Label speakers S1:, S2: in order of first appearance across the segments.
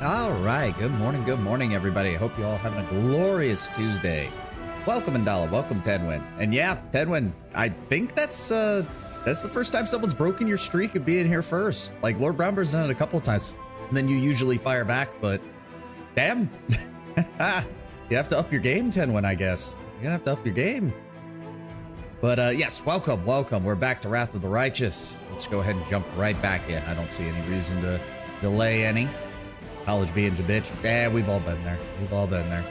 S1: All right, good morning, everybody. I hope you all having a glorious Tuesday. Welcome, Indala. Welcome, Tedwin. And yeah, Tedwin, I think that's the first time someone's broken your streak of being here first. Like, Lord Brownbird's done it a couple of times, and then you usually fire back, but damn. You have to up your game, Tedwin, I guess. You're gonna have to up your game. But yes, welcome. We're back to Wrath of the Righteous. Let's go ahead and jump right back in. I don't see any reason to delay any. College being a bitch. Yeah, we've all been there.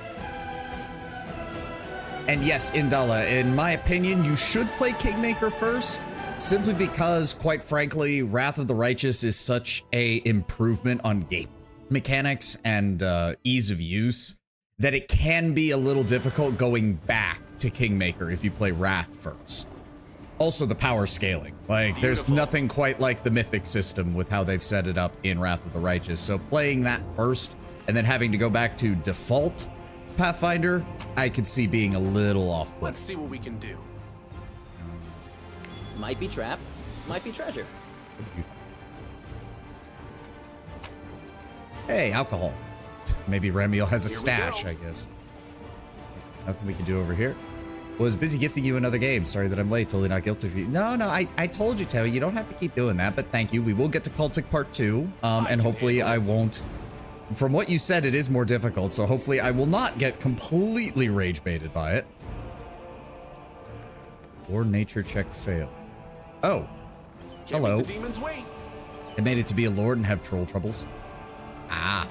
S1: And yes, Indala, in my opinion, you should play Kingmaker first, simply because, quite frankly, Wrath of the Righteous is such a improvement on game mechanics and ease of use that it can be a little difficult going back to Kingmaker if you play Wrath first. Also, the power scaling. Like, there's nothing quite like the Mythic system with how they've set it up in Wrath of the Righteous. So playing that first and then having to go back to default Pathfinder, I could see being a little off-put.
S2: Let's see what we can do.
S3: Might be trap, might be treasure.
S1: Hey, alcohol. Maybe Remiel has a stash, I guess. Nothing we can do over here. Was busy gifting you another game. Sorry that I'm late. Totally not guilty of you. No, I told you, Terry. You don't have to keep doing that, but thank you. We will get to Cultic Part 2, and hopefully I won't... From what you said, it is more difficult, so hopefully I will not get completely rage-baited by it. Or nature check failed. Oh. Hello. I made it to be a lord and have troll troubles. Ah.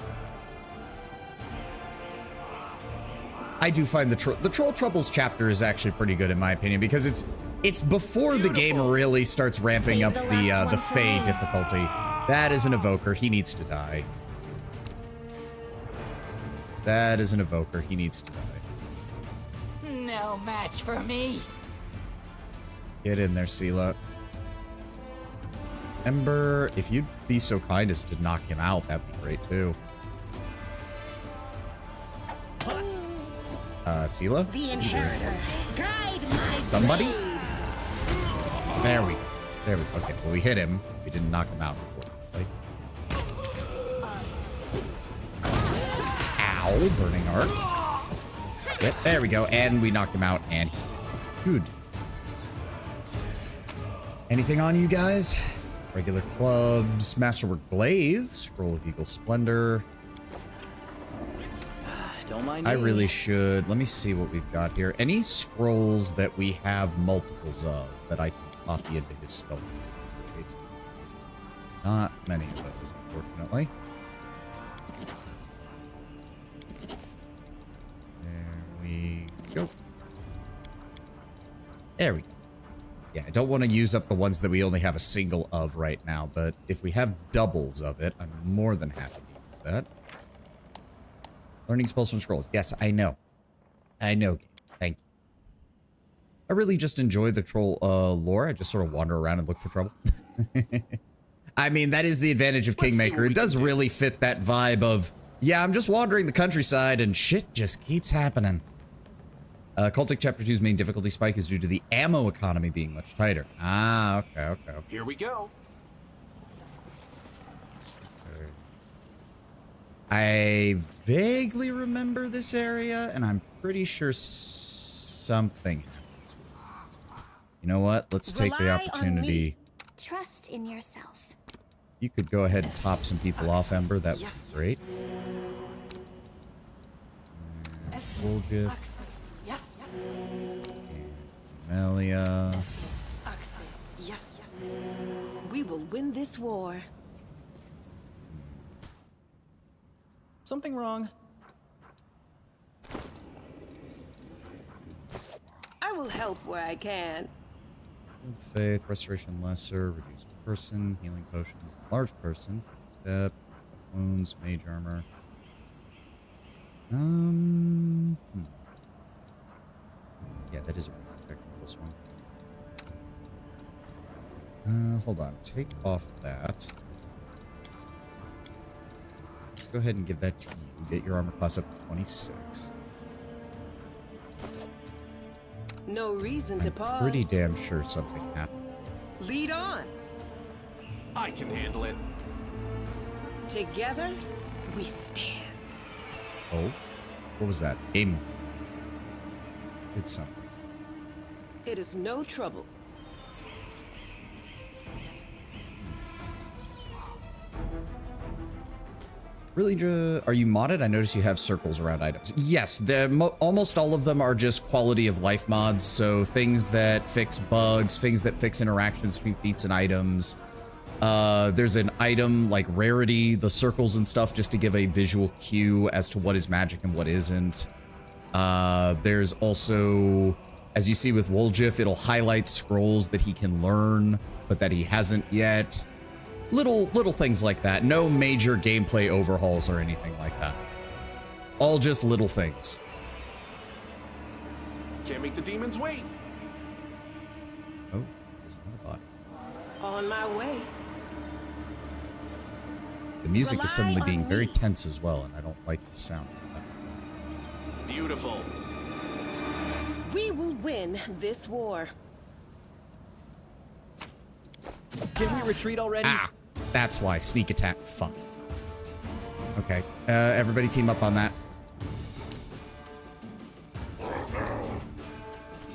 S1: I do find the Troll Troubles chapter is actually pretty good in my opinion, because it's before the game really starts ramping up the Fey difficulty. That is an evoker. He needs to die. That is an evoker. He needs to die.
S4: No match for me.
S1: Get in there, Sela. Ember, if you'd be so kind as to knock him out, that'd be great too. Sela?
S5: The inheritor, guide my
S1: Somebody?
S5: blade.
S1: There we go. Okay, well, we hit him. We didn't knock him out before. Like... Ow, burning arc. Yep, there we go. And we knocked him out, and he's good. Anything on you guys? Regular clubs, Masterwork Glaive, Scroll of Eagle Splendor.
S3: Don't mind
S1: I
S3: me.
S1: really should. Let me see what we've got here. Any scrolls that we have multiples of that I can copy into his spell? Great. Not many of those, unfortunately. There we go. There we go. Yeah, I don't want to use up the ones that we only have a single of right now, but if we have doubles of it, I'm more than happy to use that. Learning spells from scrolls. Yes, I know. I know. Thank you. I really just enjoy the troll lore. I just sort of wander around and look for trouble. I mean, that is the advantage of Kingmaker. It does really fit that vibe of, yeah, I'm just wandering the countryside and shit just keeps happening. Cultic Chapter 2's main difficulty spike is due to the ammo economy being much tighter. Ah, okay.
S2: Here we go.
S1: I vaguely remember this area, and I'm pretty sure something happened. You know what? Let's take the opportunity.
S5: Trust in yourself.
S1: You could go ahead and top some people off, Ember. That would be great. Wolgiff. Melia.
S6: Yes. We will win this war.
S3: Something wrong.
S6: I will help where I can.
S1: Faith, Restoration Lesser, Reduced Person, Healing Potions, Large Person, Step, Wounds, Mage Armor. Yeah, that is a protection, this one. Hold on. Take off that. Let's go ahead and give that to you. Get your armor class up to 26.
S6: No reason to pause.
S1: Pretty damn sure something happened.
S6: Lead on.
S2: I can handle it.
S6: Together, we stand.
S1: Oh, what was that? Game. Did something.
S6: It is no trouble.
S1: Really, are you modded? I notice you have circles around items. Yes, almost all of them are just quality of life mods. So things that fix bugs, things that fix interactions between feats and items. There's an item like rarity, the circles and stuff, just to give a visual cue as to what is magic and what isn't. There's also, as you see with Woljif, it'll highlight scrolls that he can learn, but that he hasn't yet. Little things like that. No major gameplay overhauls or anything like that. All just little things.
S2: Can't make the demons wait.
S1: Oh, there's another bot.
S6: On my way.
S1: The music is suddenly
S6: Rely
S1: being
S6: on
S1: very
S6: me.
S1: tense as well, and I don't like the sound of that.
S2: Beautiful.
S6: We will win this war.
S3: Can we retreat already?
S1: Ah, that's why. Sneak attack. Fuck. Okay, everybody team up on that.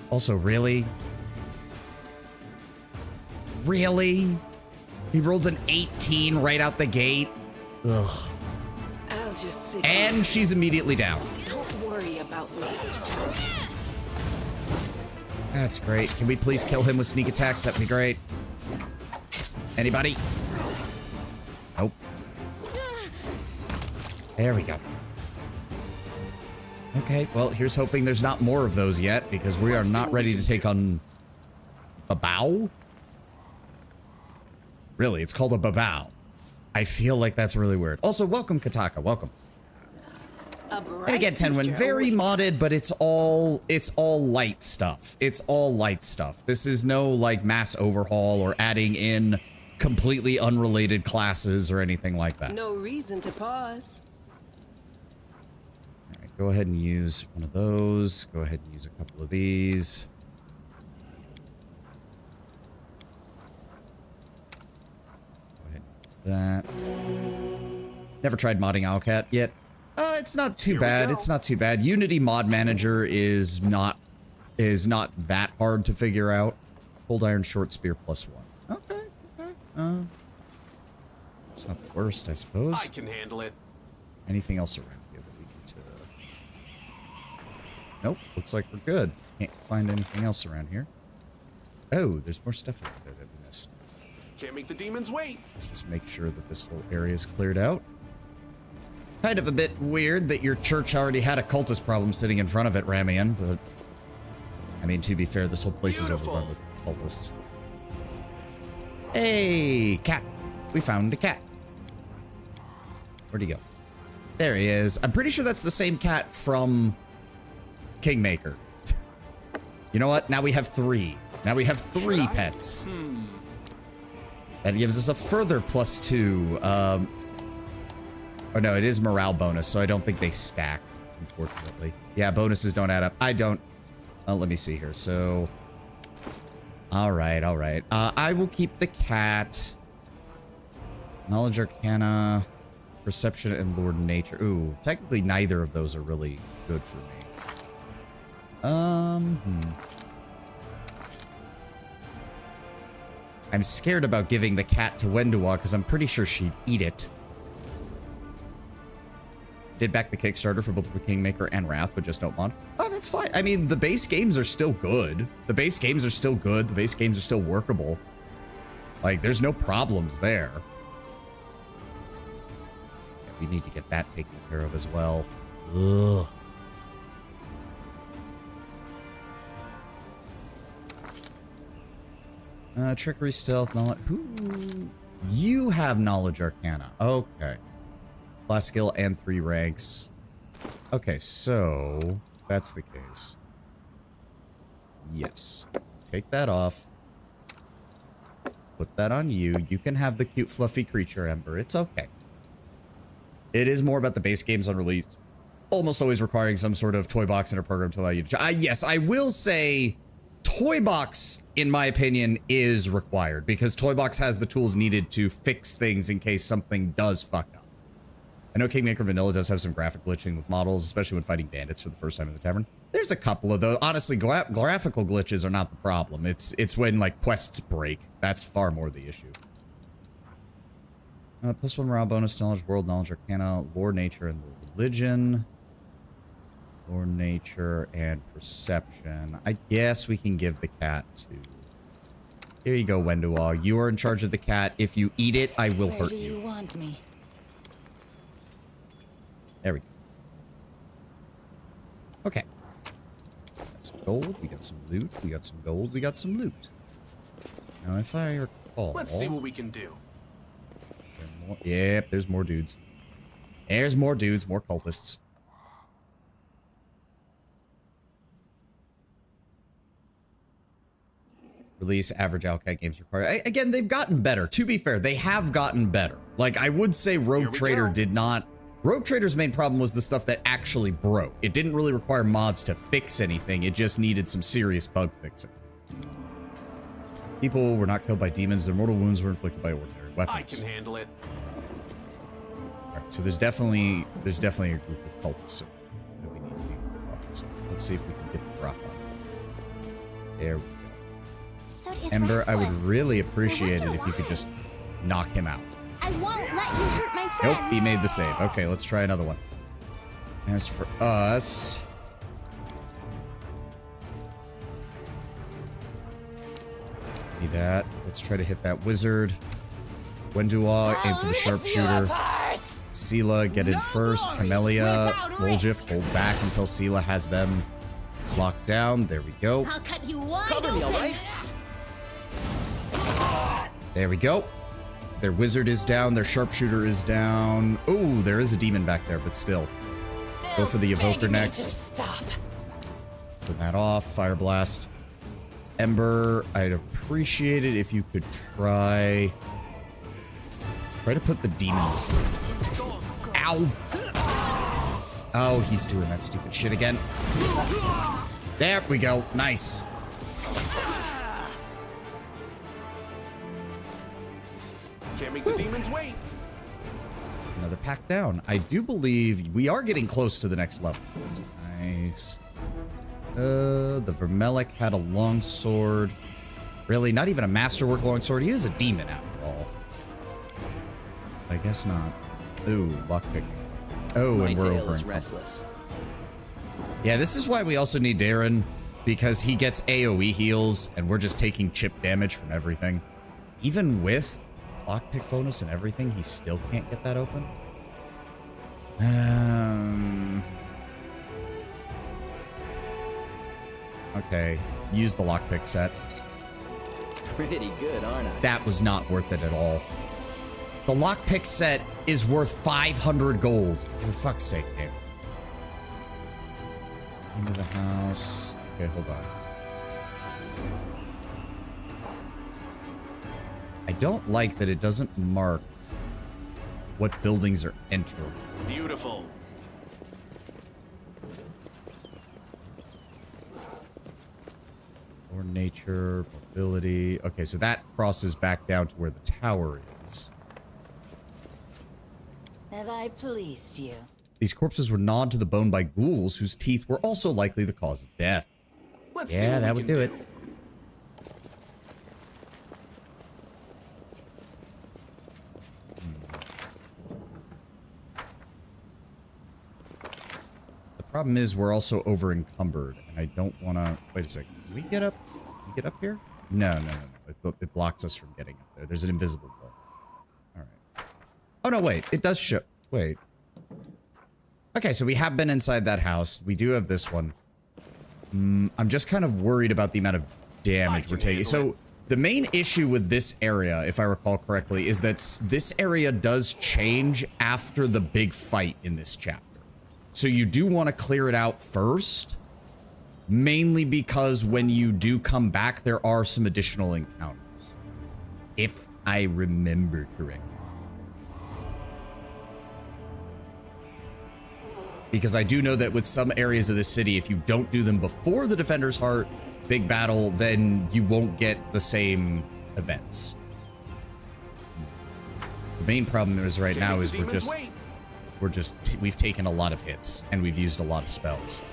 S1: Also, really? Really? He rolled an 18 right out the gate? Ugh.
S6: I'll just sit
S1: And she's immediately down.
S6: here. Don't worry about me.
S1: That's great. Can we please kill him with sneak attacks? That'd be great. Anybody? Nope. There we go. Okay, well, here's hoping there's not more of those yet, because we are not ready to take on a bow. Really, it's called a babao. I feel like that's really weird. Also, welcome, Kataka. Welcome. And again, Tenwin, very modded, but it's all light stuff. It's all light stuff. This is no like mass overhaul or adding in completely unrelated classes or anything like that.
S6: No reason to pause.
S1: All right, go ahead and use one of those. Go ahead and use a couple of these. Go ahead and use that. Never tried modding Owlcat yet. It's not too bad. It's not too bad. Unity Mod Manager is not that hard to figure out. Cold Iron Short Spear +1. Okay. It's not the worst, I suppose.
S2: I can handle it.
S1: Anything else around here that we need to... Nope, looks like we're good. Can't find anything else around here. Oh, there's more stuff over there that we missed.
S2: Can't make the demons wait.
S1: Let's just make sure that this whole area is cleared out. Kind of a bit weird that your church already had a cultist problem sitting in front of it, Ramian, but... I mean, to be fair, this whole place is overrun with cultists. Hey, cat. We found a cat. Where'd he go? There he is. I'm pretty sure that's the same cat from Kingmaker. You know what? Now we have 3. Now we have 3 pets. That gives us a further +2. Oh no, it is morale bonus, so I don't think they stack, unfortunately. Yeah, bonuses don't add up. I don't. Oh, let me see here. So, all right. I will keep the cat. Knowledge Arcana, Perception, and Lord Nature. Ooh, technically neither of those are really good for me. I'm scared about giving the cat to Wendowa because I'm pretty sure she'd eat it. Did back the Kickstarter for both Kingmaker and Wrath, but just don't mod. Oh, that's fine. I mean, the base games are still good. The base games are still good. The base games are still workable. Like, there's no problems there. Yeah, we need to get that taken care of as well. Ugh. Trickery, stealth, knowledge. Who? You have knowledge arcana. Okay. Class skill and 3 ranks. Okay, so if that's the case. Yes. Take that off. Put that on you. You can have the cute fluffy creature, Ember. It's okay. It is more about the base games on release. Almost always requiring some sort of toy box in a program to allow you to... yes, I will say toy box, in my opinion, is required because toy box has the tools needed to fix things in case something does fuck up. I know Kingmaker Vanilla does have some graphic glitching with models, especially when fighting bandits for the first time in the tavern. There's a couple of those. Honestly, graphical glitches are not the problem. It's when, like, quests break. That's far more the issue. +1 raw bonus knowledge, world knowledge, arcana, lore, nature, and religion. Lore, nature, and perception. I guess we can give the cat to... Here you go, Wenduog. You are in charge of the cat. If you eat it, I will
S4: Where
S1: hurt
S4: do
S1: you.
S4: you want me?
S1: There we go. Okay. Got some gold. We got some loot. We got some gold. We got some loot. Now, if I recall...
S2: Let's see what we can do.
S1: Yep, there's more dudes. There's more dudes, more cultists. Release average Owlcat games required. Again, they've gotten better. To be fair, they have gotten better. Like, I would say Rogue Trader did not... Rogue Trader's main problem was the stuff that actually broke. It didn't really require mods to fix anything. It just needed some serious bug fixing. People were not killed by demons. Their mortal wounds were inflicted by ordinary weapons.
S2: I can handle it.
S1: Alright, so there's definitely a group of cultists that we need to be focused on. Let's see if we can get the drop on. There we go.
S5: So is
S1: Ember, I would
S5: restless.
S1: really appreciate it if you could just knock him out.
S5: I won't let you hurt my friends.
S1: Nope, he made the save. Okay, let's try another one. As for us... Give me that. Let's try to hit that wizard. Wenduog, aim for the sharpshooter. Sela, get in first. Camellia, Woljif, hold back until Sela has them locked down. There we go.
S5: I'll cut you wide
S3: Cover me,
S5: open.
S3: alright?
S1: There we go. Their wizard is down. Their sharpshooter is down. Oh, there is a demon back there, but still. Go for the evoker next.
S4: Stop.
S1: Turn that off. Fire blast. Ember, I'd appreciate it if you could try to put the demon to sleep. Ow. Oh, he's doing that stupid shit again. There we go. Nice.
S2: Can't make the demons wait.
S1: Another pack down. I do believe we are getting close to the next level. That's nice. The Vermelic had a longsword. Really, not even a masterwork longsword. He is a demon after all. I guess not. Ooh, lockpicking. Oh,
S3: My
S1: and we're
S3: tail
S1: over
S3: is
S1: in
S3: restless.
S1: Yeah, this is why we also need Darren, because he gets AoE heals, and we're just taking chip damage from everything. Even with lockpick bonus and everything, he still can't get that open. Okay, use the lockpick set.
S3: Pretty good, aren't I?
S1: That was not worth it at all. The lockpick set is worth 500 gold. For fuck's sake, man. Into the house. Okay, hold on. I don't like that it doesn't mark what buildings are enterable.
S2: Beautiful.
S1: Or nature, mobility. Okay, so that crosses back down to where the tower is.
S4: Have I pleased you?
S1: These corpses were gnawed to the bone by ghouls whose teeth were also likely the cause of death.
S2: Let's see
S1: Yeah,
S2: what
S1: that
S2: we
S1: would
S2: can
S1: do it. The problem is we're also over encumbered, and I don't want to... Wait a second. Can we get up? Can we get up here? No. It blocks us from getting up there. There's an invisible wall. All right. Oh, no, wait. It does show... Wait. Okay, so we have been inside that house. We do have this one. I'm just kind of worried about the amount of damage we're taking. So the main issue with this area, if I recall correctly, is that this area does change after the big fight in this chapter. So you do want to clear it out first, mainly because when you do come back, there are some additional encounters, if I remember correctly. Because I do know that with some areas of the city, if you don't do them before the Defender's Heart big battle, then you won't get the same events. The main problem is right now is we're we're just, we've taken a lot of hits and we've used a lot of spells.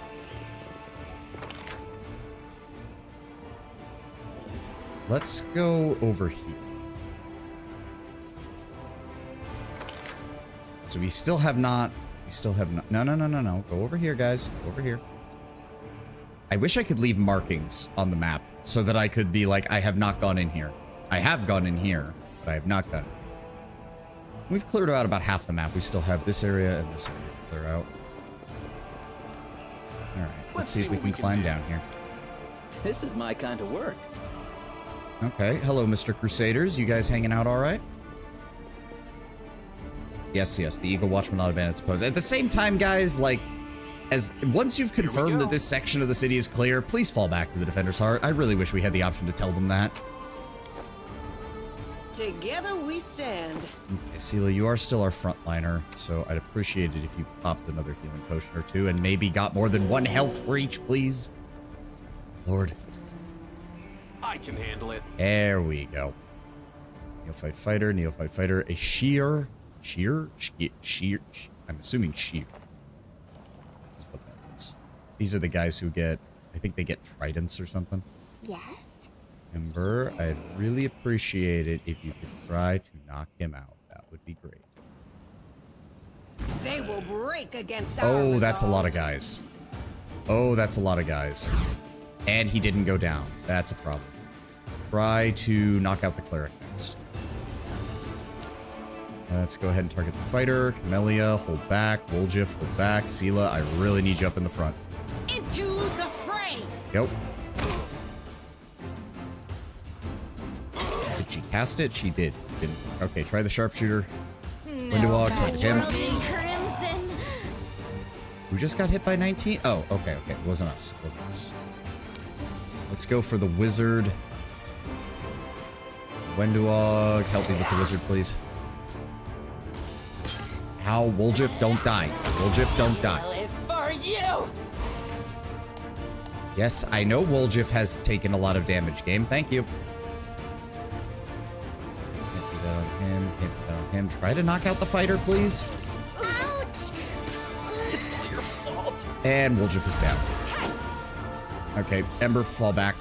S1: Let's go over here. So we still have not, no. Go over here, guys. Go over here. I wish I could leave markings on the map so that I could be like, I have not gone in here. I have gone in here, but I have not gone in here. We've cleared out about half the map. We still have this area and this area to clear out. All right, let's see if we can climb down here.
S3: This is my kind of work.
S1: Okay, hello, Mr. Crusaders. You guys hanging out all right? Yes, the Eagle Watchman not abandoned its post. At the same time, guys, like, once you've confirmed that this section of the city is clear, please fall back to the Defender's Heart. I really wish we had the option to tell them that.
S6: Together we stand.
S1: Okay, Seela, you are still our frontliner, so I'd appreciate it if you popped another healing potion or two and maybe got more than 1 health for each, please. Lord.
S2: I can handle it.
S1: There we go. Neophyte fighter, a sheer. I'm assuming sheer. That's what that is. These are the guys who get, I think they get tridents or something.
S5: Yes?
S1: Ember, I'd really appreciate it if you could try to knock him out. That would be great.
S6: They will break against our
S1: Oh, that's a
S6: resolve.
S1: lot of guys. Oh, that's a lot of guys. And he didn't go down. That's a problem. Try to knock out the cleric next. Let's go ahead and target the fighter. Camellia, hold back. Woljif, hold back. Seela, I really need you up in the front.
S6: Into the fray.
S1: Yep. Did she cast it? She did. Didn't. Okay, try the sharpshooter. Windowwalk, target him.
S5: Crimson.
S1: Who just got hit by 19? Oh, okay. It wasn't us. It wasn't us. Let's go for the wizard. Wendowog, help me with the wizard, please. Ow, Woljif, don't die. Woljif, don't die.
S6: Is for you.
S1: Yes, I know Woljif has taken a lot of damage, game. Thank you. Can't do that on him. Can't do that on him. Try to knock out the fighter, please.
S5: Ouch!
S3: It's all your fault.
S1: And Woljif is down. Okay, Ember, fall back.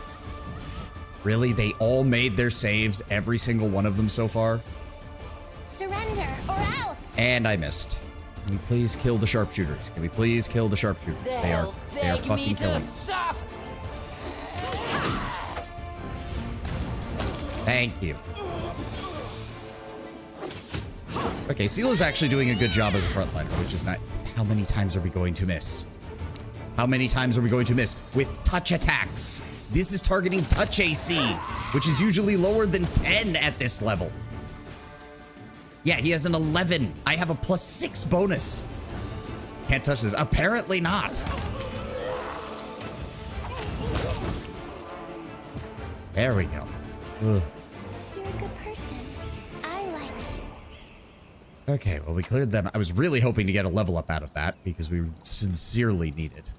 S1: Really? They all made their saves, every single one of them so far?
S5: Surrender or else!
S1: And I missed. Can we please kill the sharpshooters? Can we please kill the sharpshooters? They are fucking killing us.
S6: Stop.
S1: Thank you. Okay, Seela's actually doing a good job as a frontliner, which is not... How many times are we going to miss? How many times are we going to miss? With touch attacks. This is targeting touch AC, which is usually lower than 10 at this level. Yeah, he has an 11. I have a +6 bonus. Can't touch this. Apparently not. There we go. Ugh.
S5: You're a good person. I like you.
S1: Okay, well, we cleared them. I was really hoping to get a level up out of that because we sincerely need it.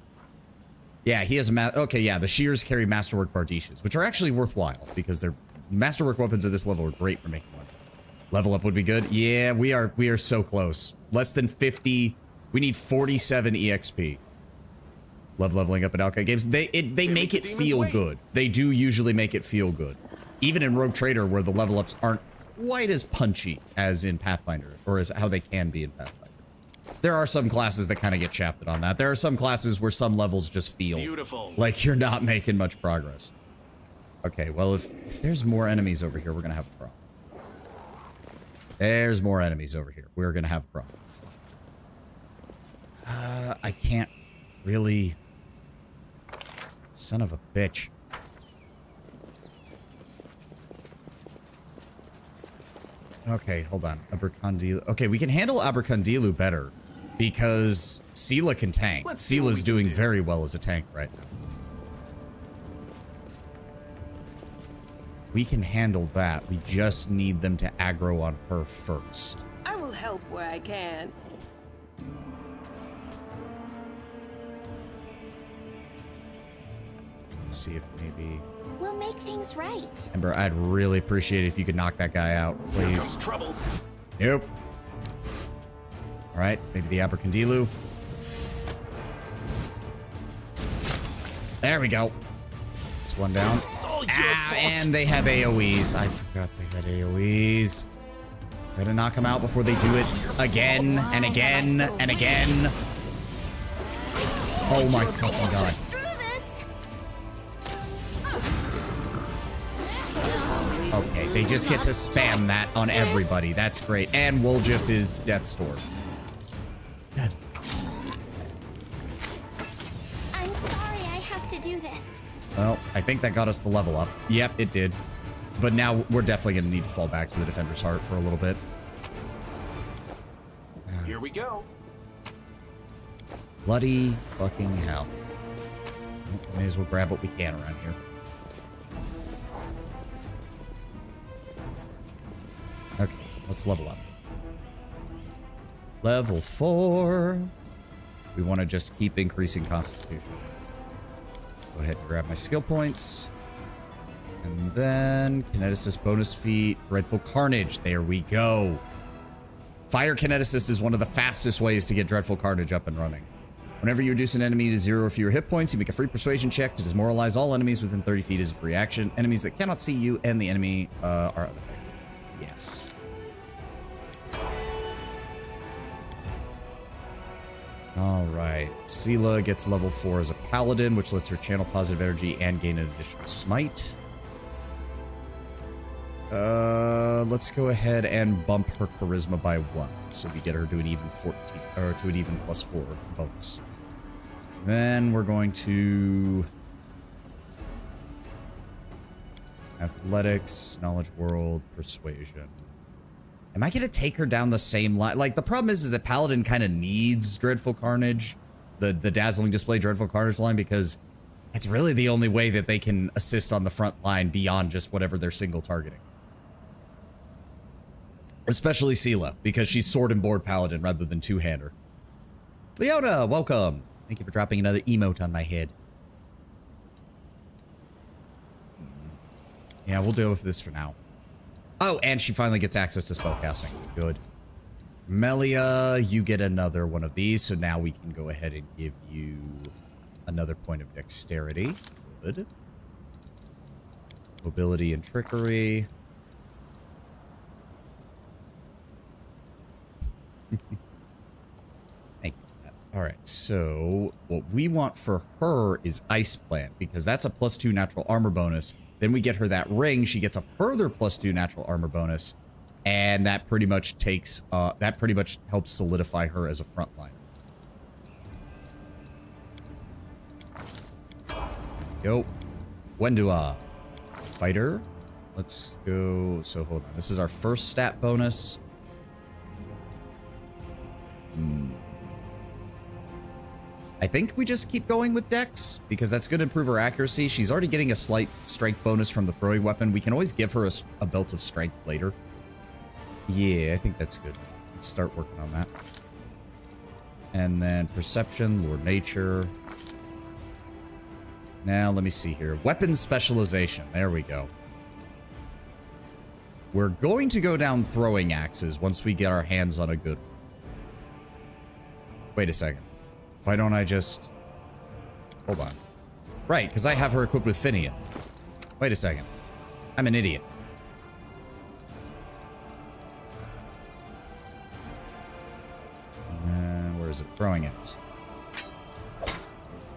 S1: Yeah, he has a okay, yeah, the shears carry masterwork bardishes, which are actually worthwhile because their masterwork weapons at this level are great for making one. Level up would be good. Yeah, we are so close. Less than 50. We need 47 EXP. Love leveling up in Alkai games. They make it feel good. They do usually make it feel good. Even in Rogue Trader, where the level ups aren't quite as punchy as in Pathfinder, or as how they can be in Pathfinder. There are some classes that kind of get shafted on that. There are some classes where some levels just feel
S2: Beautiful.
S1: like you're not making much progress. Okay, well, if there's more enemies over here, we're gonna have a problem. There's more enemies over here. We're gonna have a problem. I can't really... Son of a bitch. Okay, hold on. Abercondilu. Okay, we can handle Abercondilu better because Seela can tank. Seela's doing very well as a tank right now. We can handle that. We just need them to aggro on her first.
S6: I will help where I can.
S1: Let's see if maybe...
S5: We'll make things right.
S1: Ember, I'd really appreciate it if you could knock that guy out, please.
S2: Trouble.
S1: Nope. right, maybe the Abercondilu. There we go. It's one down. And they have AoEs. I forgot they had AoEs. Gotta knock them out before they do it again and again and again. Oh my fucking god. Okay, they just get to spam that on everybody. That's great. And Woljif is Death's Door.
S5: I'm sorry I have to do this.
S1: Well, I think that got us the level up. Yep, it did. But now we're definitely going to need to fall back to the Defender's Heart for a little bit.
S2: Here we go.
S1: Bloody fucking hell. May as well grab what we can around here. Okay, let's level up. Level 4. We want to just keep increasing Constitution. Go ahead and grab my skill points. And then Kineticist bonus feat, Dreadful Carnage. There we go. Fire Kineticist is one of the fastest ways to get Dreadful Carnage up and running. Whenever you reduce an enemy to 0 or fewer hit points, you make a free persuasion check to demoralize all enemies within 30 feet as a free action. Enemies that cannot see you and the enemy are unaffected. Yes. All right. Sela gets level 4 as a paladin, which lets her channel positive energy and gain an additional smite. Let's go ahead and bump her charisma by 1, so we get her to an even 14 or to an even +4 bonus. Then we're going to athletics, knowledge world, persuasion. Am I gonna take her down the same line? Like, the problem is that paladin kind of needs Dreadful Carnage, the dazzling display Dreadful Carnage line, because it's really the only way that they can assist on the front line beyond just whatever they're single targeting. Especially Sela, because she's sword and board paladin rather than two-hander. Leona, welcome. Thank you for dropping another emote on my head. Yeah, we'll deal with this for now. Oh, and she finally gets access to spellcasting. Good. Melia, you get another one of these, so now we can go ahead and give you another point of dexterity. Good. Mobility and trickery. Thank you. All right, so what we want for her is Ice Plant, because that's a +2 natural armor bonus. Then we get her that ring. She gets a further +2 natural armor bonus, and that pretty much takes that pretty much helps solidify her as a frontline. Go. Wendua. Fighter. Let's go. So hold on. This is our first stat bonus. I think we just keep going with Dex, because that's going to improve her accuracy. She's already getting a slight strength bonus from the throwing weapon. We can always give her a belt of strength later. Yeah, I think that's good. Let's start working on that. And then perception, lore nature. Now, let me see here. Weapon specialization. There we go. We're going to go down throwing axes once we get our hands on a good one. Wait a second. Why don't I just... Hold on. Right, because I have her equipped with Finian. Wait a second. I'm an idiot. And then, where is it? Throwing axe.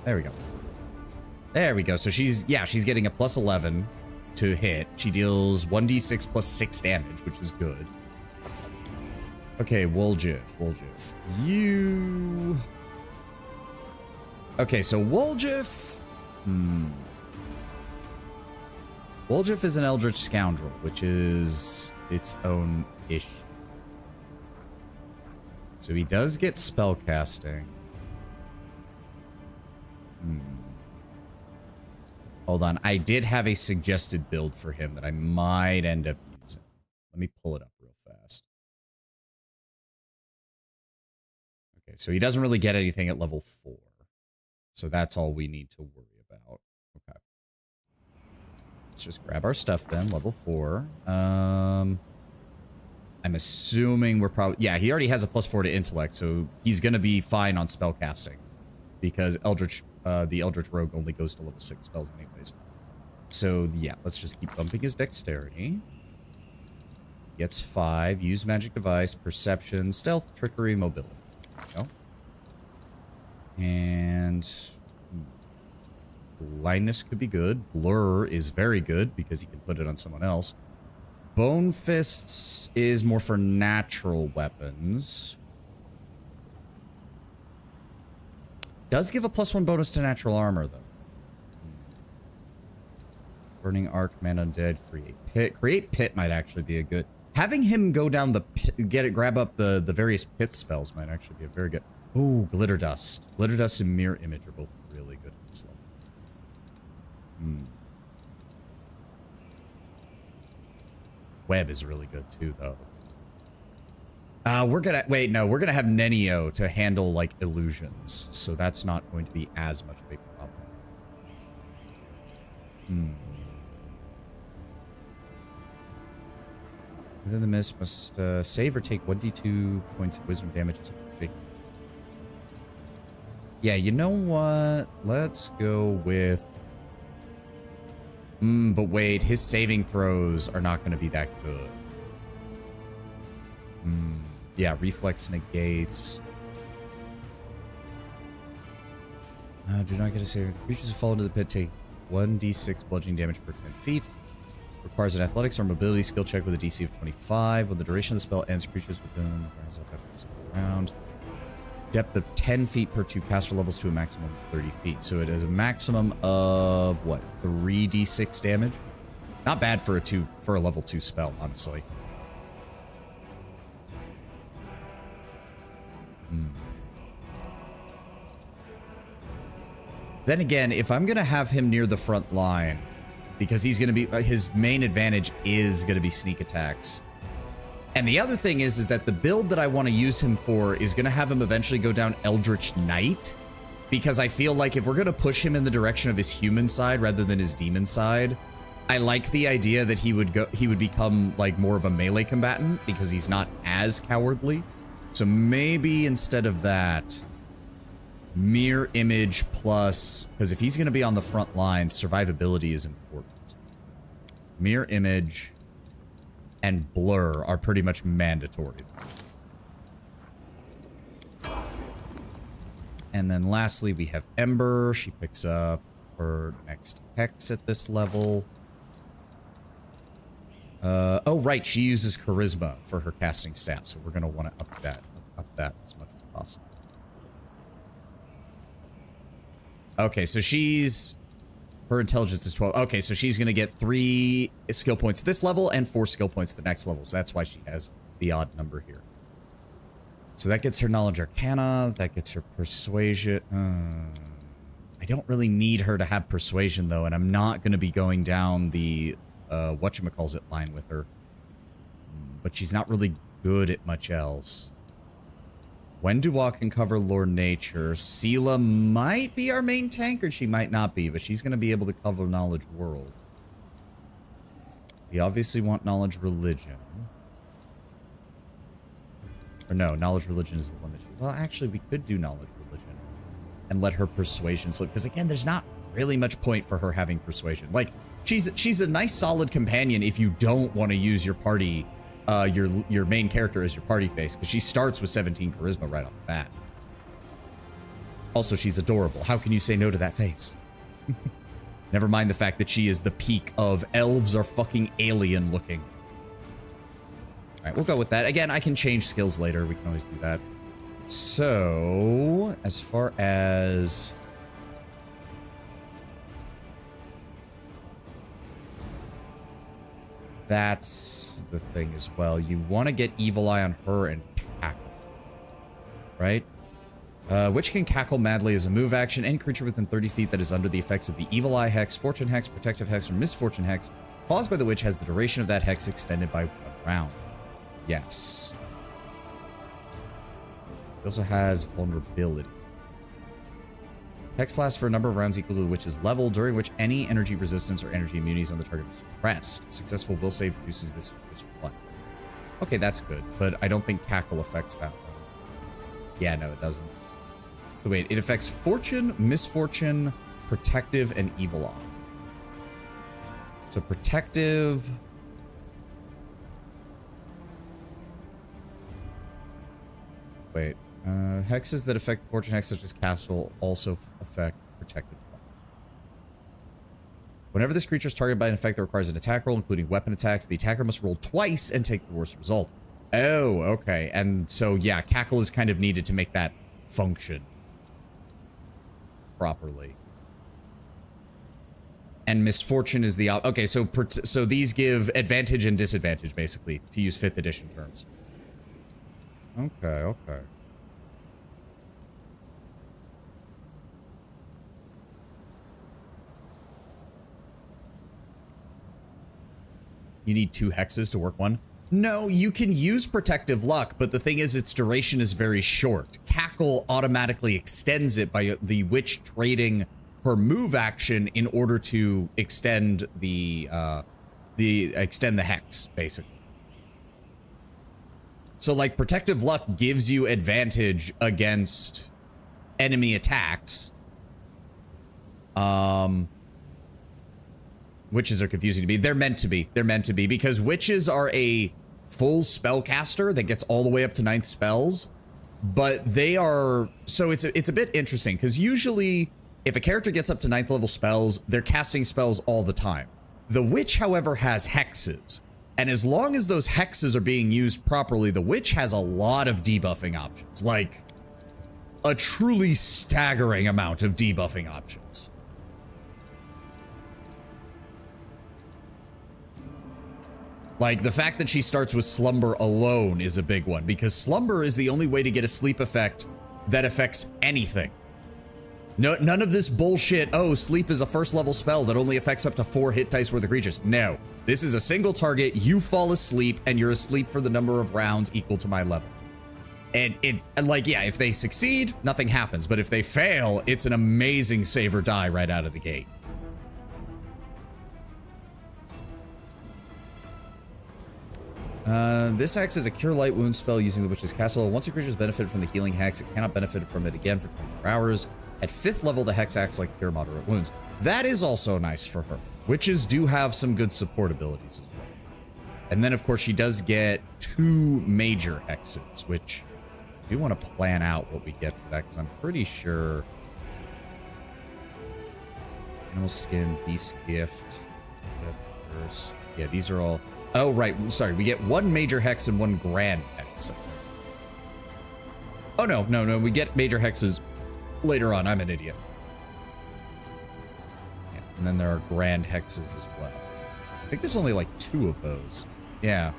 S1: There we go. There we go. So she's, yeah, she's getting a +11 to hit. She deals 1d6 +6 damage, which is good. Okay, Woljif. You... Okay, so Woljif... Woljif is an Eldritch Scoundrel, which is its own issue. So he does get spellcasting. Hold on, I did have a suggested build for him that I might end up using. Let me pull it up real fast. Okay, so he doesn't really get anything at level 4. So that's all we need to worry about. Okay. Let's just grab our stuff then, level 4. I'm assuming we're probably... Yeah, he already has a +4 to intellect, so he's going to be fine on spell casting. Because the Eldritch Rogue only goes to level 6 spells anyways. So, yeah, let's just keep bumping his dexterity. Gets 5. Use magic device, perception, stealth, trickery, mobility. There we go. And... blindness could be good. Blur is very good because he can put it on someone else. Bone Fists is more for natural weapons. Does give a +1 bonus to natural armor, though. Burning Arc, Man Undead, Create Pit. Create Pit might actually be a good... Having him go down the pit, grab up the various pit spells might actually be a very good... Ooh, Glitter Dust. Glitter Dust and Mirror Image are both really good at this level. Web is really good too, though. We're gonna have Nenio to handle like illusions, so that's not going to be as much of a problem. Within the mist, must save or take 1d2 points of wisdom damage. Yeah, you know what? Let's go with... but wait, his saving throws are not going to be that good. Yeah, reflex negates. Do not get a saving. Creatures who fall into the pit take 1d6 bludgeoning damage per 10 feet. Requires an athletics or mobility skill check with a DC of 25. When the duration of the spell ends, creatures within rise up after a round. Depth of 10 feet per 2 caster levels to a maximum of 30 feet. So it is a maximum of, what, 3d6 damage? Not bad for a level 2 spell, honestly. Then again, if I'm going to have him near the front line, because he's going to be, his main advantage is going to be sneak attacks. And the other thing is that the build that I want to use him for is going to have him eventually go down Eldritch Knight. Because I feel like if we're going to push him in the direction of his human side rather than his demon side, I like the idea that he would become like more of a melee combatant because he's not as cowardly. So maybe instead of that, Mirror Image plus, because if he's going to be on the front line, survivability is important. Mirror Image and Blur are pretty much mandatory. And then lastly, we have Ember. She picks up her next hex at this level. Oh, right. She uses Charisma for her casting stat, so we're going to want to up that as much as possible. Okay, so her intelligence is 12. Okay, so she's going to get 3 skill points this level and 4 skill points the next level. So that's why she has the odd number here. So that gets her Knowledge Arcana. That gets her Persuasion. I don't really need her to have Persuasion, though, and I'm not going to be going down the whatchamacallit line with her. But she's not really good at much else. Wenduwa can cover Lore Nature. Seela might be our main tank, or she might not be, but she's going to be able to cover Knowledge World. We obviously want Knowledge Religion. Or no, Knowledge Religion is the one that she... Well, actually, we could do Knowledge Religion and let her Persuasion slip, because again, there's not really much point for her having Persuasion. Like, she's a nice, solid companion if you don't want to use your party... your main character as your party face, because she starts with 17 charisma right off the bat. Also, she's adorable. How can you say no to that face? Never mind the fact that she is the peak of elves are fucking alien looking. All right, we'll go with that. Again, I can change skills later. We can always do that. So, as far as... That's the thing as well. You want to get Evil Eye on her and Cackle. Right? Which can Cackle madly as a move action. Any creature within 30 feet that is under the effects of the Evil Eye Hex, Fortune Hex, Protective Hex, or Misfortune Hex caused by the witch has the duration of that hex extended by 1 round. Yes. It also has Vulnerability. Hex lasts for a number of rounds equal to the witch's level, during which any energy resistance or energy immunities on the target is suppressed. A successful will save reduces this to just 1. Okay, that's good, but I don't think Cackle affects that one. Yeah, no, it doesn't. So wait, it affects Fortune, Misfortune, Protective, and Evil Eye. So Protective... Wait, hexes that affect Fortune hex, such as Castle, also affect Protective. Whenever this creature is targeted by an effect that requires an attack roll, including weapon attacks, the attacker must roll twice and take the worst result. Oh, okay. And so, yeah, Cackle is kind of needed to make that function properly. And Misfortune is the... Okay, so these give advantage and disadvantage, basically, to use 5th edition terms. Okay, okay. You need 2 hexes to work one? No, you can use Protective Luck, but the thing is its duration is very short. Cackle automatically extends it by the witch trading her move action in order to extend the hex, basically. So like Protective Luck gives you advantage against enemy attacks. Witches are confusing to me. They're meant to be. They're meant to be because witches are a full spellcaster that gets all the way up to 9th spells, but they are... So it's a bit interesting because usually if a character gets up to 9th level spells, they're casting spells all the time. The witch, however, has hexes. And as long as those hexes are being used properly, the witch has a lot of debuffing options. Like, a truly staggering amount of debuffing options. Like, the fact that she starts with Slumber alone is a big one, because Slumber is the only way to get a sleep effect that affects anything. No, none of this bullshit, oh, sleep is a 1st level spell that only affects up to 4 hit dice worth of creatures. No. This is a single target, you fall asleep, and you're asleep for the number of rounds equal to my level. And like, yeah, if they succeed, nothing happens, but if they fail, it's an amazing save or die right out of the gate. This acts as a Cure Light Wound spell using the Witch's Castle. Once a creature has benefited from the healing hex, it cannot benefit from it again for 24 hours. At 5th level, the hex acts like Cure Moderate Wounds. That is also nice for her. Witches do have some good support abilities as well. And then, of course, she does get 2 major hexes, which I do want to plan out what we get for that, because I'm pretty sure... Animal Skin, Beast Gift, Death Curse. Yeah, these are all... Oh, right. Sorry. We get 1 major hex and 1 grand hex. Oh, no. We get major hexes later on. I'm an idiot. Yeah, and then there are grand hexes as well. I think there's only like 2 of those. Yeah.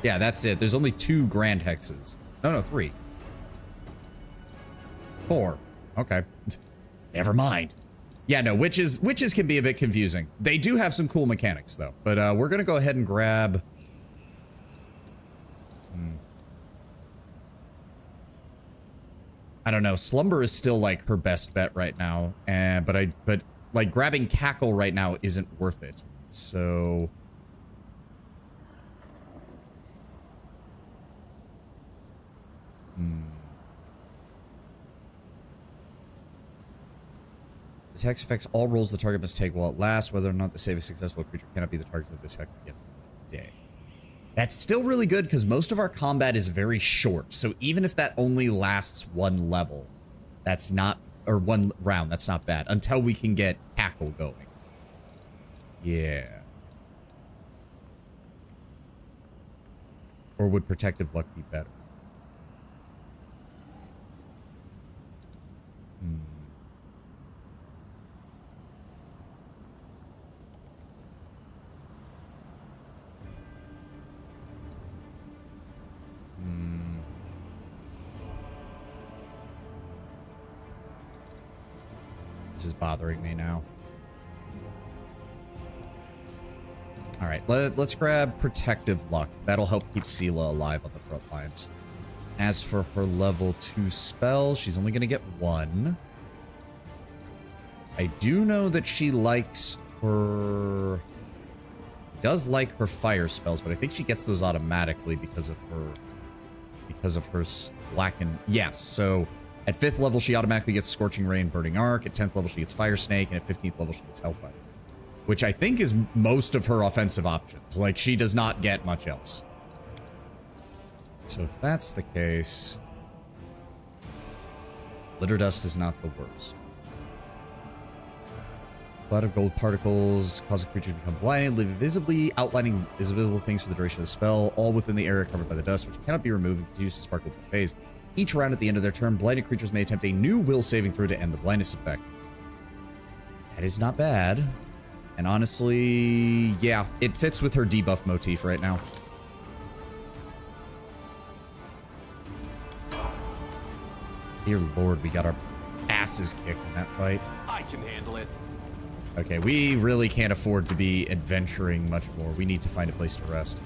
S1: Yeah, that's it. There's only 2 grand hexes. No, 3. 4. Okay. Never mind. Yeah, no, witches can be a bit confusing. They do have some cool mechanics, though. But we're going to go ahead and grab... I don't know. Slumber is still, like, her best bet right now. But like, grabbing Cackle right now isn't worth it. So... This hex affects all rolls the target must take while it lasts. Whether or not the save is successful, a creature cannot be the target of this hex again for the day. That's still really good because most of our combat is very short. So even if that only lasts 1 level, that's not, or 1 round, that's not bad until we can get Cackle going. Yeah. Or would Protective Luck be better? This is bothering me now. All right, let's grab Protective Luck. That'll help keep Sela alive on the front lines. As for her level 2 spell, she's only going to get 1. I do know that she likes her does like her fire spells, but I think she gets those automatically because of her slackened. Yes, so at 5th level, she automatically gets Scorching Ray and Burning Arc. At 10th level, she gets Fire Snake, and at 15th level, she gets Hellfire. Which I think is most of her offensive options. Like, she does not get much else. So if that's the case, Litter Dust is not the worst. Cloud of gold particles cause a creature to become blinded, live visibly, outlining invisible things for the duration of the spell, all within the area covered by the dust, which cannot be removed and continues to sparkle until phase. Each round at the end of their turn, blinded creatures may attempt a new will saving throw to end the blindness effect. That is not bad. And honestly, yeah, it fits with her debuff motif right now. Dear Lord, we got our asses kicked in that fight.
S2: I can handle it.
S1: Okay, we really can't afford to be adventuring much more. We need to find a place to rest.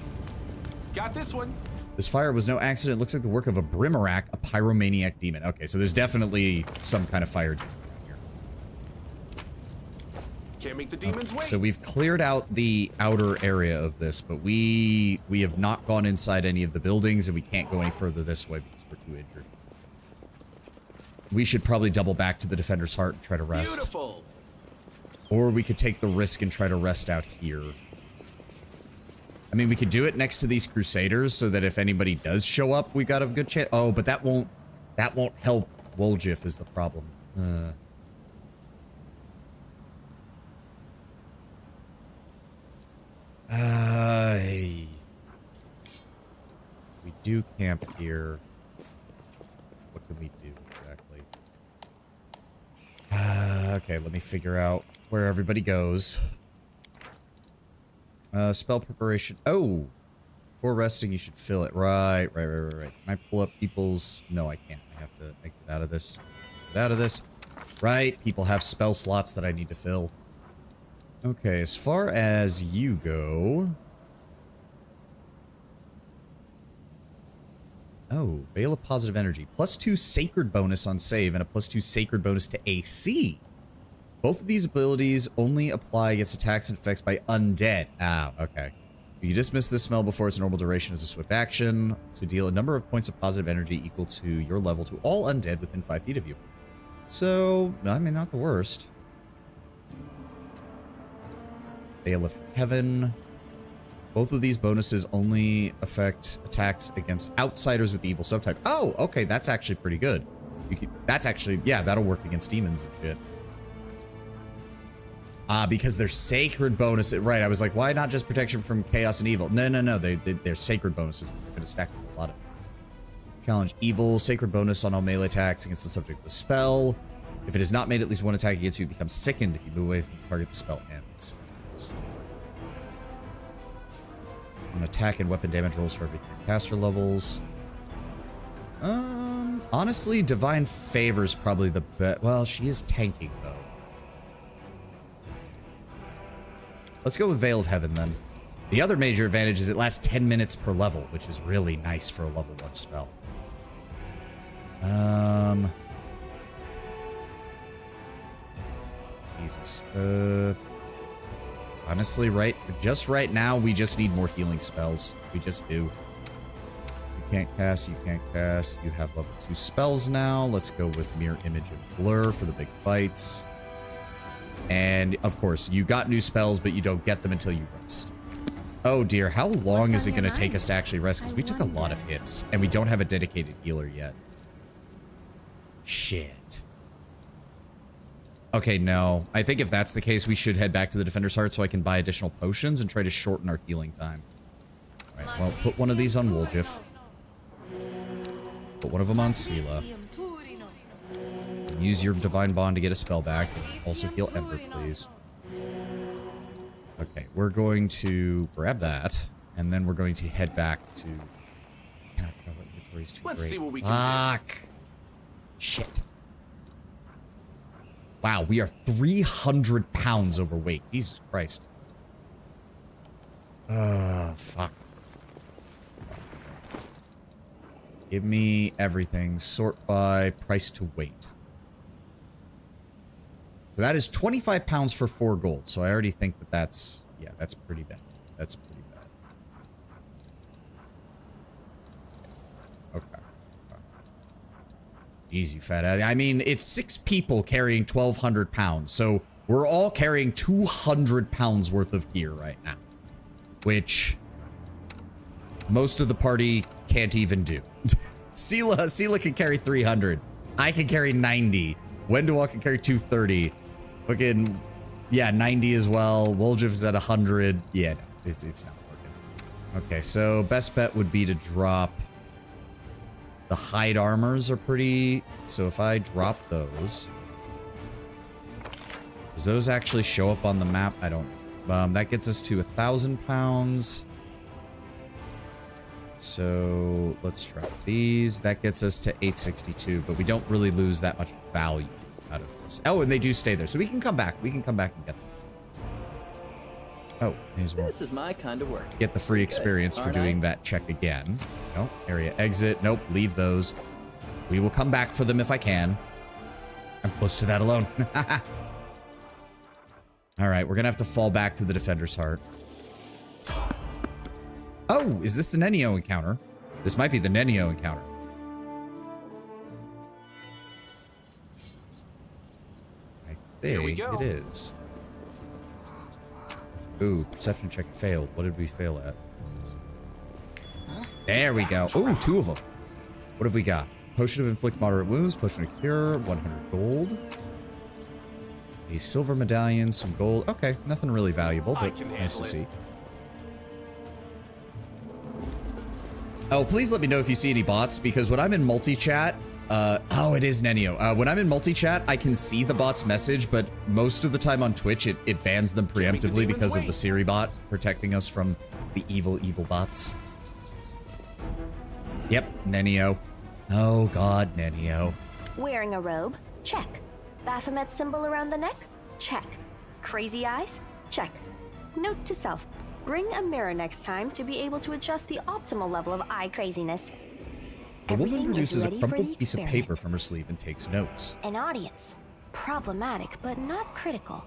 S2: Got this one.
S1: This fire was no accident. It looks like the work of a Brimarac, a pyromaniac demon. Okay, so there's definitely some kind of fire demon here.
S2: Can't make the demons wait.
S1: So we've cleared out the outer area of this, but we have not gone inside any of the buildings, and we can't go any further this way because we're too injured. We should probably double back to the Defender's Heart and try to rest.
S2: Beautiful.
S1: Or we could take the risk and try to rest out here. I mean, we could do it next to these Crusaders so that if anybody does show up, we got a good chance. Oh, but that won't help Woljif is the problem. If we do camp here, what can we do exactly? Okay, let me figure out where everybody goes. Spell preparation. Oh, before resting, you should fill it. Right. Can I pull up people's? No, I can't. I have to exit out of this. Exit out of this. Right. People have spell slots that I need to fill. Okay, as far as you go. Oh, Veil of Positive Energy. +2 Sacred bonus on save and a +2 Sacred bonus to AC. Both of these abilities only apply against attacks and effects by undead. Ah, okay. You dismiss this spell before its normal duration as a swift action to deal a number of points of positive energy equal to your level to all undead within 5 feet of you. So, I mean, not the worst. Veil of Heaven. Both of these bonuses only affect attacks against outsiders with the evil subtype. Oh, okay, that's actually pretty good. That's actually, yeah, that'll work against demons and shit. Because they're sacred bonuses. Right, I was like, why not just protection from chaos and evil? No, they're sacred bonuses. We're going to stack a lot of things. Challenge evil, sacred bonus on all melee attacks against the subject of the spell. If it has not made at least one attack against you, it becomes sickened. If you move away from the target, the spell ends. On attack and weapon damage rolls for every 3 caster levels. Honestly, Divine Favor's probably the best. Well, she is tanking, though. Let's go with Veil of Heaven, then. The other major advantage is it lasts 10 minutes per level, which is really nice for a level 1 spell. Jesus. Honestly, just right now, we just need more healing spells. We just do. You can't cast, you can't cast. You have level 2 spells now. Let's go with Mirror Image and Blur for the big fights. And, of course, you got new spells, but you don't get them until you rest. Oh, dear. How long is it going to take us to actually rest? Because we took a lot of hits, and we don't have a dedicated healer yet. Shit. Okay, no. I think if that's the case, we should head back to the Defender's Heart so I can buy additional potions and try to shorten our healing time. Alright, well, put one of these on Woljif. Put one of them on Sela. Use your Divine Bond to get a spell back. Also heal Ember, please. Okay, we're going to grab that, and then we're going to head back to... Cannot travel, inventory is too great.
S2: Let's see what we can
S1: Fuck! Shit. Wow, we are 300 pounds overweight. Jesus Christ. Fuck. Give me everything. Sort by price to weight. So that is 25 pounds for 4 gold. So I already think that that's, yeah, that's pretty bad. That's pretty bad. Okay. Easy, fat ass. I mean, it's 6 people carrying 1,200 pounds, so we're all carrying 200 pounds worth of gear right now, which most of the party can't even do. Sela can carry 300. I can carry 90. Wendell can carry 230. Fucking, yeah, 90 as well. Woljev is at 100. Yeah, no, it's not working. Okay, so best bet would be to drop. The hide armors are pretty. So if I drop those, does those actually show up on the map? I don't. That gets us to 1,000 pounds. So let's drop these. That gets us to 862, but we don't really lose that much value out of this. Oh, and they do stay there, so we can come back. We can come back and get them. Oh, here's one.
S3: This is my kind of work.
S1: Get the free experience for doing that check again. Nope. Area exit. Nope. Leave those. We will come back for them if I can. I'm close to that alone. All right, we're gonna have to fall back to the Defender's Heart. Oh, is this the Nenio encounter? This might be the Nenio encounter. I
S2: Here we
S1: think
S2: go.
S1: it is. Ooh, perception check failed. What did we fail at? There we go. Ooh, 2 of them. What have we got? Potion of inflict moderate wounds, potion of cure, 100 gold. A silver medallion, some gold. Okay, nothing really valuable, but nice to see. Oh, please let me know if you see any bots, because when I'm in multi-chat, oh, it is Nenio. When I'm in multi-chat, I can see the bot's message, but most of the time on Twitch, it bans them preemptively because of the Siri bot protecting us from the evil bots. Yep, Nenio. Oh god, Nenio.
S5: Wearing a robe? Check. Baphomet symbol around the neck? Check. Crazy eyes? Check. Note to self. Bring a mirror next time to be able to adjust the optimal level of eye craziness.
S1: The woman
S5: Everything is
S1: produces a
S5: ready for
S1: crumpled
S5: the
S1: piece of
S5: experiment.
S1: paper from her sleeve and takes notes.
S5: An audience. Problematic, but not critical.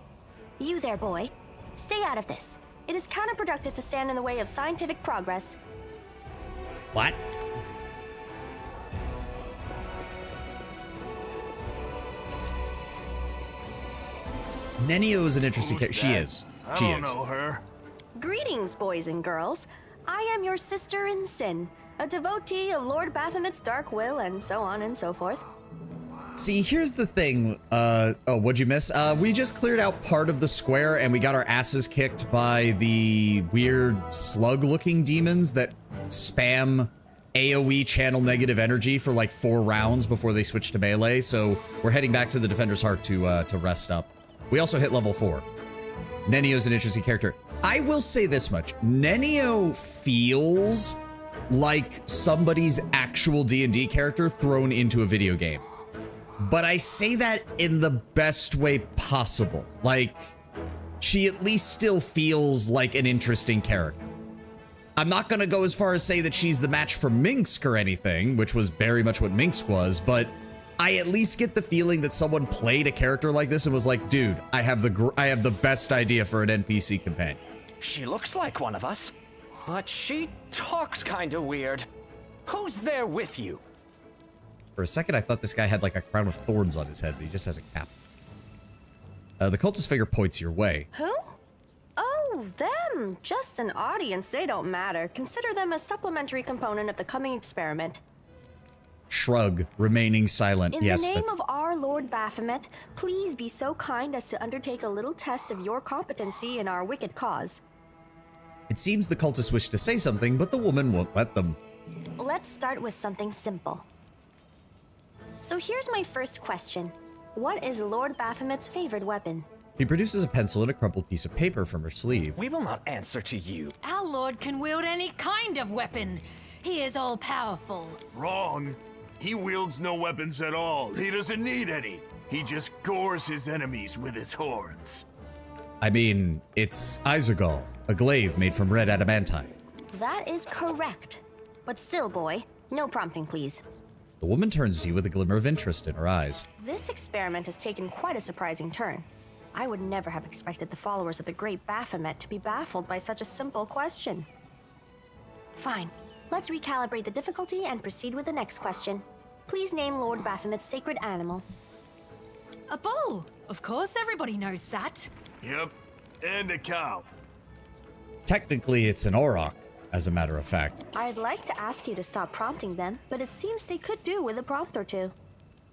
S5: You there, boy. Stay out of this. It is counterproductive to stand in the way of scientific progress.
S1: What? Nenio is an interesting character. She is. She
S7: I don't
S1: is.
S7: know her.
S5: Greetings, boys and girls. I am your sister in sin, a devotee of Lord Baphomet's dark will, and so on and so forth.
S1: See, here's the thing. Oh, what'd you miss? We just cleared out part of the square and we got our asses kicked by the weird slug-looking demons that spam AoE channel negative energy for like 4 rounds before they switch to melee. So we're heading back to the Defender's Heart to rest up. We also hit level 4. Nenio's an interesting character. I will say this much. Nenio feels like somebody's actual D&D character thrown into a video game. But I say that in the best way possible. Like, she at least still feels like an interesting character. I'm not gonna go as far as say that she's the match for Minsk or anything, which was very much what Minsk was, but I at least get the feeling that someone played a character like this and was like, dude, I have the best idea for an NPC companion.
S8: She looks like one of us, but she talks kinda weird. Who's there with you?
S1: For a second, I thought this guy had like a crown of thorns on his head, but he just has a cap. The cultist figure points your way.
S5: Who? Oh, them. Just an audience. They don't matter. Consider them a supplementary component of the coming experiment.
S1: Shrug, remaining silent.
S5: In
S1: Yes,
S5: the name
S1: that's...
S5: of our Lord Baphomet, please be so kind as to undertake a little test of your competency in our wicked cause.
S1: It seems the cultists wish to say something, but the woman won't let them.
S5: Let's start with something simple. So here's my first question. What is Lord Baphomet's favorite weapon?
S1: He produces a pencil and a crumpled piece of paper from her sleeve.
S8: We will not answer to you.
S9: Our lord can wield any kind of weapon. He is all-powerful.
S7: Wrong. He wields no weapons at all. He doesn't need any. He just gores his enemies with his horns.
S1: I mean, it's Isergol, a glaive made from red adamantine.
S5: That is correct. But still, boy, no prompting, please.
S1: The woman turns to you with a glimmer of interest in her eyes.
S5: This experiment has taken quite a surprising turn. I would never have expected the followers of the great Baphomet to be baffled by such a simple question. Fine. Let's recalibrate the difficulty and proceed with the next question. Please name Lord Baphomet's sacred animal.
S9: A bull! Of course, everybody knows that.
S7: Yep, and a cow.
S1: Technically, it's an auroch, as a matter of fact.
S5: I'd like to ask you to stop prompting them, but it seems they could do with a prompt or two.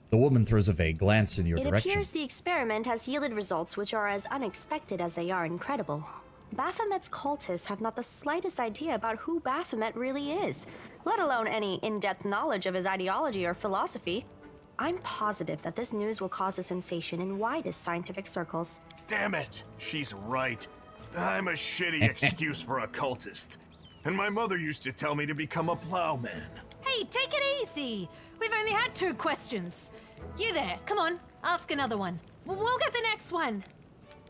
S1: The woman throws a vague glance in your
S5: It
S1: direction.
S5: appears the experiment has yielded results which are as unexpected as they are incredible. Baphomet's cultists have not the slightest idea about who Baphomet really is, let alone any in-depth knowledge of his ideology or philosophy. I'm positive that this news will cause a sensation in widest scientific circles.
S7: Damn it, she's right. I'm a shitty excuse for a cultist. And my mother used to tell me to become a plowman.
S9: Hey, take it easy. We've only had 2 questions. You there, come on, ask another one. We'll get the next one.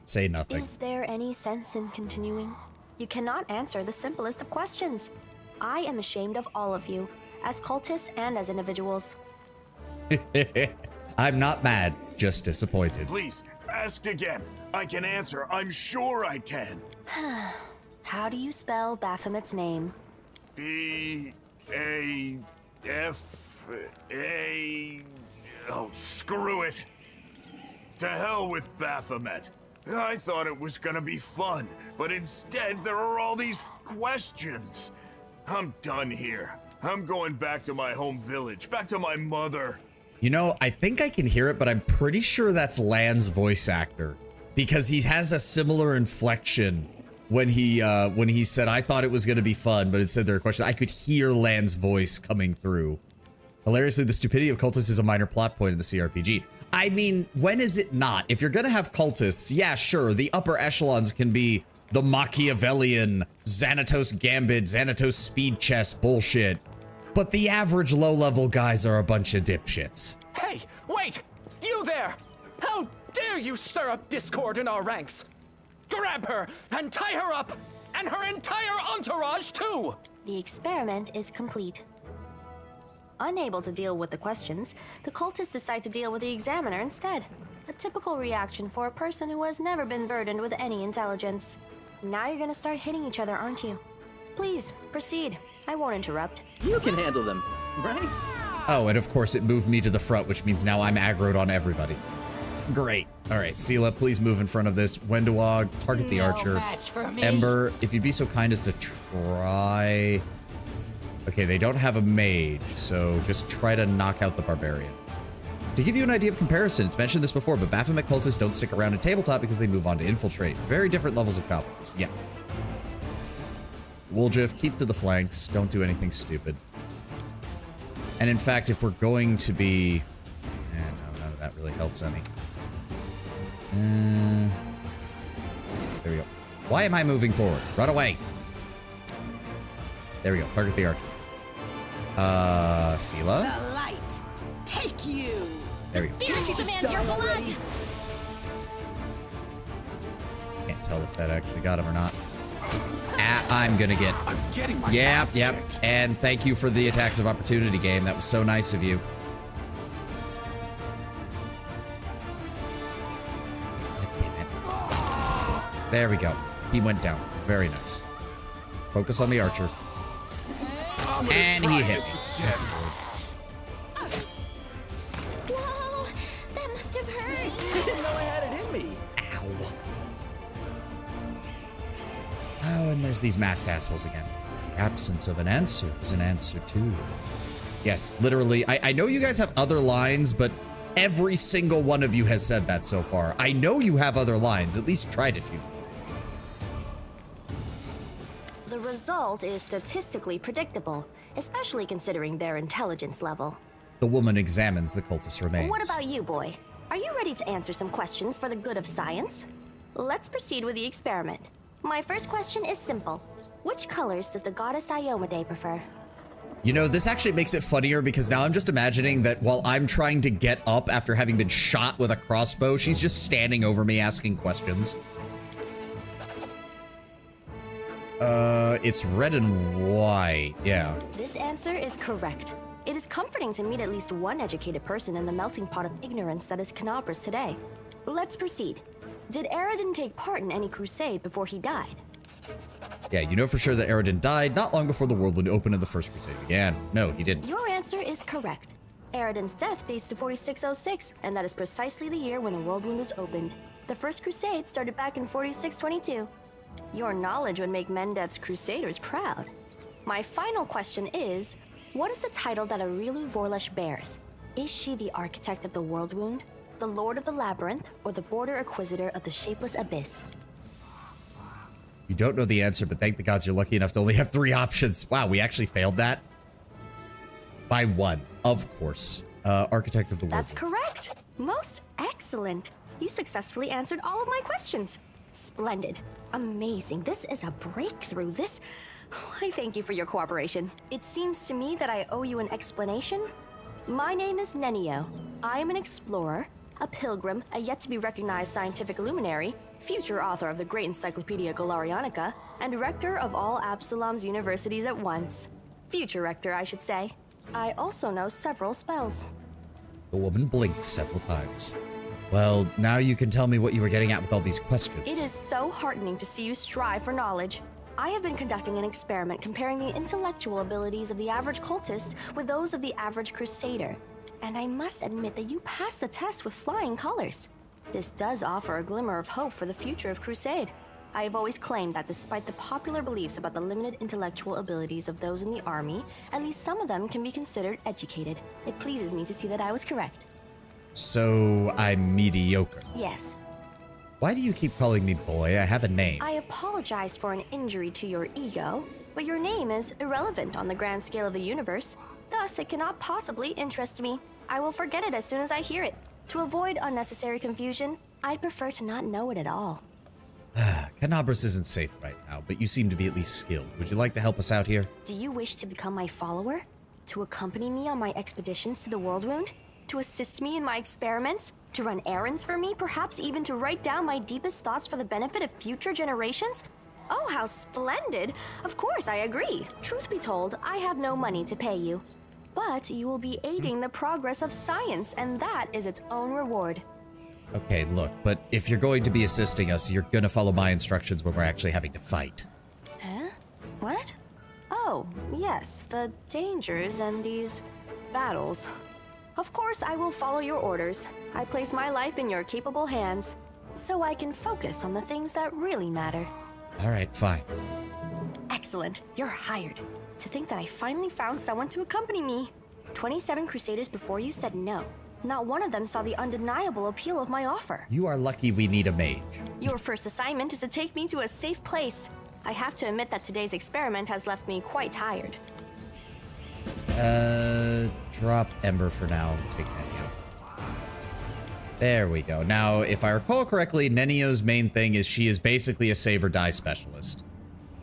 S1: Say nothing.
S5: Is there any sense in continuing? You cannot answer the simplest of questions. I am ashamed of all of you, as cultists and as individuals.
S1: I'm not mad, just disappointed.
S7: Please, ask again. I can answer. I'm sure I can.
S5: How do you spell Baphomet's name?
S7: B-A-F-A... Oh, screw it. To hell with Baphomet. I thought it was gonna be fun, but instead there are all these questions. I'm done here. I'm going back to my home village, back to my mother.
S1: You know, I think I can hear it, but I'm pretty sure that's Lan's voice actor. Because he has a similar inflection when he said, I thought it was going to be fun, but instead there are questions. I could hear Lan's voice coming through. Hilariously, the stupidity of cultists is a minor plot point in the CRPG. I mean, when is it not? If you're going to have cultists, yeah, sure, the upper echelons can be the Machiavellian, Xanatos Gambit, Xanatos Speed Chess bullshit. But the average low-level guys are a bunch of dipshits.
S8: Hey, wait! You there! How dare you stir up discord in our ranks? Grab her and tie her up, and her entire entourage too!
S5: The experiment is complete. Unable to deal with the questions, the cultists decide to deal with the examiner instead. A typical reaction for a person who has never been burdened with any intelligence. Now you're gonna start hitting each other, aren't you? Please, proceed. I won't interrupt.
S3: You can handle them, right?
S1: Oh, and of course it moved me to the front, which means now I'm aggroed on everybody. Great. All right, Sela, please move in front of this. Wendewog, target the archer.
S9: match for me.
S1: Ember, if you'd be so kind as to try... Okay, they don't have a mage, so just try to knock out the barbarian. To give you an idea of comparison, it's mentioned this before, but Baphomet cultists don't stick around in tabletop because they move on to infiltrate. Very different levels of competence. Yeah. Woljif, keep to the flanks. Don't do anything stupid. And in fact, if we're going to be... no, none of that really helps any. There we go. Why am I moving forward? Run away. There we go. Target the archer. Sela?
S6: The light. Take you.
S1: There we go.
S9: Spirits demand your blood.
S1: Can't tell if that actually got him or not. I'm gonna get...
S7: I'm getting my
S1: Yep,
S7: ass
S1: yep.
S7: kicked.
S1: And thank you for the attacks of opportunity game. That was so nice of you. God damn it. There we go. He went down. Very nice. Focus on the archer. And he hit.
S5: Whoa! That must have hurt!
S3: I didn't know I had it in me.
S1: Ow. Oh, and there's these masked assholes again. The absence of an answer is an answer too. Yes, literally. I know you guys have other lines, but every single one of you has said that so far. I know you have other lines. At least try to choose them.
S5: The result is statistically predictable, especially considering their intelligence level.
S1: The woman examines the cultist remains.
S5: What about you, boy? Are you ready to answer some questions for the good of science? Let's proceed with the experiment. My first question is simple. Which colors does the goddess Iomade prefer?
S1: You know, this actually makes it funnier because now I'm just imagining that while I'm trying to get up after having been shot with a crossbow, she's just standing over me asking questions. It's red and white, yeah.
S5: This answer is correct. It is comforting to meet at least one educated person in the melting pot of ignorance that is Canabras today. Let's proceed. Did Aradin take part in any crusade before he died?
S1: Yeah, you know for sure that Aradin died not long before the Worldwound opened and the First Crusade began. No, he didn't.
S5: Your answer is correct. Aradin's death dates to 4606, and that is precisely the year when the Worldwound was opened. The First Crusade started back in 4622. Your knowledge would make Mendev's Crusaders proud. My final question is, what is the title that Aurilu Vorlesh bears? Is she the Architect of the Worldwound, the Lord of the Labyrinth, or the Border Acquisitor of the Shapeless Abyss?
S1: You don't know the answer, but thank the gods you're lucky enough to only have 3 options. Wow, we actually failed that? By 1, of course. Architect of the Worldwound.
S5: That's correct. Most excellent. You successfully answered all of my questions. Splendid. Amazing. This is a breakthrough. I thank you for your cooperation. It seems to me that I owe you an explanation. My name is Nenio. I am an explorer, a pilgrim, a yet-to-be-recognized scientific luminary, future author of the great Encyclopedia Galarianica, and rector of all Absalom's universities at once. Future rector, I should say. I also know several spells.
S1: The woman blinked several times. Well, now you can tell me what you were getting at with all these questions.
S5: It is so heartening to see you strive for knowledge. I have been conducting an experiment comparing the intellectual abilities of the average cultist with those of the average crusader. And I must admit that you passed the test with flying colors. This does offer a glimmer of hope for the future of Crusade. I have always claimed that despite the popular beliefs about the limited intellectual abilities of those in the army, at least some of them can be considered educated. It pleases me to see that I was correct.
S1: So, I'm mediocre.
S5: Yes.
S1: Why do you keep calling me boy? I have a name.
S5: I apologize for an injury to your ego, but your name is irrelevant on the grand scale of the universe. Thus, it cannot possibly interest me. I will forget it as soon as I hear it. To avoid unnecessary confusion, I'd prefer to not know it at all.
S1: Canabras isn't safe right now, but you seem to be at least skilled. Would you like to help us out here?
S5: Do you wish to become my follower? To accompany me on my expeditions to the Worldwound? To assist me in my experiments? To run errands for me? Perhaps even to write down my deepest thoughts for the benefit of future generations? Oh, how splendid! Of course, I agree. Truth be told, I have no money to pay you. But you will be aiding the progress of science, and that is its own reward.
S1: Okay, look, but if you're going to be assisting us, you're gonna follow my instructions when we're actually having to fight.
S5: Huh? What? Oh, yes, the dangers and these battles. Of course, I will follow your orders. I place my life in your capable hands, so I can focus on the things that really matter.
S1: All right, fine.
S5: Excellent. You're hired. To think that I finally found someone to accompany me. 27 Crusaders before you said no. Not one of them saw the undeniable appeal of my offer.
S1: You are lucky we need a mage.
S5: Your first assignment is to take me to a safe place. I have to admit that today's experiment has left me quite tired.
S1: Drop Ember for now. Take Nenio. There we go. Now, if I recall correctly, Nenio's main thing is she is basically a save or die specialist,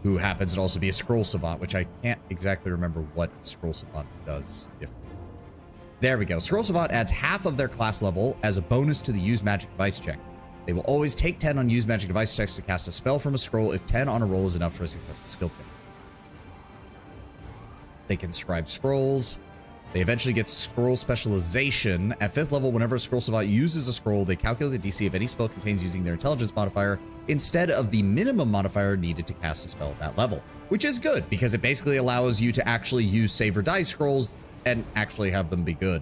S1: who happens to also be a scroll savant, which I can't exactly remember what scroll savant does. There we go. Scroll savant adds half of their class level as a bonus to the use magic device check. They will always take 10 on use magic device checks to cast a spell from a scroll if 10 on a roll is enough for a successful skill check. They can scribe scrolls. They eventually get scroll specialization. At 5th level, whenever a scroll savant uses a scroll, they calculate the DC of any spell contains using their intelligence modifier instead of the minimum modifier needed to cast a spell at that level, which is good because it basically allows you to actually use save or die scrolls and actually have them be good.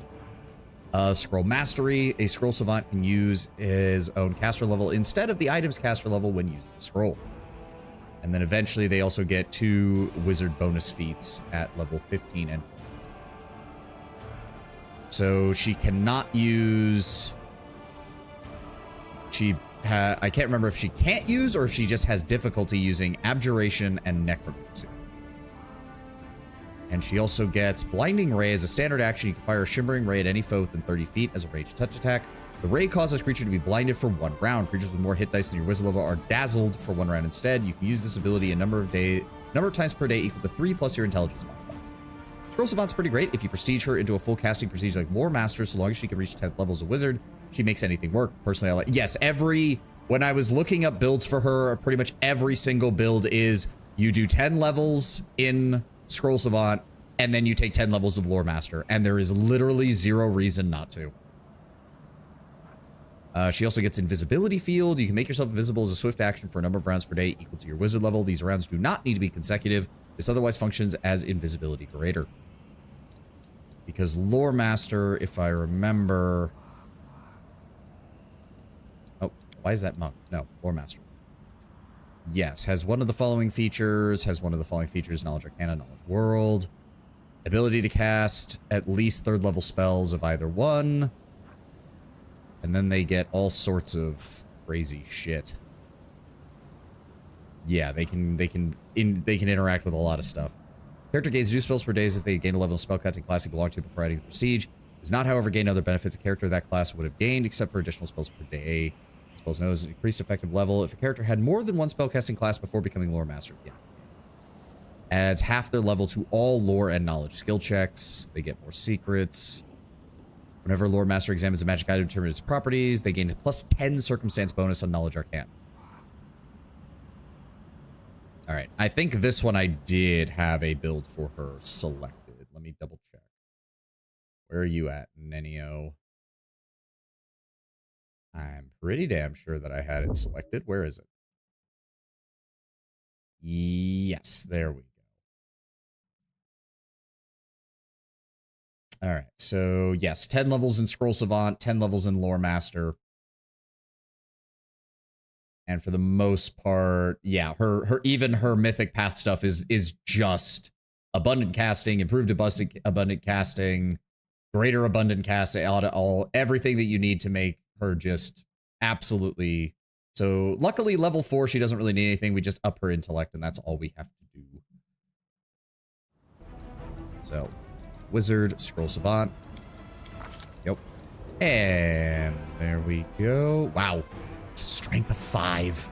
S1: Scroll mastery. A scroll savant can use his own caster level instead of the item's caster level when using the scroll. And then eventually they also get 2 wizard bonus feats at level 15 and 20. So she cannot use... I can't remember if she can't use or if she just has difficulty using Abjuration and Necromancy. And she also gets Blinding Ray as a standard action. You can fire a Shimmering Ray at any foe within 30 feet as a ranged touch attack. The ray causes creature to be blinded for 1 round. Creatures with more hit dice than your wizard level are dazzled for 1 round instead. You can use this ability a number of times per day equal to 3 plus your intelligence modifier. Scroll Savant's pretty great. If you prestige her into a full casting prestige like Lore Master, so long as she can reach 10th level as a wizard, she makes anything work. Personally, I like... Yes, when I was looking up builds for her, pretty much every single build is you do 10 levels in Scroll Savant, and then you take 10 levels of Lore Master, and there is literally 0 reason not to. She also gets invisibility field. You can make yourself invisible as a swift action for a number of rounds per day equal to your wizard level. These rounds do not need to be consecutive. This otherwise functions as invisibility greater. Because Lore Master, if I remember... Oh, why is that monk? No, Lore Master. Yes, has one of the following features. Knowledge Arcana, Knowledge World. Ability to cast at least 3rd level spells of either one. And then they get all sorts of crazy shit. Yeah, they can interact with a lot of stuff. Character gains new spells per day if they gain a level of spellcasting class they belong to before adding the prestige. Does not, however, gain other benefits a character of that class would have gained, except for additional spells per day. Spells known as an increased effective level. If a character had more than one spellcasting class before becoming Lore Master, yeah. Adds half their level to all lore and knowledge skill checks. They get more secrets. Whenever Lore Master examines a magic item to determine its properties, they gain a +10 circumstance bonus on Knowledge Arcana. Alright, I think this one I did have a build for her selected. Let me double check. Where are you at, Nenio? I'm pretty damn sure that I had it selected. Where is it? Yes, there we go. All right, so yes, 10 levels in Scroll Savant, 10 levels in Lore Master. And for the most part, yeah, even her Mythic Path stuff is just abundant casting, improved abundant casting, greater abundant casting, all everything that you need to make her just absolutely. So luckily level 4, she doesn't really need anything. We just up her intellect and that's all we have to do. So Wizard, Scroll Savant. Yep. And there we go. Wow. Strength of 5.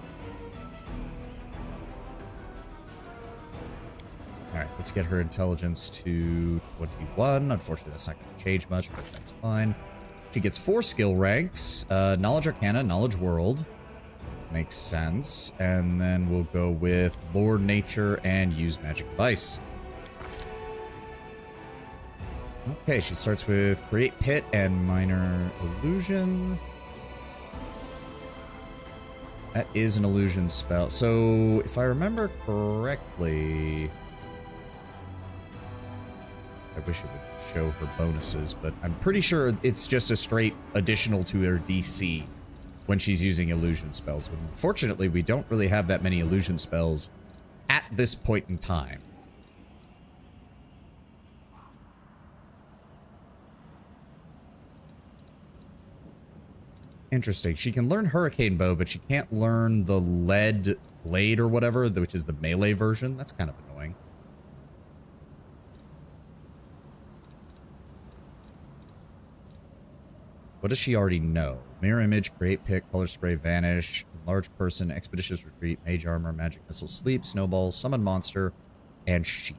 S1: Alright, let's get her intelligence to 21. Unfortunately, that's not going to change much, but that's fine. She gets 4 skill ranks. Knowledge Arcana, Knowledge World. Makes sense. And then we'll go with Lore Nature and use Magic Device. Okay, she starts with Create Pit and Minor Illusion. That is an illusion spell. So, if I remember correctly... I wish it would show her bonuses, but I'm pretty sure it's just a straight additional to her DC when she's using illusion spells. But unfortunately, we don't really have that many illusion spells at this point in time. Interesting. She can learn Hurricane Bow, but she can't learn the Lead Blade or whatever, which is the melee version. That's kind of annoying. What does she already know? Mirror Image, Create Pick, Color Spray, Vanish, Enlarge Person, Expeditious Retreat, Mage Armor, Magic Missile, Sleep, Snowball, Summon Monster, and Shield.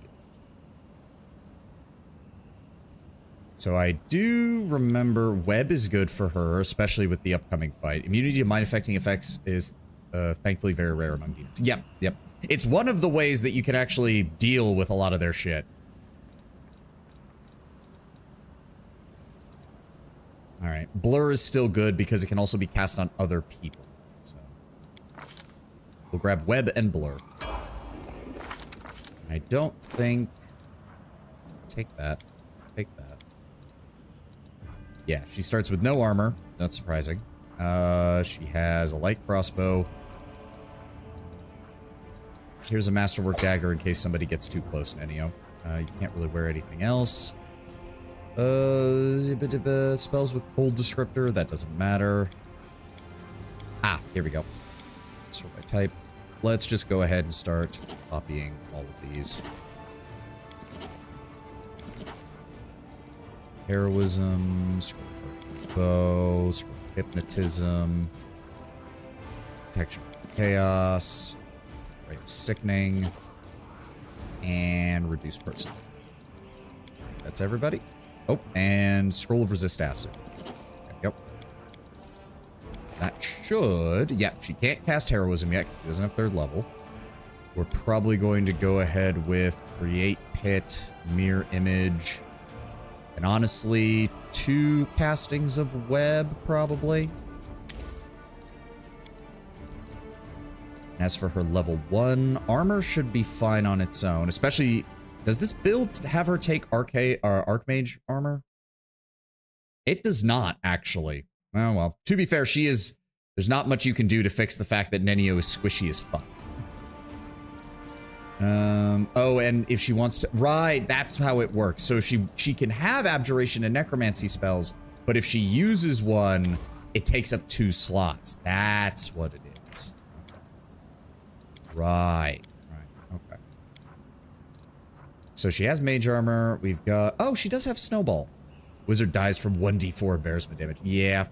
S1: So I do remember Web is good for her, especially with the upcoming fight. Immunity to mind-affecting effects is thankfully very rare among demons. Yep, yep. It's one of the ways that you can actually deal with a lot of their shit. Alright, Blur is still good because it can also be cast on other people. So we'll grab Web and Blur. I don't think... Take that. Take that. Yeah, she starts with no armor. Not surprising. She has a light crossbow. Here's a masterwork dagger in case somebody gets too close, Nenio. You can't really wear anything else. Spells with cold descriptor. That doesn't matter. Ah, here we go. Sort by type. Let's just go ahead and start copying all of these. Heroism, scroll for bow, scroll for hypnotism, protection from chaos, rate of sickening, and reduce person. That's everybody. Oh, and scroll of resist acid. Yep. That should... Yeah, she can't cast heroism yet because she doesn't have 3rd level. We're probably going to go ahead with Create Pit, Mirror Image... And honestly, 2 castings of Web, probably. As for her level 1, armor should be fine on its own, especially... Does this build have her take Archmage armor? It does not, actually. Oh, well. To be fair, she is... There's not much you can do to fix the fact that Nenio is squishy as fuck. Oh, and if she wants to... Right, that's how it works. So she can have Abjuration and Necromancy spells, but if she uses one, it takes up 2 slots. That's what it is. Right. Okay. So she has Mage Armor. We've got... Oh, she does have Snowball. Wizard dies from 1d4 embarrassment damage. Yeah.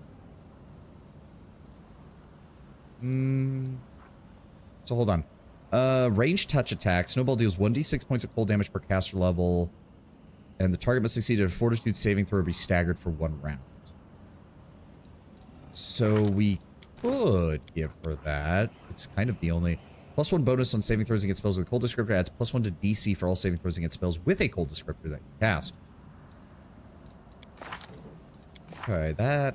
S1: So hold on. Ranged touch attack. Snowball deals 1d6 points of cold damage per caster level. And the target must succeed at a fortitude saving throw or be staggered for 1 round. So we could give her that. It's kind of the only... +1 bonus on saving throws against spells with a cold descriptor adds +1 to DC for all saving throws against spells with a cold descriptor that you cast. Okay, that...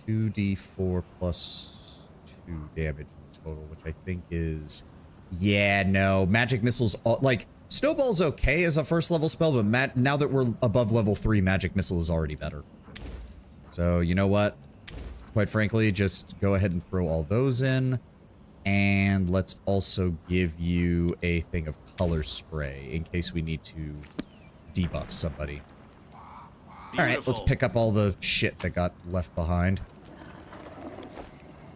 S1: 2d4 plus 2 damage in total, which I think is... Yeah, no. Magic Missile's... Like, Snowball's okay as a first level spell, but now that we're above level 3, Magic Missile is already better. So, you know what? Quite frankly, just go ahead and throw all those in. And let's also give you a thing of color spray in case we need to debuff somebody. Alright, let's pick up all the shit that got left behind.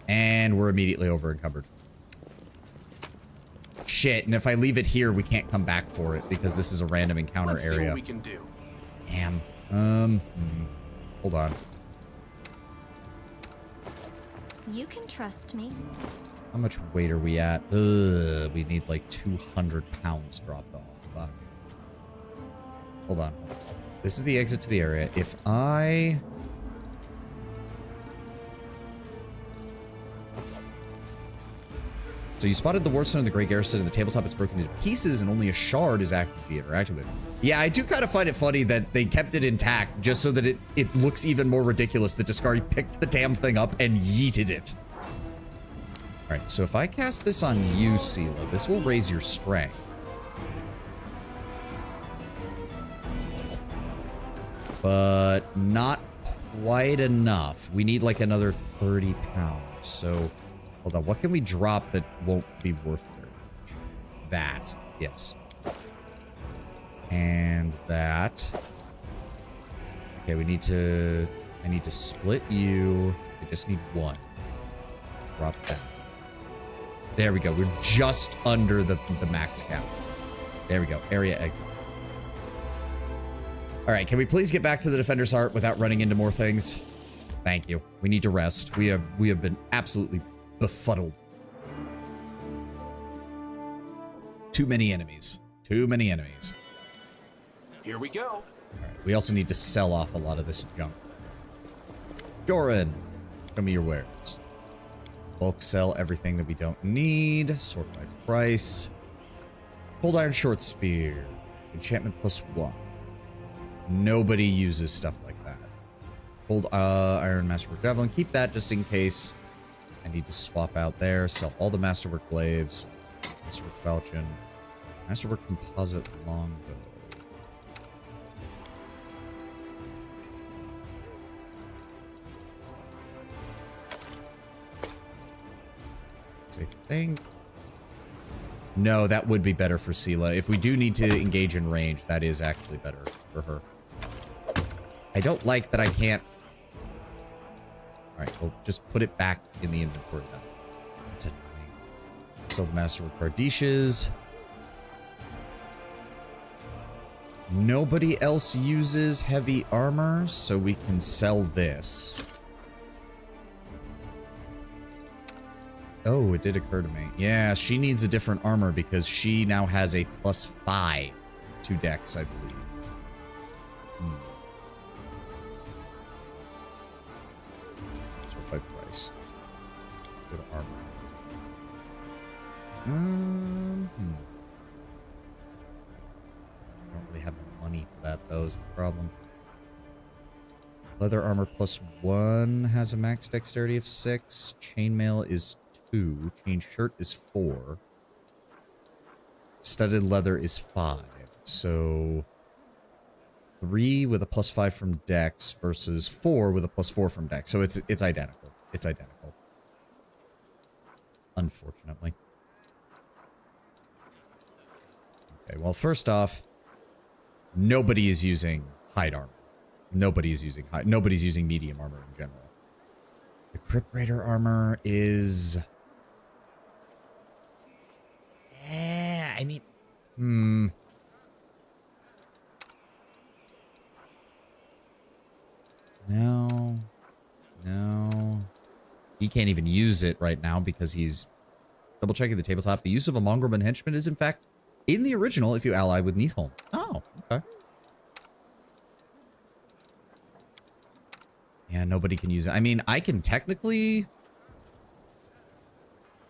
S1: And we're immediately over encumbered. Shit, and if I leave it here, we can't come back for it because this is a random encounter
S2: Let's see
S1: area.
S2: what we can do.
S1: Damn. Hold on.
S10: You can trust me.
S1: How much weight are we at? We need like 200 pounds dropped off. Fuck. Hold on. This is the exit to the area. If I... So you spotted the Warstone in the Great Garrison and the tabletop is broken into pieces and only a shard is actively interacted with. Yeah, I do kind of find it funny that they kept it intact just so that it looks even more ridiculous that Discari picked the damn thing up and yeeted it. Alright, so if I cast this on you, Sela, this will raise your strength. But not quite enough. We need like another 30 pounds. So, hold on. What can we drop that won't be worth very much? That. Yes. And that. Okay, we need to... I need to split you. I just need 1. Drop that. There we go. We're just under the max cap. There we go. Area exit. All right, can we please get back to the Defender's Heart without running into more things? Thank you. We need to rest. We have been absolutely befuddled. Too many enemies. Too many enemies.
S2: Here we go.
S1: All right, we also need to sell off a lot of this junk. Joran, show me your wares. Bulk sell everything that we don't need. Sort by price. Cold Iron Short Spear. Enchantment +1. Nobody uses stuff like that. Cold Iron Masterwork Javelin. Keep that just in case I need to swap out there. Sell all the Masterwork Glaives. Masterwork Falchion. Masterwork Composite Longbow. I think... No, that would be better for Sela. If we do need to engage in range, that is actually better for her. I don't like that I can't... Alright, we'll just put it back in the inventory then. That's annoying. Sell the Masterwork Bardishes. Nobody else uses heavy armor, so we can sell this. Oh, it did occur to me. Yeah, she needs a different armor because she now has a +5 to Dex, I believe. Sort by price. Go to armor. Don't really have the money for that, though, is the problem. Leather armor +1 has a max dexterity of 6. Chainmail is 2. Chain shirt is 4. Studded leather is 5. So 3 with a +5 from dex versus 4 with a +4 from dex. So it's identical. It's identical. Unfortunately. Okay, well, first off, nobody is using hide armor. Nobody's using medium armor in general. The Crypt Raider armor is... I mean... No. He can't even use it right now because he's double checking the tabletop. The use of a Mongrelman henchman is in fact in the original if you ally with Neathholm. Oh, okay. Yeah, nobody can use it. I mean, I can technically...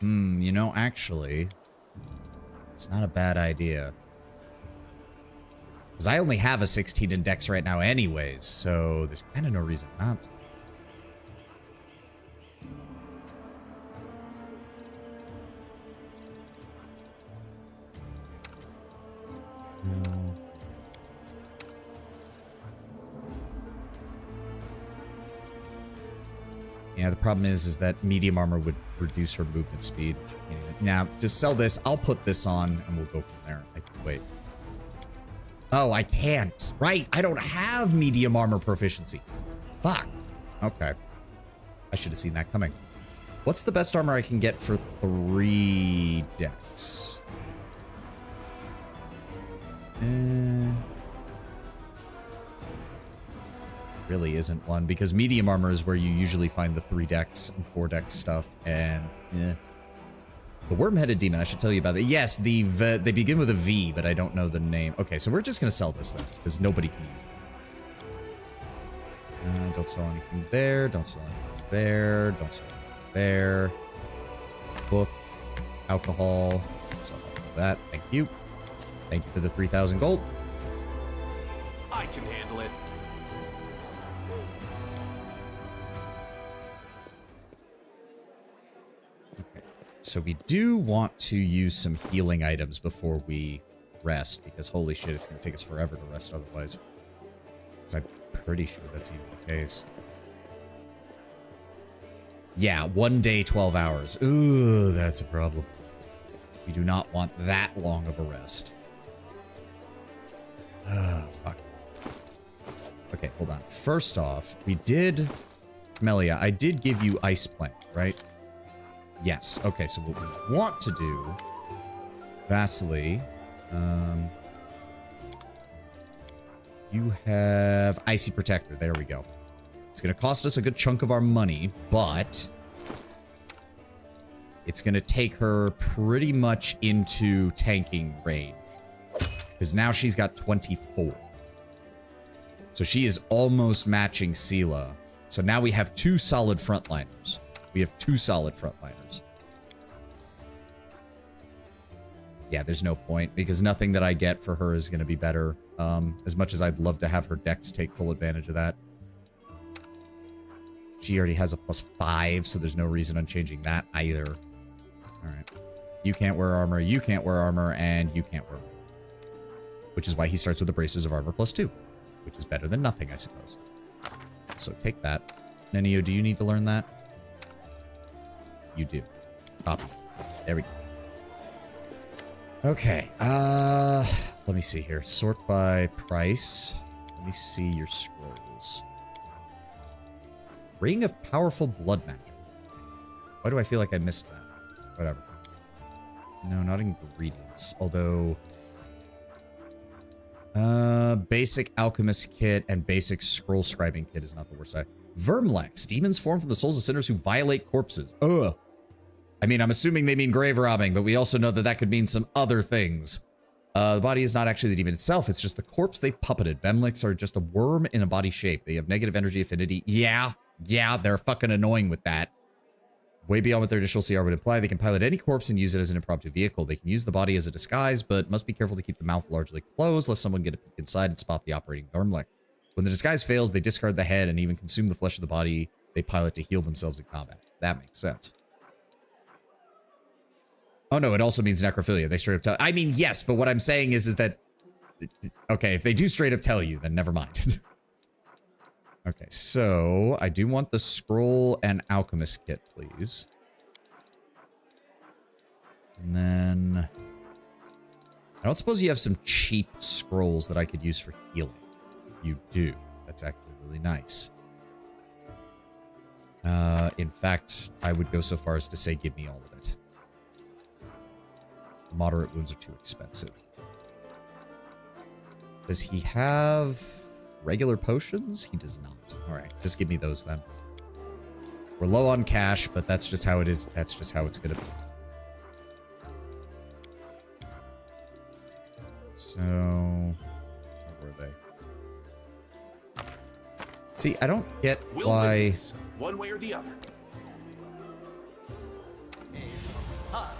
S1: you know, actually... It's not a bad idea. Because I only have a 16 in dex right now anyways, so there's kind of no reason not to. No. Yeah, the problem is that medium armor would reduce her movement speed. Now, just sell this. I'll put this on, and we'll go from there. Wait. Oh, I can't. Right, I don't have medium armor proficiency. Fuck. Okay. I should have seen that coming. What's the best armor I can get for 3 dex? Really isn't one, because medium armor is where you usually find the 3 dex and 4 dex stuff, and the worm-headed demon, I should tell you about that. Yes, they begin with a V, but I don't know the name. Okay, so we're just gonna sell this then, because nobody can use it. Don't sell anything there, don't sell anything there, don't sell anything there. Book, alcohol, sell that, thank you. Thank you for the 3,000 gold.
S2: I can handle it.
S1: So we do want to use some healing items before we rest, because holy shit, it's going to take us forever to rest otherwise. Because I'm pretty sure that's even the case. Yeah, 1 day, 12 hours. Ooh, that's a problem. We do not want that long of a rest. Fuck. Okay, hold on. First off, we did... Melia, I did give you Ice Plant, right? Yes. Okay, so what we want to do... Vasily... you have Icy Protector. There we go. It's going to cost us a good chunk of our money, but... it's going to take her pretty much into tanking range. Because now she's got 24. So she is almost matching Sela. So now we have 2 solid frontliners. We have 2 solid frontliners. Yeah, there's no point, because nothing that I get for her is going to be better. As much as I'd love to have her dex take full advantage of that. She already has a +5, so there's no reason on changing that either. Alright. You can't wear armor, you can't wear armor, and you can't wear armor. Which is why he starts with the bracers of armor +2. Which is better than nothing, I suppose. So take that. Nenio, do you need to learn that? You do. Copy. There we go. Okay. Let me see here. Sort by price. Let me see your scrolls. Ring of Powerful Blood Magic. Why do I feel like I missed that? Whatever. No, not ingredients. Although... basic Alchemist Kit and basic Scroll Scribing Kit is not the worst side. Vermlex. Demons formed from the souls of sinners who violate corpses. Ugh. I mean, I'm assuming they mean grave robbing, but we also know that that could mean some other things. The body is not actually the demon itself. It's just the corpse they've puppeted. Vemlics are just a worm in a body shape. They have negative energy affinity. Yeah, they're fucking annoying with that. Way beyond what their initial CR would imply. They can pilot any corpse and use it as an impromptu vehicle. They can use the body as a disguise, but must be careful to keep the mouth largely closed, lest someone get a peek inside and spot the operating Vermlick. When the disguise fails, they discard the head and even consume the flesh of the body they pilot to heal themselves in combat. That makes sense. Oh no, it also means necrophilia. They straight up tell... I mean, yes, but what I'm saying is that... Okay, if they do straight up tell you, then never mind. Okay, so I do want the scroll and alchemist kit, please. And then... I don't suppose you have some cheap scrolls that I could use for healing. You do. That's actually really nice. In fact, I would go so far as to say give me all of it. Moderate wounds are too expensive. Does he have regular potions? He does not. All right, just give me those then. We're low on cash, but that's just how it is. That's just how it's going to be. So, where were they? See, I don't get why...
S2: One way or the other.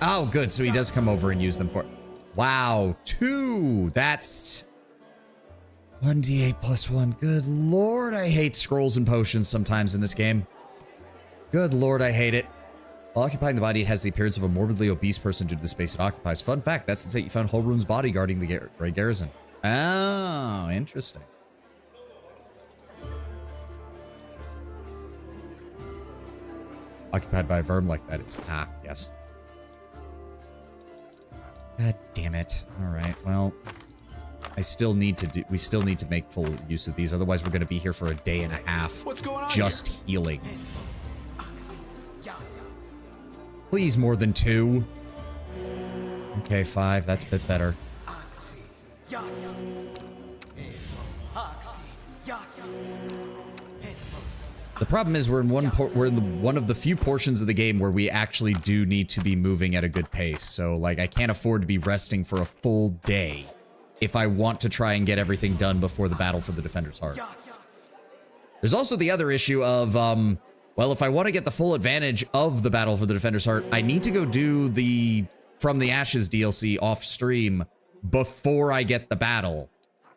S1: Oh, good. So he does come over and use them for... Wow, 2. That's... 1d8 plus 1. Good lord, I hate scrolls and potions sometimes in this game. Good lord, I hate it. While occupying the body, it has the appearance of a morbidly obese person due to the space it occupies. Fun fact, that's the state you found Holroom's body guarding the Grey Garrison. Oh, interesting. Occupied by a verm like that, it's... Ah, yes. God damn it. Alright, well... I still need to do... We still need to make full use of these, otherwise we're going to be here for a day and a half.
S2: What's going on
S1: just
S2: here?
S1: Healing. Please, more than 2. Okay, 5. That's a bit better. The problem is we're in one of the few portions of the game where we actually do need to be moving at a good pace. So, like, I can't afford to be resting for a full day if I want to try and get everything done before the battle for the Defender's Heart. There's also the other issue of, well, if I want to get the full advantage of the battle for the Defender's Heart, I need to go do the From the Ashes DLC off stream before I get the battle.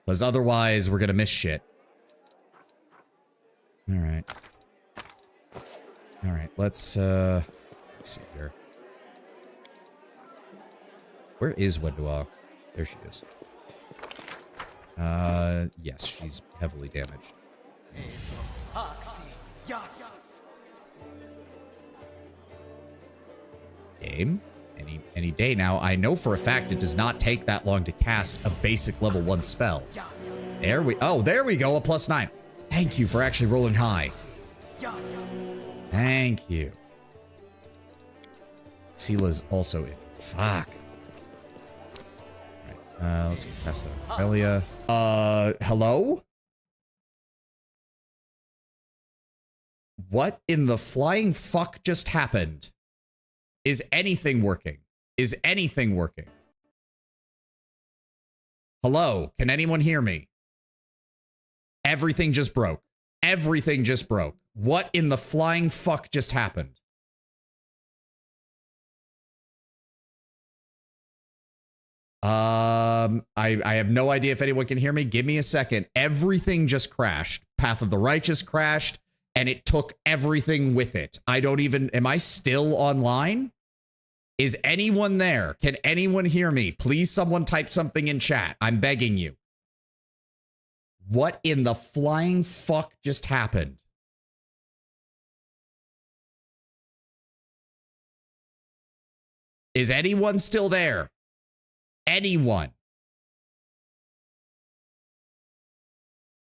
S1: Because otherwise, we're going to miss shit. Alright. Alright, let's see here. Where is Wendoa? There she is. Yes, she's heavily damaged. Game? Any day now. I know for a fact it does not take that long to cast a basic level 1 spell. There we go, a +9. Thank you for actually rolling high. Thank you. Sela's also in. Fuck. Alright, let's get past that. Aurelia. Hello? What in the flying fuck just happened? Is anything working? Is anything working? Hello? Can anyone hear me? Everything just broke. Everything just broke. What in the flying fuck just happened? I have no idea if anyone can hear me. Give me a second. Everything just crashed. Path of the Righteous crashed, and it took everything with it. I don't even... Am I still online? Is anyone there? Can anyone hear me? Please, someone type something in chat. I'm begging you. What in the flying fuck just happened? Is anyone still there? Anyone?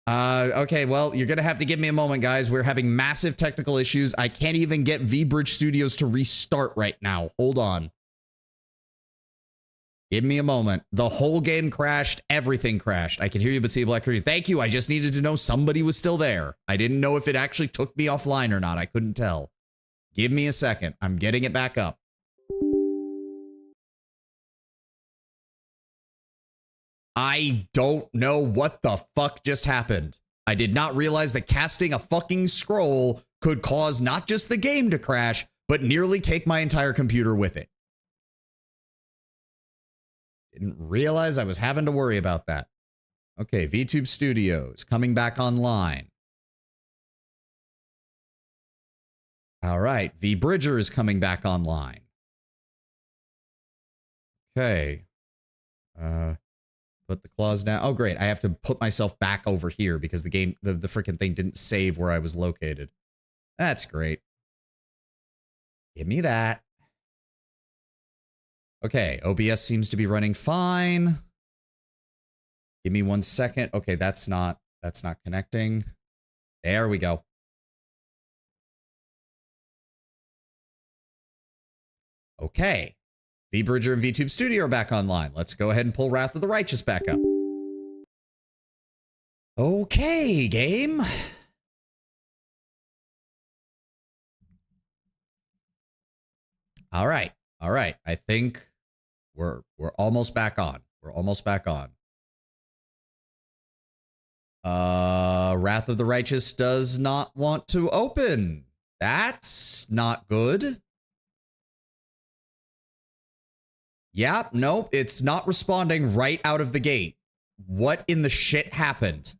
S1: Okay, well, you're gonna have to give me a moment, guys. We're having massive technical issues. I can't even get VBridge Studios to restart right now. Hold on. Give me a moment. The whole game crashed. Everything crashed. I can hear you, but see Black Crew. Thank you. I just needed to know somebody was still there. I didn't know if it actually took me offline or not. I couldn't tell. Give me a second. I'm getting it back up. I don't know what the fuck just happened. I did not realize that casting a fucking scroll could cause not just the game to crash, but nearly take my entire computer with it. Didn't realize I was having to worry about that. Okay, VTube Studios coming back online. All right, V Bridger is coming back online. Okay. Put the claws down. Oh, great. I have to put myself back over here because the game, the freaking thing didn't save where I was located. That's great. Give me that. Okay, OBS seems to be running fine. Give me 1 second. Okay, that's not connecting. There we go. Okay. V-Bridger and VTube Studio are back online. Let's go ahead and pull Wrath of the Righteous back up. Okay, game. All right. All right. I think we're almost back on. We're almost back on. Wrath of the Righteous does not want to open. That's not good. Yeah, nope, it's not responding right out of the gate. What in the shit happened?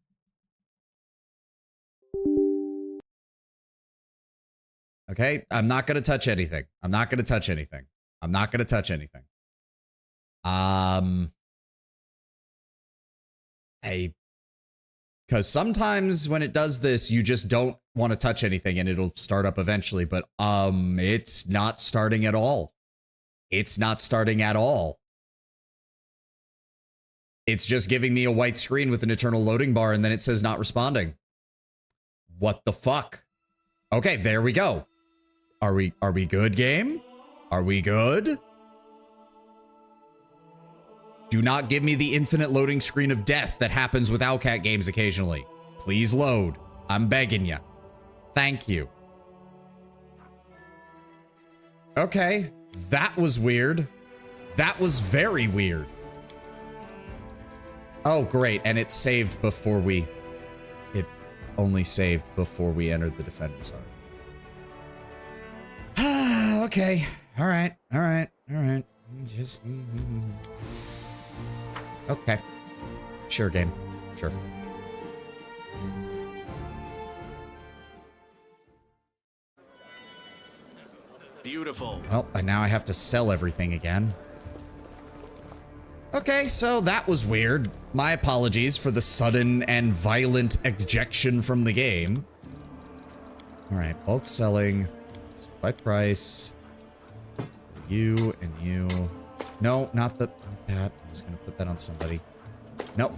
S1: Okay, I'm not gonna touch anything. I'm not gonna touch anything. I'm not gonna touch anything. Hey, because sometimes when it does this, you just don't want to touch anything and it'll start up eventually, but it's not starting at all. It's not starting at all. It's just giving me a white screen with an eternal loading bar and then it says not responding. What the fuck? Okay, there we go. Are we good, game? Are we good? Do not give me the infinite loading screen of death that happens with Owlcat games occasionally. Please load. I'm begging you. Thank you. Okay. That was weird. That was very weird. Oh, great. And it saved before we... It only saved before we entered the Defender Zone. Okay. All right. All right. All right. Just... Okay. Sure, game. Sure.
S2: Beautiful.
S1: Well, and now I have to sell everything again. Okay, so that was weird. My apologies for the sudden and violent ejection from the game. All right, bulk selling by price. You and you. No, not that. I'm just gonna put that on somebody. Nope.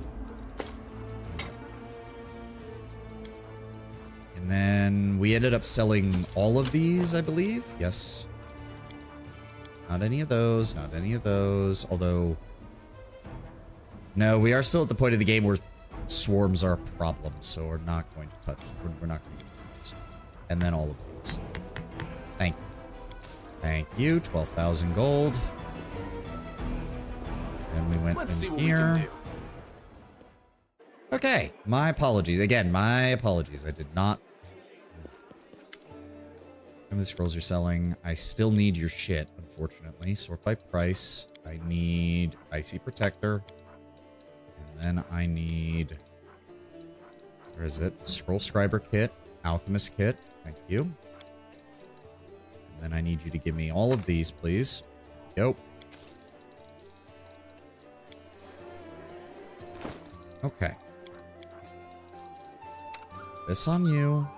S1: And then we ended up selling all of these, I believe. Yes. Not any of those. Not any of those. Although... No, we are still at the point of the game where swarms are a problem. So we're not going to touch... We're not going to do those. And then all of these. Thank you. Thank you. 12,000 gold. And we went in here. Okay. My apologies. Again, my apologies. I did not... How many scrolls you're selling? I still need your shit, unfortunately. Sort by price. I need Icy Protector. And then I need... Where is it? Scroll Scriber Kit. Alchemist Kit. Thank you. And then I need you to give me all of these, please. Go. Okay. This on you.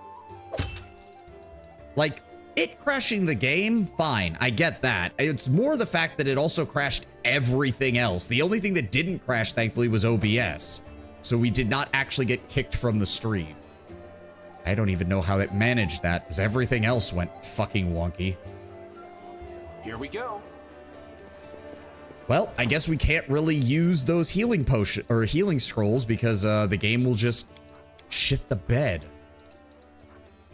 S1: Like... It crashing the game, fine, I get that. It's more the fact that it also crashed everything else. The only thing that didn't crash, thankfully, was OBS. So we did not actually get kicked from the stream. I don't even know how it managed that, because everything else went fucking wonky.
S2: Here we go.
S1: Well, I guess we can't really use those healing potion or healing scrolls because the game will just shit the bed.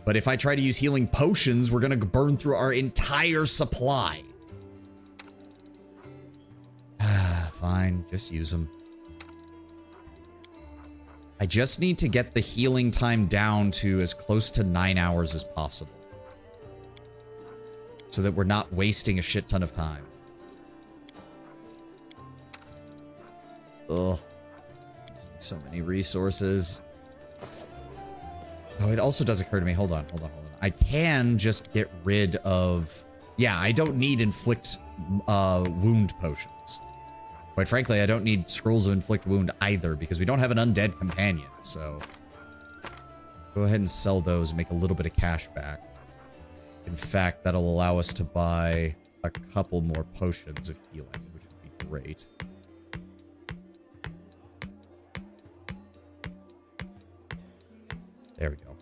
S1: But if I try to use healing potions, we're going to burn through our entire supply. Fine, just use them. I just need to get the healing time down to as close to 9 hours as possible. So that we're not wasting a shit ton of time. Ugh. So many resources. Oh, it also does occur to me. Hold on. I can just get rid of... Yeah, I don't need inflict wound potions. Quite frankly, I don't need scrolls of inflict wound either because we don't have an undead companion, so... Go ahead and sell those and make a little bit of cash back. In fact, that'll allow us to buy a couple more potions of healing, which would be great. There we go.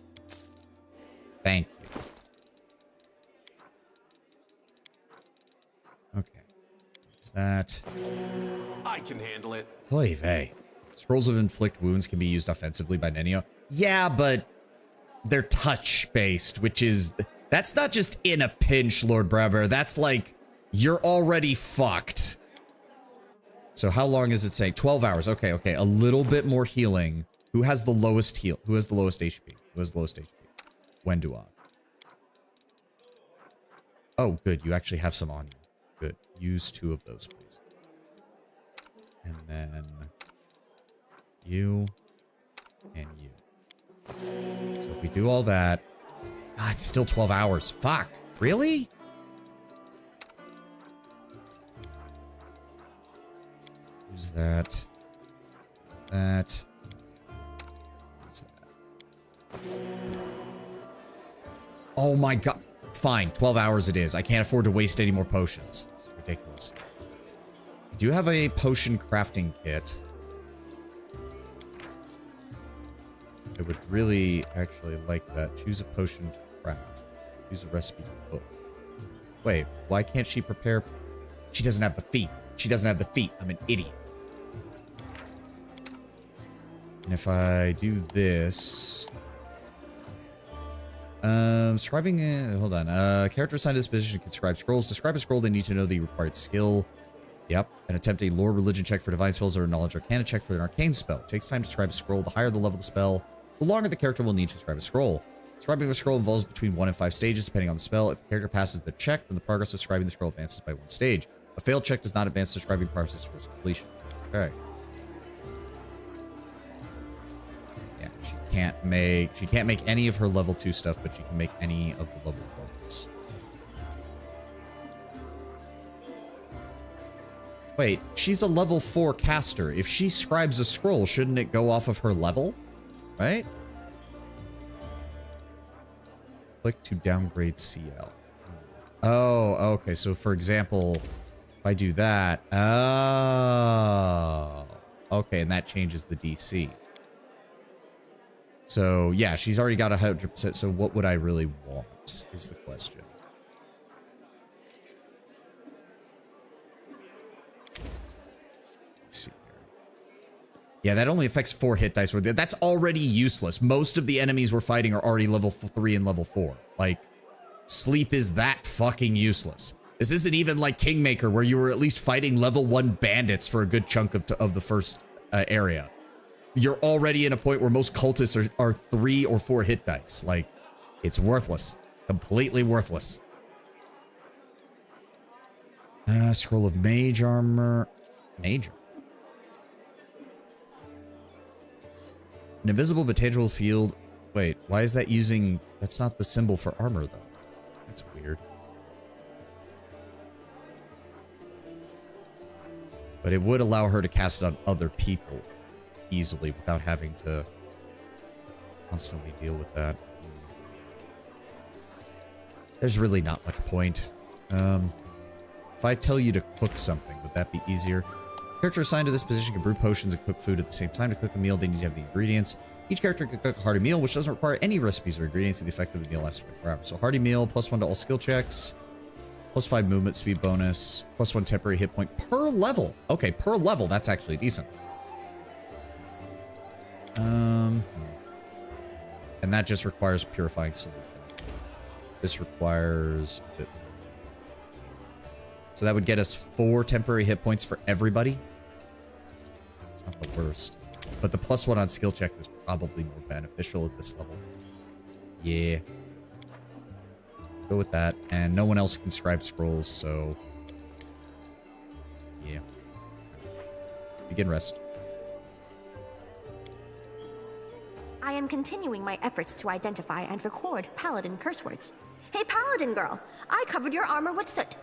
S1: Thank you. Okay. There's that.
S2: I can handle it.
S1: Oy vey. Scrolls of inflict wounds can be used offensively by Nenio. Yeah, but they're touch-based, which is... That's not just in a pinch, Lord Brabber. That's like, you're already fucked. So how long is it saying? 12 hours. Okay, okay. A little bit more healing. Who has the lowest heal? Who has the lowest HP? Who has the lowest HP? Wenduan. Oh, good. You actually have some on you. Good. Use 2 of those, please. And then... you. And you. So if we do all that... Ah, it's still 12 hours. Fuck. Really? Use that. Use that. Use that. Oh my god. Fine. 12 hours it is. I can't afford to waste any more potions. It's ridiculous. I do have a potion crafting kit. I would really actually like that. Choose a potion to craft. Use a recipe to cook. Wait, why can't she prepare? She doesn't have the feet. She doesn't have the feet. I'm an idiot. And if I do this... scribing... hold on. Character assigned to this position can scribe scrolls. To scribe a scroll, they need to know the required skill. Yep. And attempt a lore religion check for divine spells or a knowledge arcana check for an arcane spell. It takes time to scribe a scroll. The higher the level of the spell, the longer the character will need to scribe a scroll. Scribing a scroll involves between 1 and 5 stages, depending on the spell. If the character passes the check, then the progress of scribing the scroll advances by 1 stage. A failed check does not advance the scribing process towards completion. Okay. Yeah, she can't make any of her level 2 stuff, but she can make any of the level 1s. Wait, she's a level 4 caster. If she scribes a scroll, shouldn't it go off of her level? Right? Click to downgrade CL. Oh, okay. So, for example, if I do that... Oh. Okay, and that changes the DC. So, yeah, she's already got 100%. So, what would I really want is the question. Let's see here. Yeah, that only affects 4 hit dice. That's already useless. Most of the enemies we're fighting are already level 3 and level 4. Like, sleep is that fucking useless. This isn't even like Kingmaker, where you were at least fighting level 1 bandits for a good chunk of the first area. You're already in a point where most cultists are 3 or 4 hit dice. Like, it's worthless. Completely worthless. Scroll of mage armor. Mage. An invisible but tangible field. Wait, why is that using... That's not the symbol for armor, though. That's weird. But it would allow her to cast it on other people easily without having to constantly deal with that. There's really not much point. If I tell you to cook something, would that be easier? Character assigned to this position can brew potions and cook food at the same time. To cook a meal, they need to have the ingredients. Each character can cook a hearty meal, which doesn't require any recipes or ingredients, and the effect of the meal lasts 24 hours. So hearty meal, +1 to all skill checks, +5 movement speed bonus, +1 temporary hit point per level. Okay, per level, that's actually decent. And that just requires purifying solution. This requires a bit more. So that would get us 4 temporary hit points for everybody. It's not the worst. But the +1 on skill checks is probably more beneficial at this level. Yeah. Go with that. And no one else can scribe scrolls, so... Yeah. Begin rest.
S5: I am continuing my efforts to identify and record Paladin curse words. Hey, Paladin girl, I covered your armor with soot.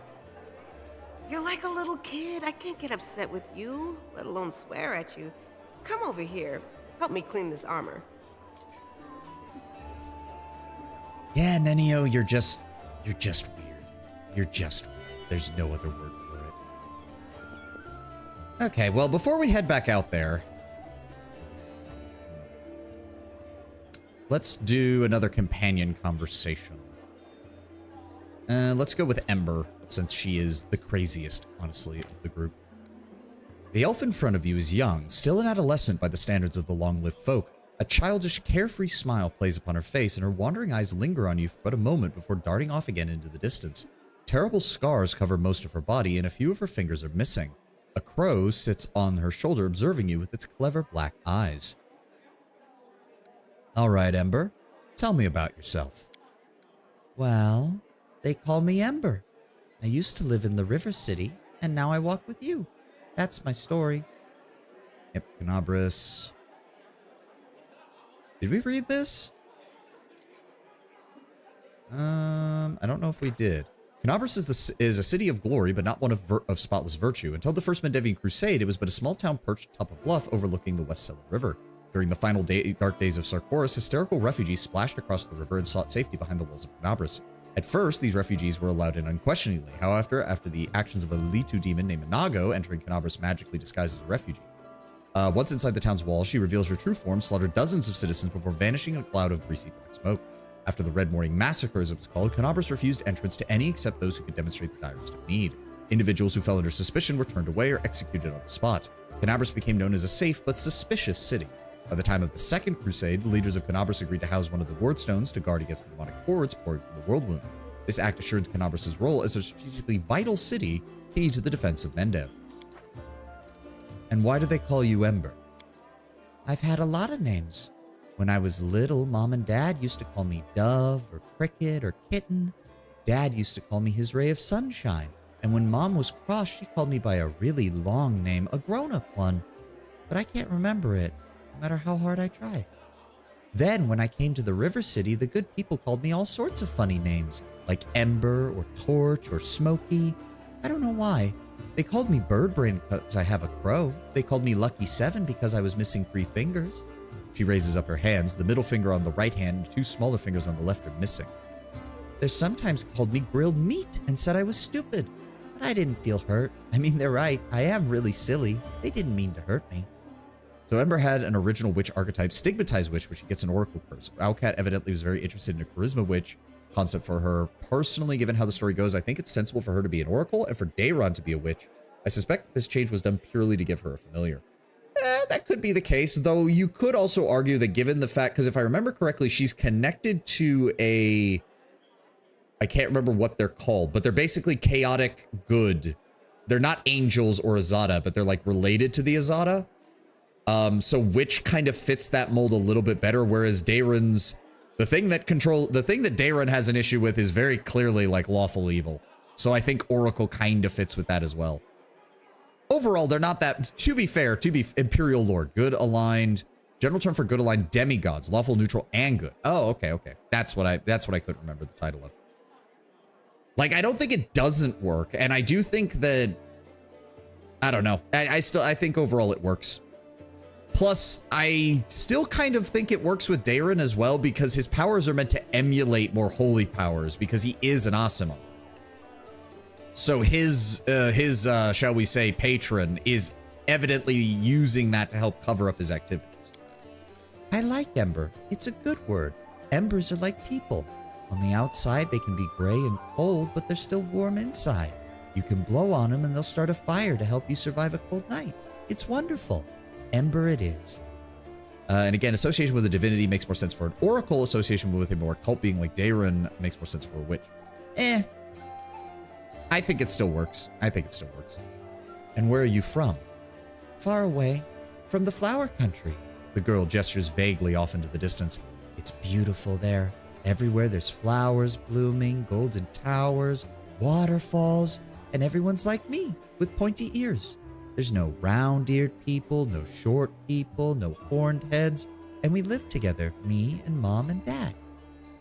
S6: You're like a little kid. I can't get upset with you, let alone swear at you. Come over here. Help me clean this armor.
S1: Yeah, Nenio, you're just weird. You're just weird. There's no other word for it. Okay, well, before we head back out there, let's do another companion conversation. Let's go with Ember, since she is the craziest, honestly, of the group. The elf in front of you is young, still an adolescent by the standards of the long-lived folk. A childish, carefree smile plays upon her face, and her wandering eyes linger on you for but a moment before darting off again into the distance. Terrible scars cover most of her body, and a few of her fingers are missing. A crow sits on her shoulder, observing you with its clever black eyes. All right, Ember, tell me about yourself. Well, they call me Ember. I used to live in the River City, and now I walk with you. That's my story. Yep, Canabris. Did we read this? I don't know if we did. Canabris is a city of glory, but not one of spotless virtue. Until the First Mendevian Crusade, it was but a small town perched atop a bluff overlooking the West Selland River. During the final dark days of Sarkoris, hysterical refugees splashed across the river and sought safety behind the walls of Canabris. At first, these refugees were allowed in unquestioningly. However, after the actions of a Litu demon named Inago entering Canabris magically disguised as a refugee. Once inside the town's walls, she reveals her true form, slaughtered dozens of citizens before vanishing in a cloud of greasy black smoke. After the Red Morning Massacre, as it was called, Canabris refused entrance to any except those who could demonstrate the direst of need. Individuals who fell under suspicion were turned away or executed on the spot. Canabris became known as a safe but suspicious city. By the time of the Second Crusade, the leaders of Canabris agreed to house one of the wardstones to guard against the demonic hordes pouring from the world wound. This act assured Canabris' role as a strategically vital city key to the defense of Mendev. And why do they call you Ember? I've had a lot of names. When I was little, Mom and Dad used to call me Dove or Cricket or Kitten. Dad used to call me his ray of sunshine. And when Mom was cross, she called me by a really long name, a grown-up one. But I can't remember it, no matter how hard I try. Then, when I came to the River City, the good people called me all sorts of funny names, like Ember or Torch or Smoky. I don't know why. They called me Birdbrain because I have a crow. They called me Lucky 7 because I was missing 3 fingers. She raises up her hands. The middle finger on the right hand and 2 smaller fingers on the left are missing. They sometimes called me Grilled Meat and said I was stupid. But I didn't feel hurt. I mean, they're right. I am really silly. They didn't mean to hurt me. So Ember had an original witch archetype, Stigmatized Witch, where she gets an oracle curse. Owlcat evidently was very interested in a charisma witch concept for her. Personally, given how the story goes, I think it's sensible for her to be an oracle and for Dayron to be a witch. I suspect this change was done purely to give her a familiar. That could be the case, though you could also argue that given the fact, because if I remember correctly, she's connected to a... I can't remember what they're called, but they're basically chaotic good. They're not angels or Azada, but they're like related to the Azada. So witch kind of fits that mold a little bit better, whereas Dayron's... The thing that Dayron has an issue with is very clearly like lawful evil. So I think Oracle kind of fits with that as well. Overall, they're not that, to be fair, to be Imperial Lord, good aligned, general term for good aligned demigods, lawful, neutral, and good. Oh, okay. That's what I couldn't remember the title of. Like, I don't think it doesn't work, and I do think that, I don't know. I think overall it works. Plus, I still kind of think it works with Dayron as well, because his powers are meant to emulate more holy powers, because he is an Asimo. So his shall we say, patron is evidently using that to help cover up his activities. I like Ember. It's a good word. Embers are like people. On the outside, they can be gray and cold, but they're still warm inside. You can blow on them and they'll start a fire to help you survive a cold night. It's wonderful. Ember it is. And again, association with a divinity makes more sense for an oracle. Association with a more cult being like Dayron makes more sense for a witch. I think it still works. And where are you from? Far away. From the flower country. The girl gestures vaguely off into the distance. It's beautiful there. Everywhere there's flowers blooming, golden towers, waterfalls, and everyone's like me, with pointy ears. There's no round-eared people, no short people, no horned heads. and we lived together, me and Mom and Dad.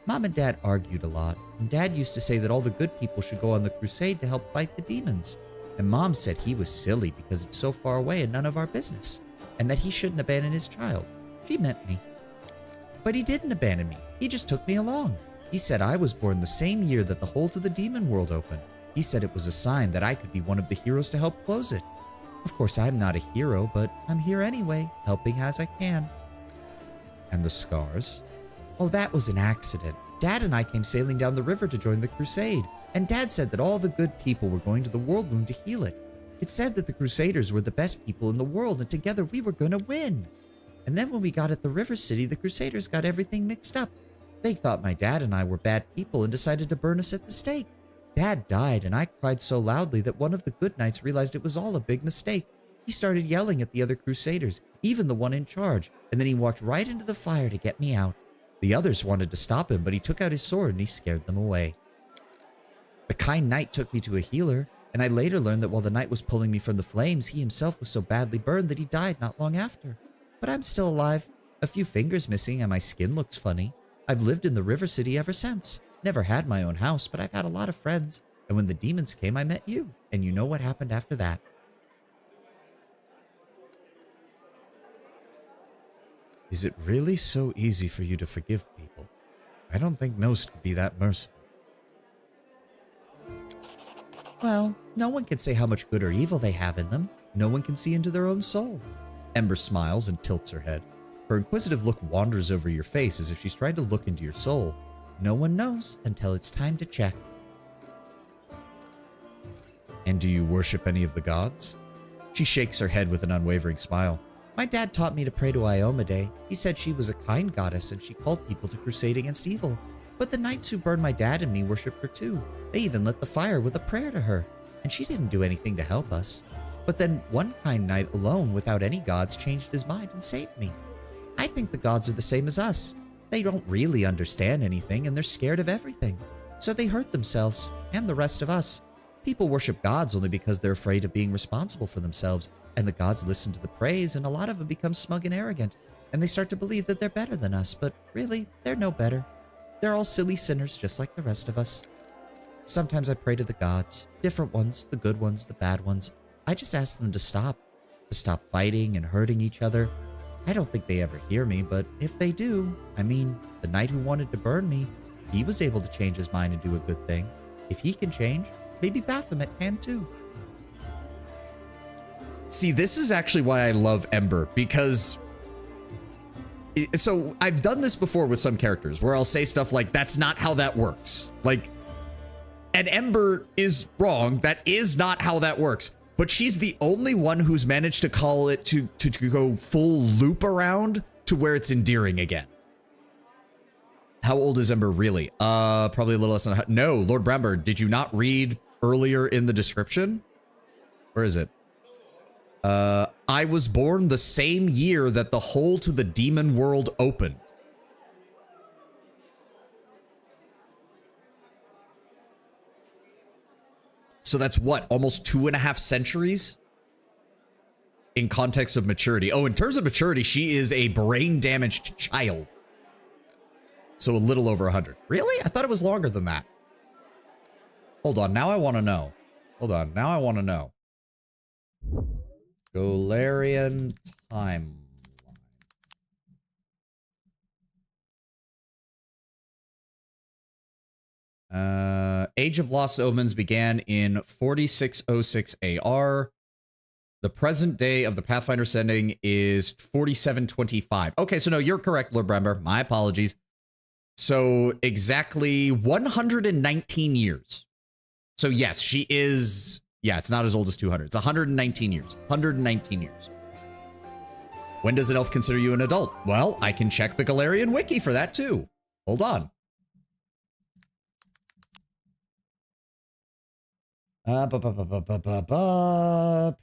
S1: Mom and Dad argued a lot, and Dad used to say that all the good people should go on the crusade to help fight the demons. And Mom said he was silly because it's so far away and none of our business, and that he shouldn't abandon his child. She meant me. But he didn't abandon me. He just took me along. He said I was born the same year that the hole to the demon world opened. He said it was a sign that I could be one of the heroes to help close it. Of course, I'm not a hero, but I'm here anyway, helping as I can. And the scars? Oh, that was an accident. Dad and I came sailing down the river to join the crusade, and Dad said that all the good people were going to the world moon to heal it. It said that the crusaders were the best people in the world, and together we were gonna win. And then when we got at the river city, the crusaders got everything mixed up. They thought my dad and I were bad people and decided to burn us at the stake. Dad died, and I cried so loudly that one of the good knights realized it was all a big mistake. He started yelling at the other crusaders, even the one in charge, and then he walked right into the fire to get me out. The others wanted to stop him, but he took out his sword and he scared them away. The kind knight took me to a healer, and I later learned that while the knight was pulling me from the flames, he himself was so badly burned that he died not long after. But I'm still alive. A few fingers missing and my skin looks funny. I've lived in the River City ever since. Never had my own house, but I've had a lot of friends. And when the demons came, I met you. And you know what happened after that. Is it really so easy for you to forgive people? I don't think most could be that merciful. Well, no one can say how much good or evil they have in them. No one can see into their own soul. Ember smiles and tilts her head. Her inquisitive look wanders over your face as if she's trying to look into your soul. No one knows until it's time to check. And do you worship any of the gods? She shakes her head with an unwavering smile. My dad taught me to pray to Iomade. He said she was a kind goddess and she called people to crusade against evil. But the knights who burned my dad and me worshipped her too. They even lit the fire with a prayer to her. And she didn't do anything to help us. But then one kind knight alone without any gods changed his mind and saved me. I think the gods are the same as us. They don't really understand anything and they're scared of everything. So they hurt themselves and the rest of us. People worship gods only because they're afraid of being responsible for themselves. And the gods listen to the praise and a lot of them become smug and arrogant. And they start to believe that they're better than us. But really, they're no better. They're all silly sinners just like the rest of us. Sometimes I pray to the gods. Different ones, the good ones, the bad ones. I just ask them to stop fighting and hurting each other. I don't think they ever hear me, but if they do, I mean, the knight who wanted to burn me, he was able to change his mind and do a good thing. If he can change, maybe Baphomet can too. See, this is actually why I love Ember, because... So, I've done this before with some characters, where I'll say stuff like, that's not how that works. Like, and Ember is wrong, that is not how that works. But she's the only one who's managed to call it to go full loop around to where it's endearing again. How old is Ember really? Probably a little less than... No, Lord Bramber, did you not read earlier in the description? Where is it? I was born the same year that the hole to the demon world opened. So that's what, almost 2.5 centuries? In context of maturity. Oh, in terms of maturity, she is a brain-damaged child. So a little over 100. Really? I thought it was longer than that. Hold on, now I want to know. Hold on, now I want to know. Golarion timeline. Age of Lost Omens began in 4606 AR. The present day of the Pathfinder sending is 4725. Okay, so no, you're correct, Lord Brember. My apologies. So exactly 119 years. So yes, she is... Yeah, it's not as old as 200. It's 119 years. 119 years. When does an elf consider you an adult? Well, I can check the Galarian wiki for that too. Hold on.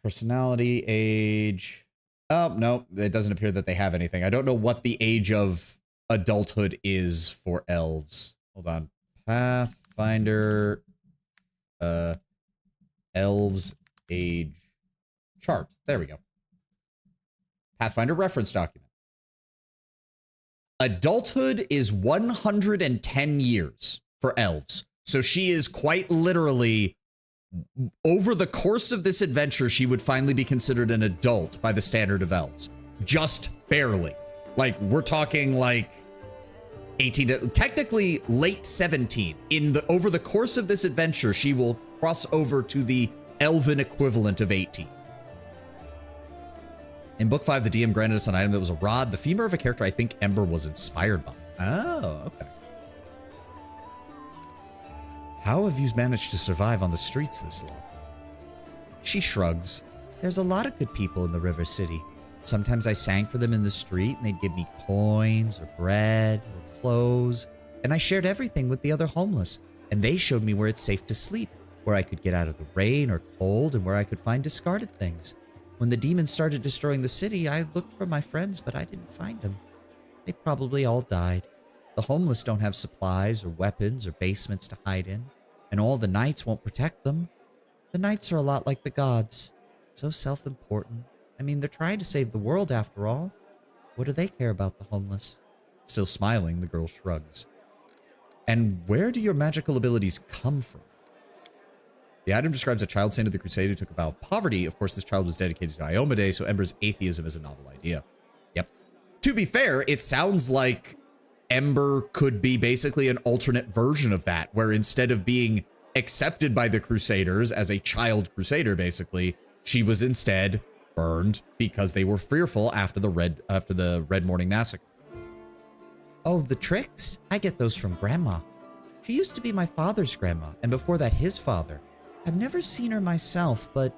S1: Personality, age. Oh, no, it doesn't appear that they have anything. I don't know what the age of adulthood is for elves. Hold on. Pathfinder, elves age chart. There we go. Pathfinder reference document. Adulthood is 110 years for elves. So she is quite literally, over the course of this adventure, she would finally be considered an adult by the standard of elves. Just barely. Like, we're talking like 18 to, technically late 17. Over the course of this adventure, she will cross over to the elven equivalent of 18. In book 5, the DM granted us an item that was a rod, the femur of a character I think Ember was inspired by. Oh, okay. How have you managed to survive on the streets this long? She shrugs. There's a lot of good people in the River City. Sometimes I sang for them in the street and they'd give me coins or bread or clothes. And I shared everything with the other homeless. And they showed me where it's safe to sleep, where I could get out of the rain or cold, and where I could find discarded things. When the demons started destroying the city, I looked for my friends, but I didn't find them. They probably all died. The homeless don't have supplies or weapons or basements to hide in, and all the knights won't protect them. The knights are a lot like the gods, so self-important. I mean, they're trying to save the world after all. What do they care about the homeless? Still smiling, the girl shrugs. And where do your magical abilities come from? The item describes a child saint of the Crusade who took a vow of poverty. Of course, this child was dedicated to Iomade, so Ember's atheism is a novel idea. Yep. To be fair, it sounds like Ember could be basically an alternate version of that, where instead of being accepted by the Crusaders as a child Crusader, basically, she was instead burned because they were fearful after the Red Morning Massacre. Oh, the tricks? I get those from Grandma. She used to be my father's grandma, and before that, his father. I've never seen her myself, but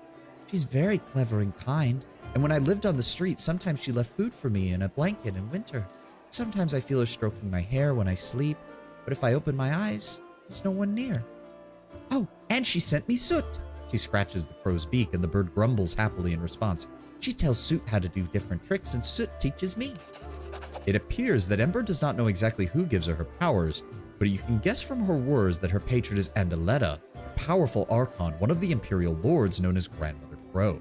S1: she's very clever and kind. And when I lived on the street, sometimes she left food for me and a blanket in winter. Sometimes I feel her stroking my hair when I sleep, but if I open my eyes, there's no one near. Oh, and she sent me soot. She scratches the crow's beak and the bird grumbles happily in response. She tells Soot how to do different tricks and Soot teaches me. It appears that Ember does not know exactly who gives her powers, but you can guess from her words that her patron is Andaletta, a powerful archon, one of the Imperial Lords known as Grandmother Crow.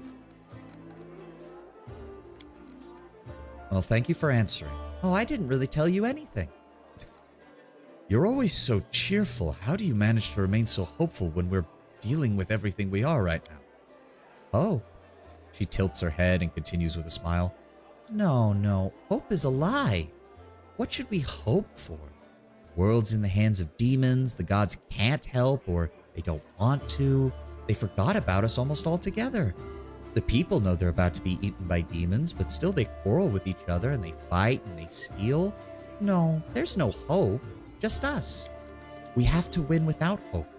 S1: Well, thank you for answering. Oh, I didn't really tell you anything. You're always so cheerful. How do you manage to remain so hopeful when we're dealing with everything we are right now? Oh. She tilts her head and continues with a smile. No. Hope is a lie. What should we hope for? World's in the hands of demons. The gods can't help, or they don't want to. They forgot about us almost altogether. The people know they're about to be eaten by demons, but still they quarrel with each other and they fight and they steal. No, there's no hope. Just us. We have to win without hope,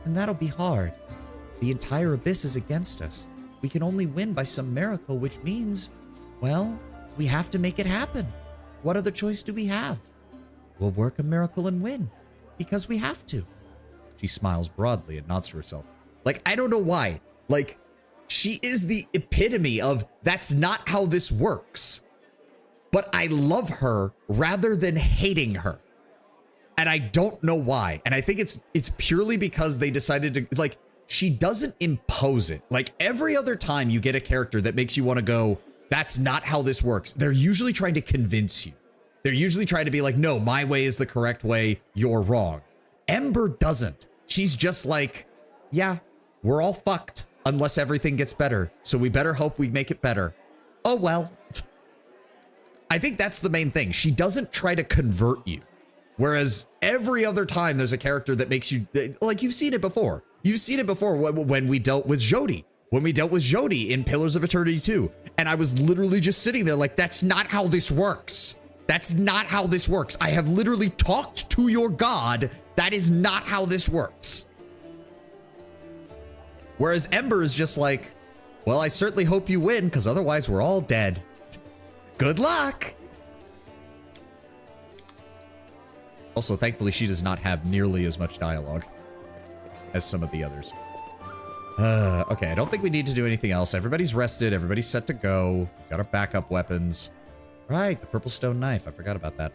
S1: and that'll be hard. The entire abyss is against us. We can only win by some miracle, which means, well, we have to make it happen. What other choice do we have? We'll work a miracle and win, because we have to. She smiles broadly and nods to herself. Like, I don't know why. Like, she is the epitome of that's not how this works. But I love her rather than hating her. And I don't know why. And I think it's purely because they decided to, like, she doesn't impose it. Like, every other time you get a character that makes you want to go, that's not how this works, they're usually trying to convince you. They're usually trying to be like, no, my way is the correct way, you're wrong. Ember doesn't. She's just like, yeah, we're all fucked unless everything gets better. So we better hope we make it better. Oh, well. I think that's the main thing. She doesn't try to convert you. Whereas every other time there's a character that makes you, like, you've seen it before. You've seen it before when we dealt with Jody. When we dealt with Jody in Pillars of Eternity 2. And I was literally just sitting there like, that's not how this works. That's not how this works. I have literally talked to your god. That is not how this works. Whereas Ember is just like, well, I certainly hope you win, because otherwise we're all dead. Good luck. Also, thankfully, she does not have nearly as much dialogue as some of the others. Okay, I don't think we need to do anything else. Everybody's rested. Everybody's set to go. We've got our backup weapons. Right, the purple stone knife. I forgot about that.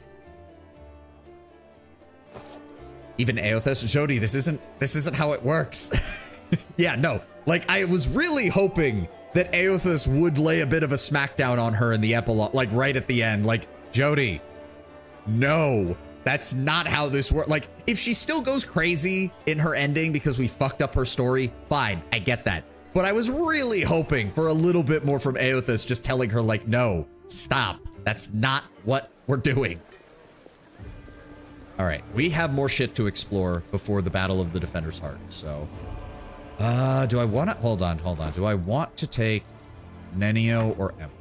S1: Even Aothas, Jody, this isn't how it works. Yeah, no. Like, I was really hoping that Aothas would lay a bit of a smackdown on her in the epilogue, like right at the end. Like, Jody, No, that's not how this works. Like, if she still goes crazy in her ending because we fucked up her story, fine, I get that. But I was really hoping for a little bit more from Aothas, just telling her, like, no, stop. That's not what we're doing. All right, we have more shit to explore before the Battle of the Defender's Heart, so... do I want to... Hold on. Do I want to take Nenio or Ember?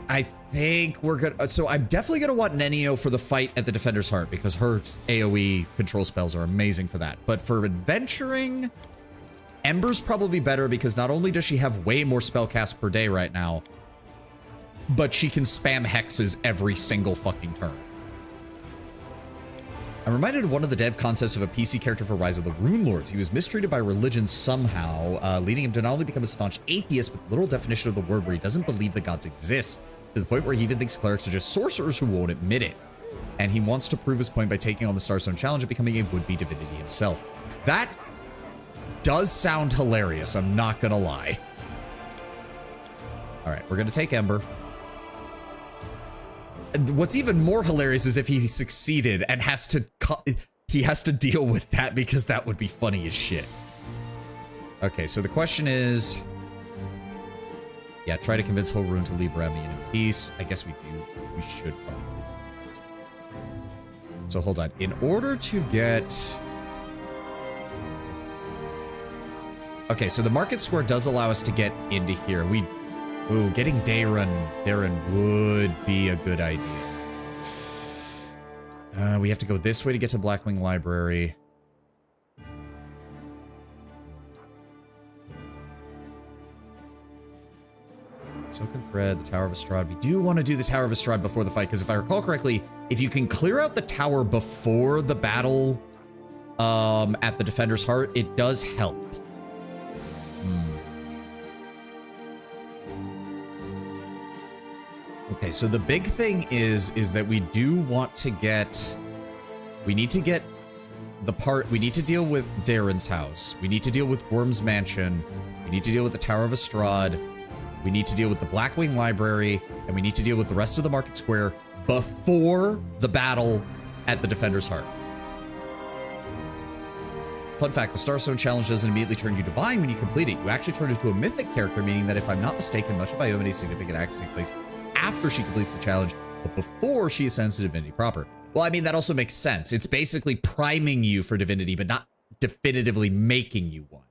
S1: I think we're gonna... So I'm definitely gonna want Nenio for the fight at the Defender's Heart because her AoE control spells are amazing for that. But for adventuring, Ember's probably better because not only does she have way more spell cast per day right now, but she can spam hexes every single fucking turn. I'm reminded of one of the dev concepts of a PC character for Rise of the Rune Lords. He was mistreated by religion somehow, leading him to not only become a staunch atheist, but the literal definition of the word where he doesn't believe that gods exist, to the point where he even thinks clerics are just sorcerers who won't admit it. And he wants to prove his point by taking on the Starstone Challenge and becoming a would-be divinity himself. That does sound hilarious, I'm not gonna lie. All right, we're gonna take Ember. What's even more hilarious is if he succeeded and has to deal with that because that would be funny as shit. Okay, so the question is, yeah, try to convince Horun to leave Ramian in peace. I guess we should probably do that. So hold on. In order to get... Okay, so the market square does allow us to get into here. Ooh, getting Darren would be a good idea. We have to go this way to get to Blackwing Library. Silken Thread, the Tower of Estrad. We do want to do the Tower of Estrad before the fight, because if I recall correctly, if you can clear out the tower before the battle at the Defender's Heart, it does help. Okay, so the big thing is that we do want to get... We need to get the part... We need to deal with Darren's house. We need to deal with Worm's Mansion. We need to deal with the Tower of Estrad. We need to deal with the Blackwing Library. And we need to deal with the rest of the Market Square before the battle at the Defender's Heart. Fun fact, the Starstone Challenge doesn't immediately turn you divine when you complete it. You actually turn into a mythic character, meaning that if I'm not mistaken, much of Iomede's significant acts take place after she completes the challenge, but before she ascends to divinity proper. Well, I mean, that also makes sense. It's basically priming you for divinity, but not definitively making you one.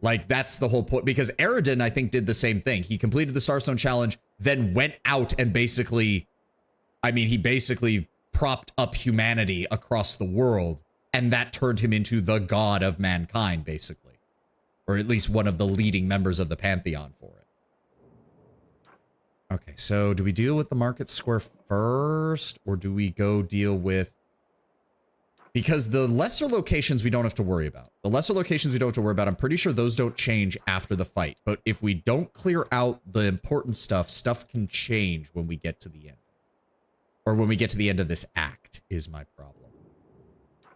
S1: Like, that's the whole point. Because Eridan, I think, did the same thing. He completed the Starstone Challenge, then went out and basically... I mean, he basically propped up humanity across the world, and that turned him into the god of mankind, basically. Or at least one of the leading members of the Pantheon for it. Okay, so do we deal with the Market Square first, or do we go deal with... Because the lesser locations we don't have to worry about. The lesser locations we don't have to worry about, I'm pretty sure those don't change after the fight. But if we don't clear out the important stuff, stuff can change when we get to the end. Or when we get to the end of this act, is my problem.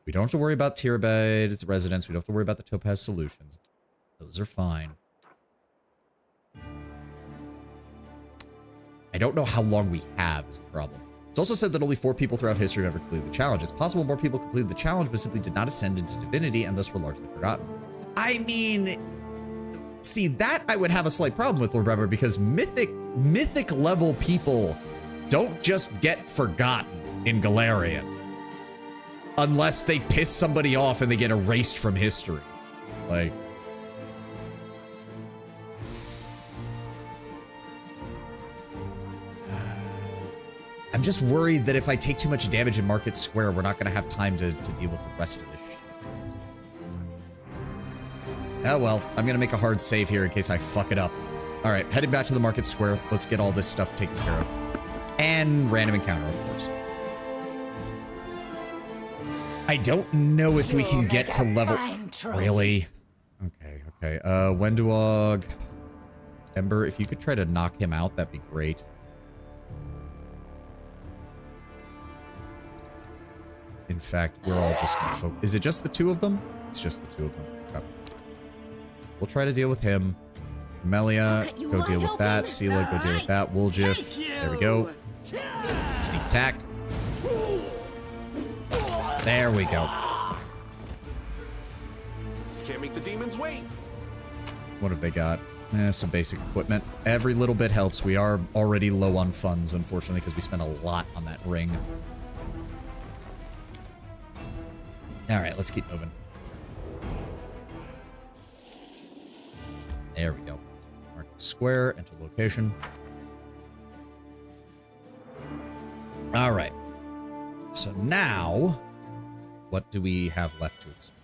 S1: We don't have to worry about Tirabaid's residence. We don't have to worry about the Topaz Solutions. Those are fine. I don't know how long we have is the problem. It's also said that only 4 people throughout history have ever completed the challenge. It's possible more people completed the challenge, but simply did not ascend into divinity and thus were largely forgotten. I mean, see, that I would have a slight problem with, Lord Rebber, because mythic level people don't just get forgotten in Galarian. Unless they piss somebody off and they get erased from history. Like... I'm just worried that if I take too much damage in Market Square, we're not going to have time to deal with the rest of this shit. Oh well, I'm going to make a hard save here in case I fuck it up. All right, heading back to the Market Square. Let's get all this stuff taken care of. And random encounter, of course. I don't know if we can get to level... Really? Okay, okay. Wenduog. Ember, if you could try to knock him out, that'd be great. In fact, we're all just gonna focus. Is it just the 2 of them? It's just the 2 of them. Okay. We'll try to deal with him. Melia, go deal with that. Sela, go deal with that. Woljif, there we go. Sneak attack. There we go.
S2: Can't make the demons wait.
S1: What have they got? Some basic equipment. Every little bit helps. We are already low on funds, unfortunately, because we spent a lot on that ring. All right, let's keep moving. There we go. Market square, enter location. All right. So now, what do we have left to explore?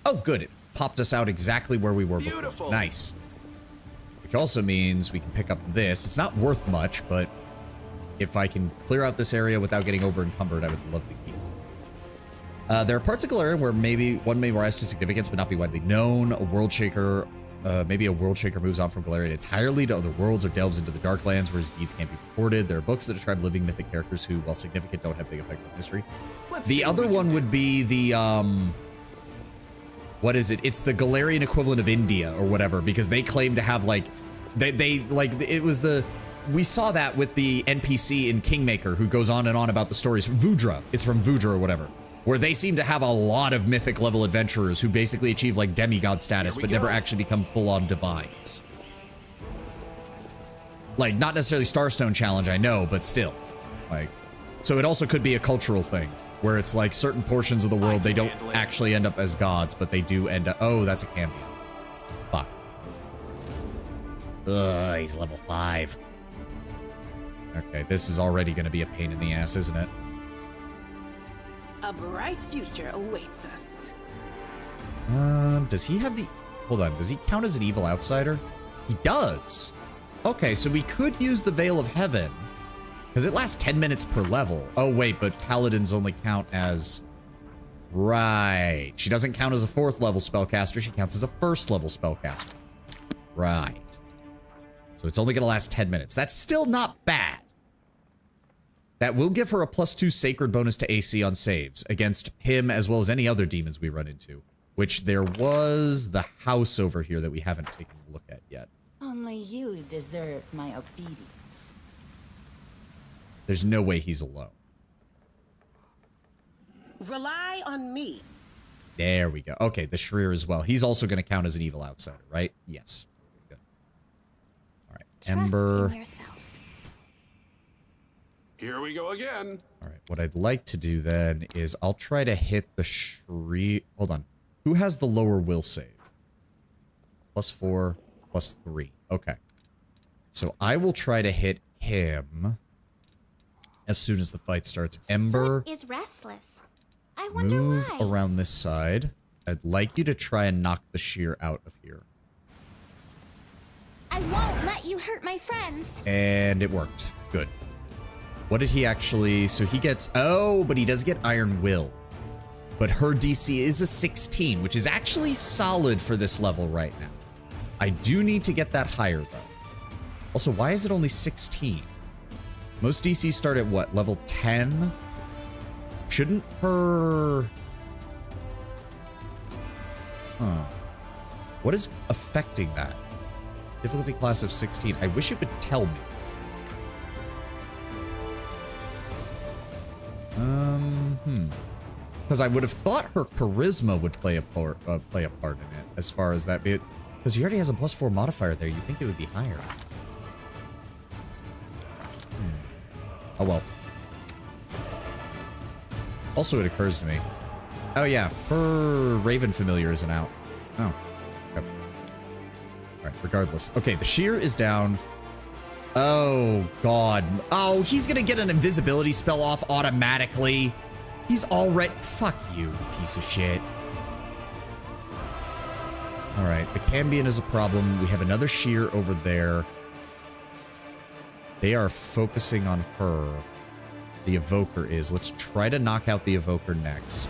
S1: Oh, good. It popped us out exactly where we were before. Nice. Which also means we can pick up this. It's not worth much, but if I can clear out this area without getting over encumbered, I would love to keep it. There are parts of Galarian where maybe one may rise to significance but not be widely known. A world shaker, maybe a world shaker moves on from Galarian entirely to other worlds or delves into the Darklands where his deeds can't be reported. There are books that describe living mythic characters who, while significant, don't have big effects on history. The other one would be the, what is it? It's the Galarian equivalent of India or whatever, because they claim to have like, we saw that with the NPC in Kingmaker who goes on and on about the stories from Vudra. It's from Vudra or whatever, where they seem to have a lot of mythic level adventurers who basically achieve like demigod status, but never actually become full on divines. Like, not necessarily Starstone challenge, I know, but still. Like, so it also could be a cultural thing where it's like certain portions of the world, they don't actually end up as gods, but they do end up, oh, that's a campion. Fuck. Ugh, he's level 5. Okay, this is already going to be a pain in the ass, isn't it?
S6: A bright future awaits us.
S1: Does he have the... Hold on, does he count as an evil outsider? He does. Okay, so we could use the Veil of Heaven, because it lasts 10 minutes per level. Oh, wait, but paladins only count as... Right. She doesn't count as a 4th level spellcaster, she counts as a 1st level spellcaster. Right. So it's only going to last 10 minutes. That's still not bad. That will give her a +2 sacred bonus to AC on saves against him as well as any other demons we run into. Which there was the house over here that we haven't taken a look at yet.
S4: Only you deserve my obedience.
S1: There's no way he's alone.
S6: Rely on me.
S1: There we go. Okay, the Shreer as well. He's also going to count as an evil outsider, right? Yes. Good. All right. Ember.
S5: Trust in yourself.
S2: Here we go again.
S1: All right. What I'd like to do then is I'll try to hit the Shreer. Hold on. Who has the lower will save? +4, +3. Okay. So I will try to hit him as soon as the fight starts. Ember
S10: Is restless. I wonder
S1: move
S10: why.
S1: around this side. I'd like you to try and knock the Sheer out of here.
S10: I won't let you hurt my friends.
S1: And it worked. Good. What did he actually... So he gets... Oh, but he does get Iron Will. But her DC is a 16, which is actually solid for this level right now. I do need to get that higher, though. Also, why is it only 16? Most DCs start at what? Level 10? Shouldn't her... Huh. What is affecting that? Difficulty class of 16. I wish it would tell me. Because I would have thought her charisma would play a part in it, as far as that. Because he already has a +4 modifier there. You'd think it would be higher. Oh well. Also, it occurs to me. Oh yeah, her Raven Familiar isn't out. Oh. Yep. Alright, regardless. Okay, the Sheer is down. Oh, God. Oh, he's gonna get an invisibility spell off automatically. He's already... Fuck you, piece of shit. Alright, the Cambion is a problem. We have another Sheer over there. They are focusing on her. The Evoker is. Let's try to knock out the Evoker next.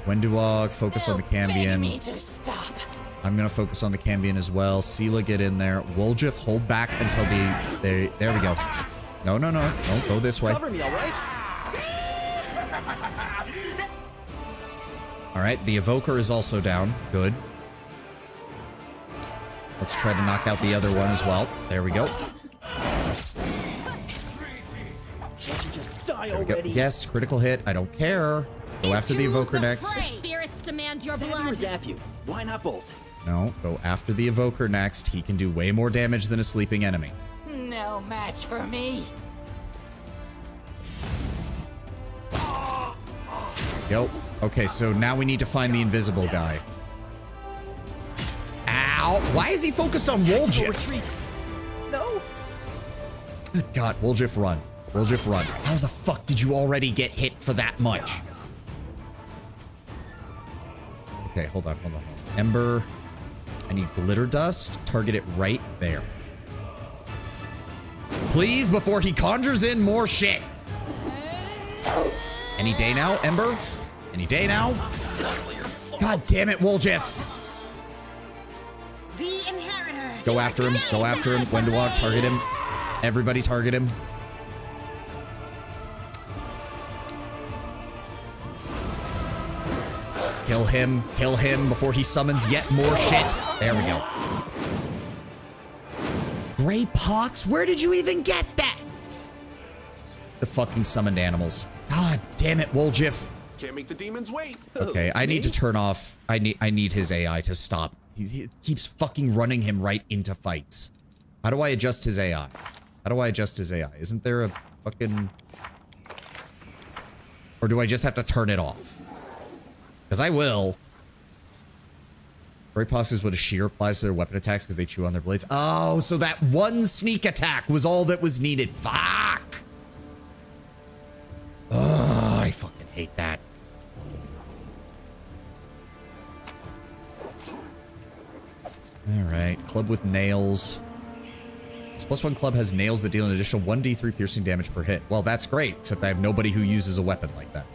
S1: Wenduog, focus on the Cambion.
S4: Me to stop.
S1: I'm gonna focus on the Cambion as well. Sela, get in there. Woljif, hold back until there we go. No. Don't go this way.
S3: Cover me, all right?
S1: All right, the Evoker is also down. Good. Let's try to knock out the other one as well. There we go.
S3: Can't you just die
S1: There we go.
S3: already?
S1: Yes, critical hit. I don't care. Go after the evoker next.
S10: Spirits demand your
S3: Stab you or zap you? Why not both?
S1: No, go after the evoker next. He can do way more damage than a sleeping enemy.
S4: No match for me.
S1: Yo. Okay, so now we need to find the invisible guy. Ow! Why is he focused on Woljif?
S3: No.
S1: Good God, Woljif, run. Woljif, run. How the fuck did you already get hit for that much? Okay, hold on. Ember. I need glitter dust. Target it right there. Please, before he conjures in more shit. Any day now, Ember? Any day now? God damn it, Woljif.
S10: The inheritor.
S1: Go after him. Go after him. Wendewog, target him. Everybody target him. Kill him. Kill him before he summons yet more shit. There we go. Gray Pox? Where did you even get that? The fucking summoned animals. God damn it, Woljif.
S2: Can't make the demons wait.
S1: Okay, I need to turn off. I need his AI to stop. He keeps fucking running him right into fights. How do I adjust his AI? How do I adjust his AI? Isn't there a fucking... Or do I just have to turn it off? Because I will. Gray Pox is what a shear applies to their weapon attacks because they chew on their blades. Oh, so that one sneak attack was all that was needed. Fuck! Oh, I fucking hate that. Alright, club with nails. This +1 club has nails that deal an additional 1d3 piercing damage per hit. Well, that's great, except I have nobody who uses a weapon like that.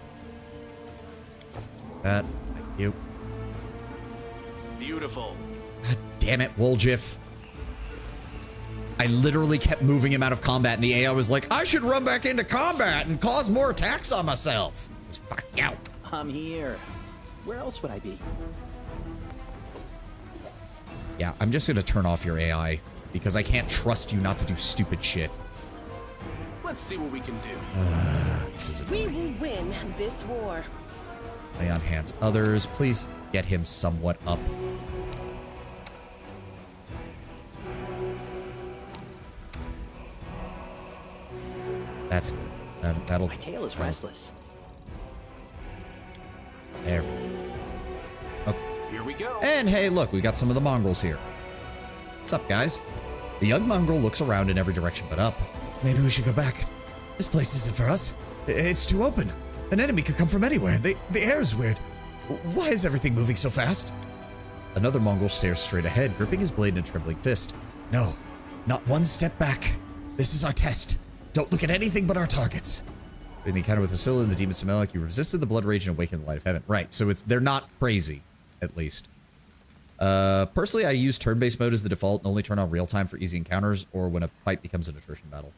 S1: That, thank you.
S2: Beautiful.
S1: God damn it, Woljif. I literally kept moving him out of combat, and the AI was like, I should run back into combat and cause more attacks on myself. Just fuck you.
S3: I'm here. Where else would I be?
S1: Yeah, I'm just gonna turn off your AI, because I can't trust you not to do stupid shit.
S2: Let's see what we can do.
S1: This is
S6: We will win this war.
S1: lay on hands others. Please get him somewhat up. That's good. That'll
S3: My tail is restless.
S1: There. Okay.
S2: Here we go.
S1: And hey, look, we got some of the mongrels here. What's up, guys? The young mongrel looks around in every direction but up. Maybe we should go back. This place isn't for us. It's too open. An enemy could come from anywhere. The air is weird. Why is everything moving so fast? Another mongrel stares straight ahead, gripping his blade in a trembling fist. No, not one step back. This is our test. Don't look at anything but our targets. In the encounter with Asilla and the demon Semelech, you resisted the blood rage and awakened the light of heaven. Right, so they're not crazy, at least. Personally, I use turn-based mode as the default and only turn on real-time for easy encounters or when a fight becomes an attrition battle.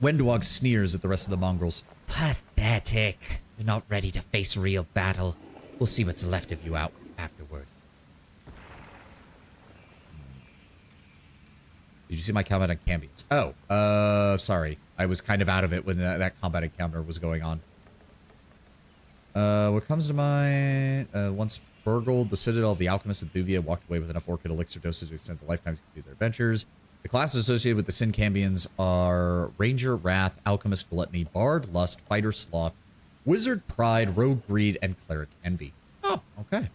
S1: Wendewog sneers at the rest of the mongrels. Pathetic. You're not ready to face real battle. We'll see what's left of you out afterward. Did you see my combat on Cambions? Oh, sorry. I was kind of out of it when that combat encounter was going on. What comes to mind, once burgled the Citadel of the Alchemist of Buvia, walked away with enough orchid elixir doses to extend the lifetimes to complete their adventures. The classes associated with the Sin Cambions are Ranger, Wrath, Alchemist, Gluttony, Bard, Lust, Fighter, Sloth, Wizard, Pride, Rogue, Greed, and Cleric, Envy. Oh, okay.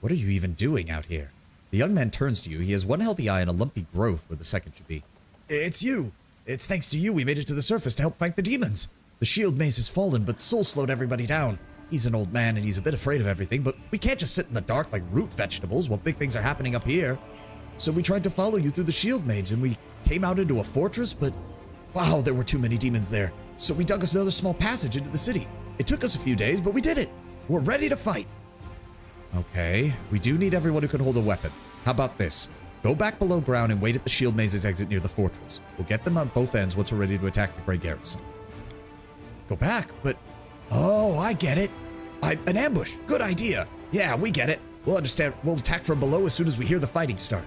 S1: What are you even doing out here? The young man turns to you. He has one healthy eye and a lumpy growth where the second should be. It's you. It's thanks to you we made it to the surface to help fight the demons. The shield maze has fallen, but Soul slowed everybody down. He's an old man and he's a bit afraid of everything, but we can't just sit in the dark like root vegetables while big things are happening up here. So we tried to follow you through the shield maze and we came out into a fortress, but wow, there were too many demons there. So we dug us another small passage into the city. It took us a few days, but we did it. We're ready to fight. Okay, we do need everyone who can hold a weapon. How about this? Go back below ground and wait at the shield maze's exit near the fortress. We'll get them on both ends once we're ready to attack the Grey Garrison. Go back? But Oh, I get it. An ambush. Good idea. Yeah, we get it. We'll understand. We'll attack from below as soon as we hear the fighting start.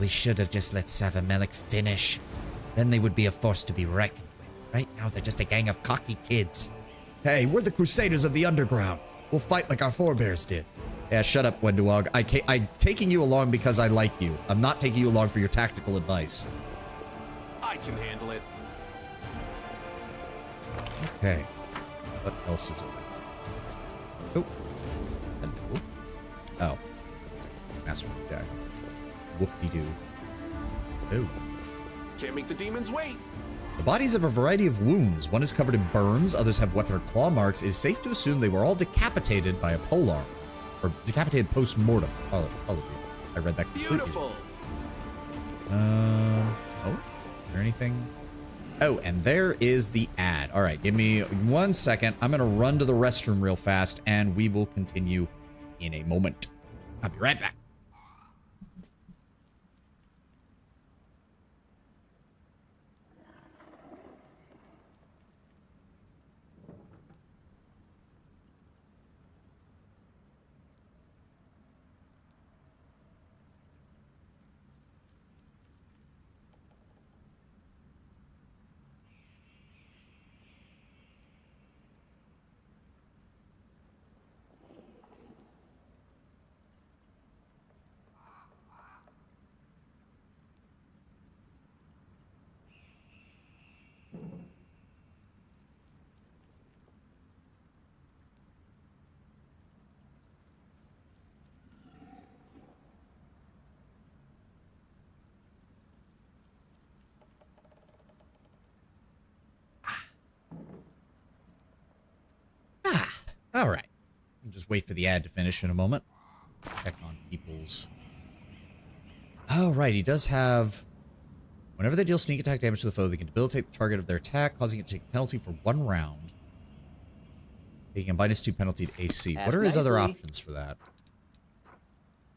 S1: We should have just let Savamelik finish. Then they would be a force to be reckoned with. Right now, they're just a gang of cocky kids. Hey, we're the Crusaders of the Underground. We'll fight like our forebears did. Yeah, shut up, Wenduog. I'm taking you along because I like you. I'm not taking you along for your tactical advice.
S2: I can handle it.
S1: Okay. What else is around? Oh. Hello. Oh. Master guy. Whoop-de-doo. Oh.
S2: Can't make the demons wait.
S1: The bodies have a variety of wounds. One is covered in burns, others have weapon or claw marks. It is safe to assume they were all decapitated by a polearm. Or decapitated post-mortem. Apologies. I read that completely.
S2: Beautiful.
S1: Oh, is there anything? Oh, and there is the ad. All right, give me 1 second. I'm going to run to the restroom real fast, and we will continue in a moment. I'll be right back. All right. I'll just wait for the ad to finish in a moment. Check on people's... Oh, right. He does have... Whenever they deal sneak attack damage to the foe, they can debilitate the target of their attack, causing it to take a penalty for 1 round. Taking a -2 penalty to AC. What are his other options for that?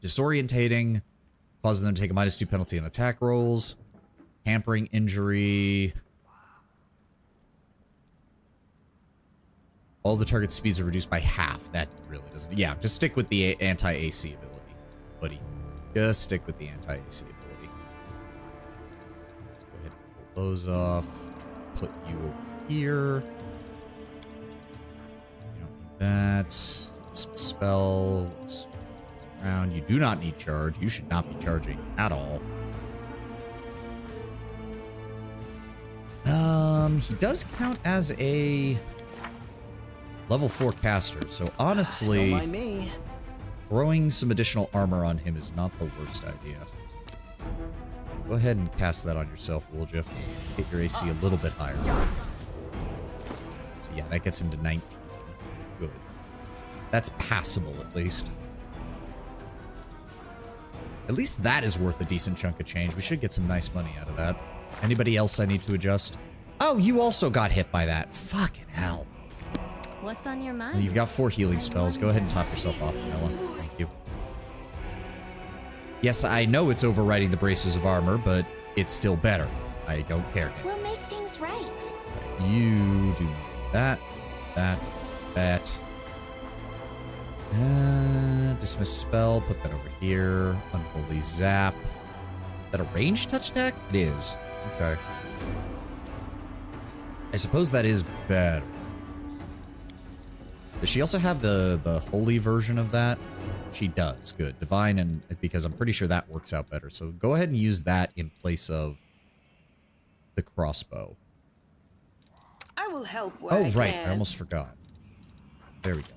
S1: Disorientating, causing them to take a -2 penalty on attack rolls. Hampering injury... All the target speeds are reduced by half. That really doesn't... Yeah, just stick with the anti-AC ability, buddy. Just stick with the anti-AC ability. Let's go ahead and pull those off. Put you over here. You don't need that. Spell. Let's around. You do not need charge. You should not be charging at all. He does count as a... level 4 caster, so honestly,
S3: Don't mind me.
S1: throwing some additional armor on him is not the worst idea. Go ahead and cast that on yourself, Wooljiff. Let's get your AC a little bit higher. So yeah, that gets him to 19. Good. That's passable, at least. At least that is worth a decent chunk of change. We should get some nice money out of that. Anybody else I need to adjust? Oh, you also got hit by that. Fucking hell.
S10: What's on your mind?
S1: You've got 4 healing spells. Go ahead and top yourself off, Vanilla. Thank you. Yes, I know it's overriding the braces of armor, but it's still better. I don't care.
S5: We'll make things right.
S1: You do that, that. Dismiss spell. Put that over here. Unholy zap. Is that a ranged touch attack? It is. Okay. I suppose that is better. Does she also have the holy version of that? She does. Good. Divine, and because I'm pretty sure that works out better. So go ahead and use that in place of the crossbow.
S6: I will help where
S1: Oh,
S6: I
S1: right.
S6: can.
S1: I almost forgot. There we go.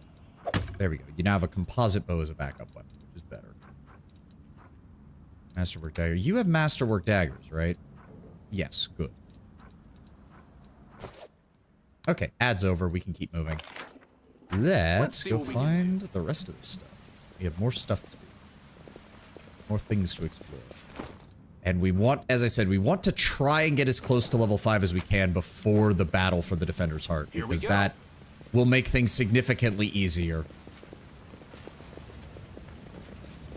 S1: There we go. You now have a composite bow as a backup weapon, which is better. Masterwork dagger. You have masterwork daggers, right? Yes. Good. Okay. Ad's over. We can keep moving. Let's go find the rest of this stuff. We have more stuff to do. More things to explore. And we want, as I said, we want to try and get as close to level 5 as we can before the battle for the Defender's Heart. Because that will make things significantly easier.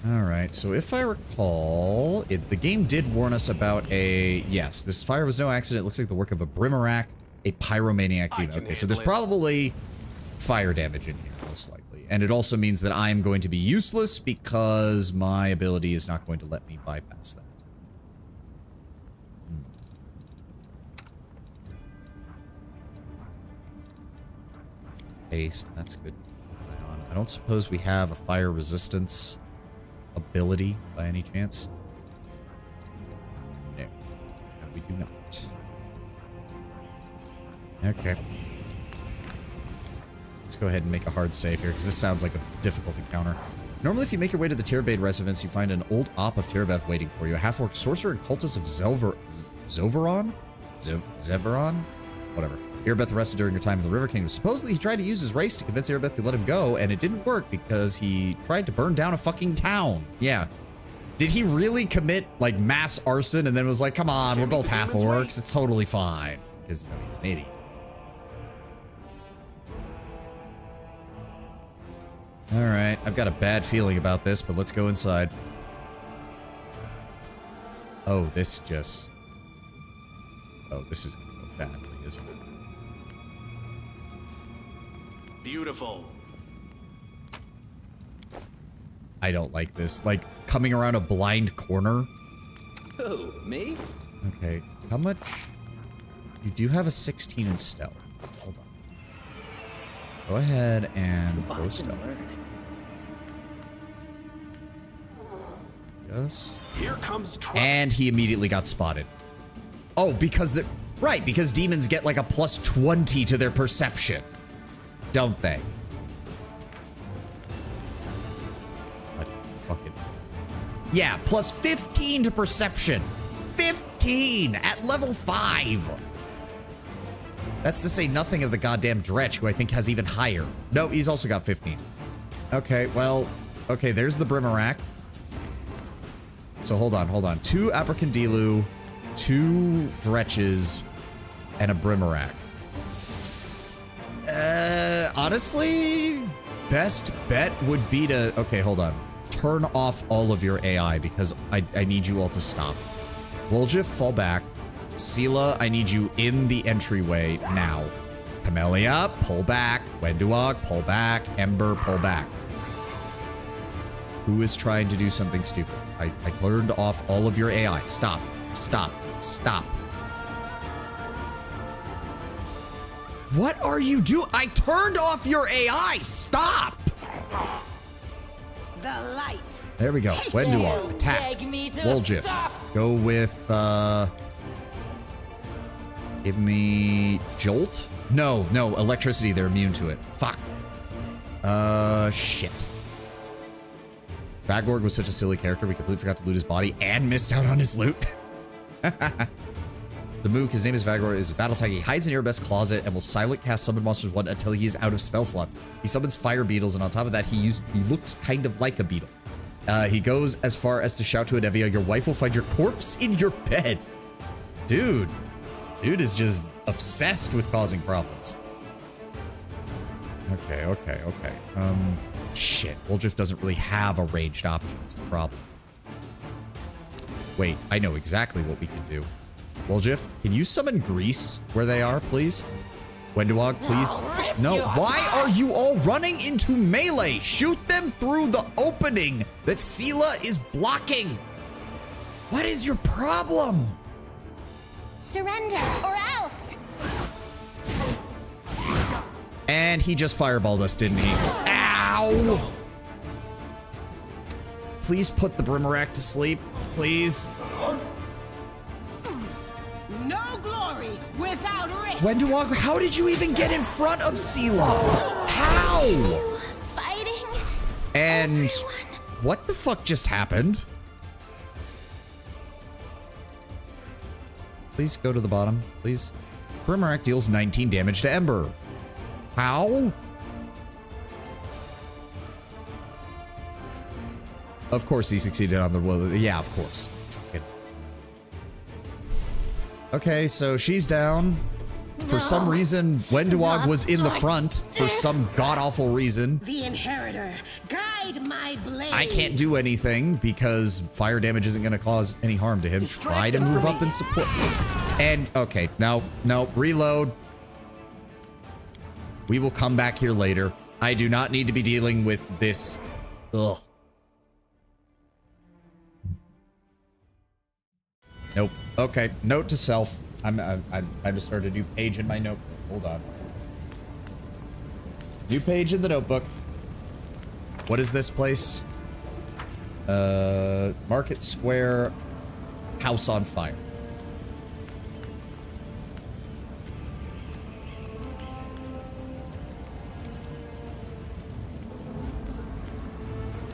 S1: Alright, so if I recall, the game did warn us about a... Yes, this fire was no accident. It looks like the work of a Brimarack, a pyromaniac demon. Okay, so there's probably fire damage in here, most likely. And it also means that I'm going to be useless because my ability is not going to let me bypass that. Haste, that's good. I don't suppose we have a fire resistance ability by any chance? No. No, we do not. Okay. Let's go ahead and make a hard save here, because this sounds like a difficult encounter. Normally, if you make your way to the Terabade residence, you find an old op of Terabeth waiting for you. A half-orc sorcerer and cultist of Zoveron? Zeveron? Whatever. Erebeth arrested during your time in the River Kingdom. Supposedly, he tried to use his race to convince Erebeth to let him go, and it didn't work because he tried to burn down a fucking town. Yeah. Did he really commit, like, mass arson and then was like, come on, we're both half-orcs, it's totally fine. Because, you know, he's an idiot. Alright, I've got a bad feeling about this, but let's go inside. Oh, this just... Oh, this is gonna go badly, isn't it?
S2: Beautiful.
S1: I don't like this. Like, coming around a blind corner.
S3: Who, me?
S1: Okay, how much? You do have a 16 in stealth. Hold on. Go ahead and go stealth. Yes.
S2: Here comes trouble.
S1: And he immediately got spotted. Oh, because the... Right, because demons get like a plus 20 to their perception. Don't they? Bloody fucking... Yeah, plus 15 to perception. 15 at level 5. That's to say nothing of the goddamn Dretch, who I think has even higher. No, he's also got 15. Okay, well... Okay, there's the Brimarack. So hold on. 2 Abercandilu, 2 Dretches, and a Brimarack. Honestly, best bet would be to... Okay, hold on. Turn off all of your AI because I need you all to stop. Woljif, fall back. Sela, I need you in the entryway now. Camellia, pull back. Wenduog, pull back. Ember, pull back. Who is trying to do something stupid? I turned off all of your AI. Stop. Stop. Stop. What are you doing? I turned off your AI. Stop.
S6: The light.
S1: There we go. Wenduog, attack. Woljif, go with, give me Jolt? No, electricity. They're immune to it. Fuck. Shit. Vagorg was such a silly character, we completely forgot to loot his body and missed out on his loot. The Mook, his name is Vagor, is a battle tag. He hides in Erebeth's closet and will silent cast summon monsters 1 until he is out of spell slots. He summons fire beetles, and on top of that, he looks kind of like a beetle. He goes as far as to shout to Anevia, your wife will find your corpse in your bed. Dude is just obsessed with causing problems. Okay. Shit, Woljif doesn't really have a ranged option, is the problem. Wait, I know exactly what we can do. Woljif, can you summon Grease where they are, please? Wenduog, please. No, why are you all running into melee? Shoot them through the opening that Sela is blocking. What is your problem?
S10: Surrender or else.
S1: And he just fireballed us, didn't he? Ow! Please put the Brimarack to sleep, please.
S6: No glory without risk.
S1: Wenduog, how did you even get in front of Sela? How?
S10: Fighting.
S1: And
S10: everyone.
S1: What the fuck just happened? Please go to the bottom, please. Brimarack deals 19 damage to Ember. How? Of course he succeeded on the... Well, yeah, of course. Fucking... Okay, so she's down. For some reason, Wenduog was in the front for some god-awful reason.
S6: The Inheritor, guide my blade.
S1: I can't do anything because fire damage isn't going to cause any harm to him. Try to move up and support. And, okay, no, reload. We will come back here later. I do not need to be dealing with this. Ugh. Nope. Okay. Note to self. I'm trying to start a new page in my notebook. Hold on. New page in the notebook. What is this place? Market Square. House on fire.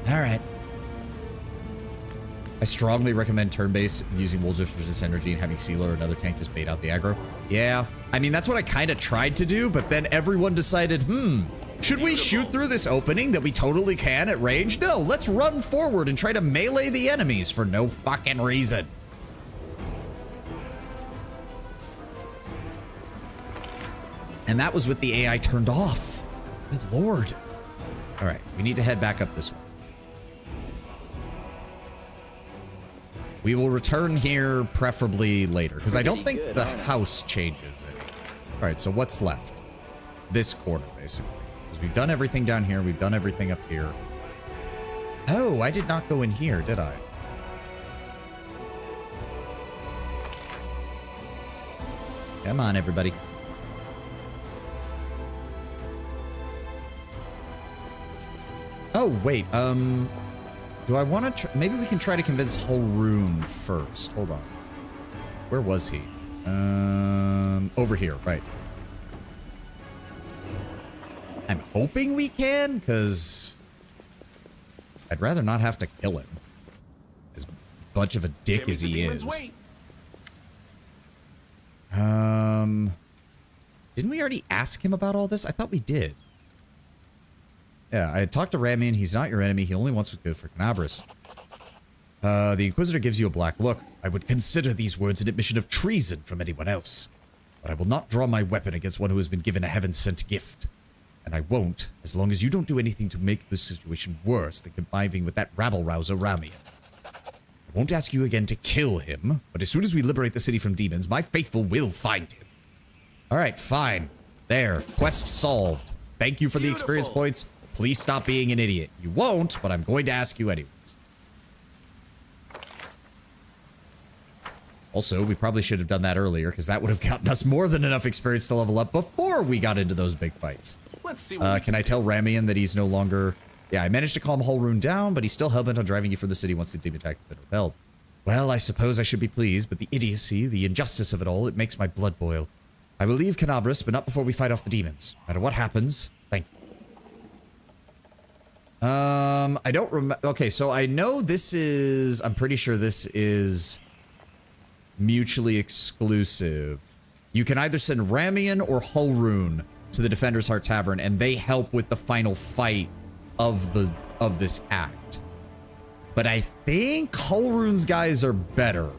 S1: All right. I strongly recommend turn-based using Wolves of Resist Energy and having Sealer or another tank just bait out the aggro. Yeah. I mean, that's what I kind of tried to do, but then everyone decided, should we shoot through this opening that we totally can at range? No, let's run forward and try to melee the enemies for no fucking reason. And that was with the AI turned off. Good lord. All right, we need to head back up this way. We will return here preferably later, because I don't think the house changes any. All right, so what's left? This corner, basically. Because we've done everything down here. We've done everything up here. Oh, I did not go in here, did I? Come on, everybody. Oh, wait, do I want to maybe we can try to convince Holroon first. Hold on. Where was he? Over here, right. I'm hoping we can, because I'd rather not have to kill him. As much of a dick as he is. Didn't we already ask him about all this? I thought we did. Yeah, I had talked to Ramian. He's not your enemy. He only wants what's good for Canabras. The Inquisitor gives you a black look. I would consider these words an admission of treason from anyone else. But I will not draw my weapon against one who has been given a heaven-sent gift. And I won't, as long as you don't do anything to make this situation worse than conniving with that rabble-rouser Ramian. I won't ask you again to kill him, but as soon as we liberate the city from demons, my faithful will find him. Alright, fine. There. Quest solved. Thank you for the experience points. Please stop being an idiot. You won't, but I'm going to ask you anyways. Also, we probably should have done that earlier, because that would have gotten us more than enough experience to level up before we got into those big fights.
S2: Let's see
S1: can I tell Ramian that he's no longer... Yeah, I managed to calm Holroon down, but he's still hellbent on driving you from the city once the demon attack has been repelled. Well, I suppose I should be pleased, but the idiocy, the injustice of it all, it makes my blood boil. I will leave Canabras, but not before we fight off the demons. No matter what happens, thank you. I don't remember. Okay, so I know this is... I'm pretty sure this is mutually exclusive. You can either send Ramian or Holroon to the Defender's Heart Tavern, and they help with the final fight of this act. But I think Holroon's guys are better.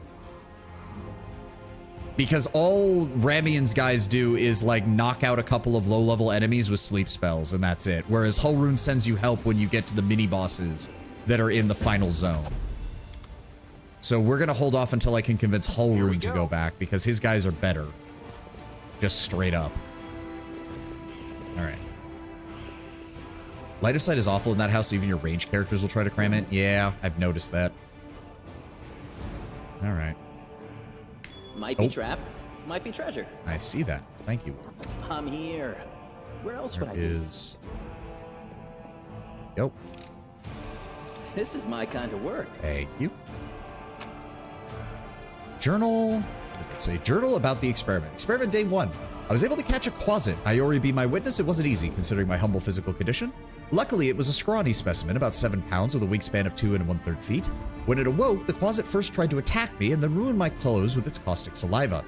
S1: Because all Ramian's guys do is, like, knock out a couple of low-level enemies with sleep spells, and that's it. Whereas Holroon sends you help when you get to the mini-bosses that are in the final zone. So we're gonna hold off until I can convince Holroon to go back, because his guys are better. Just straight up. Alright. Light of sight is awful in that house, so even your ranged characters will try to cram it. Yeah, I've noticed that. Alright.
S3: Might be trap, might be treasure.
S1: I see that. Thank you.
S3: I'm here. Where else would I
S1: There
S3: be?
S1: is... Yo.
S3: This is my kind of work.
S1: Thank you. Journal. Let's say journal about the experiment. Experiment day 1. I was able to catch a quasit. Iori be my witness. It wasn't easy considering my humble physical condition. Luckily, it was a scrawny specimen, about 7 pounds with a wingspan of 2 1/3 feet. When it awoke, the quasit first tried to attack me and then ruin my clothes with its caustic saliva.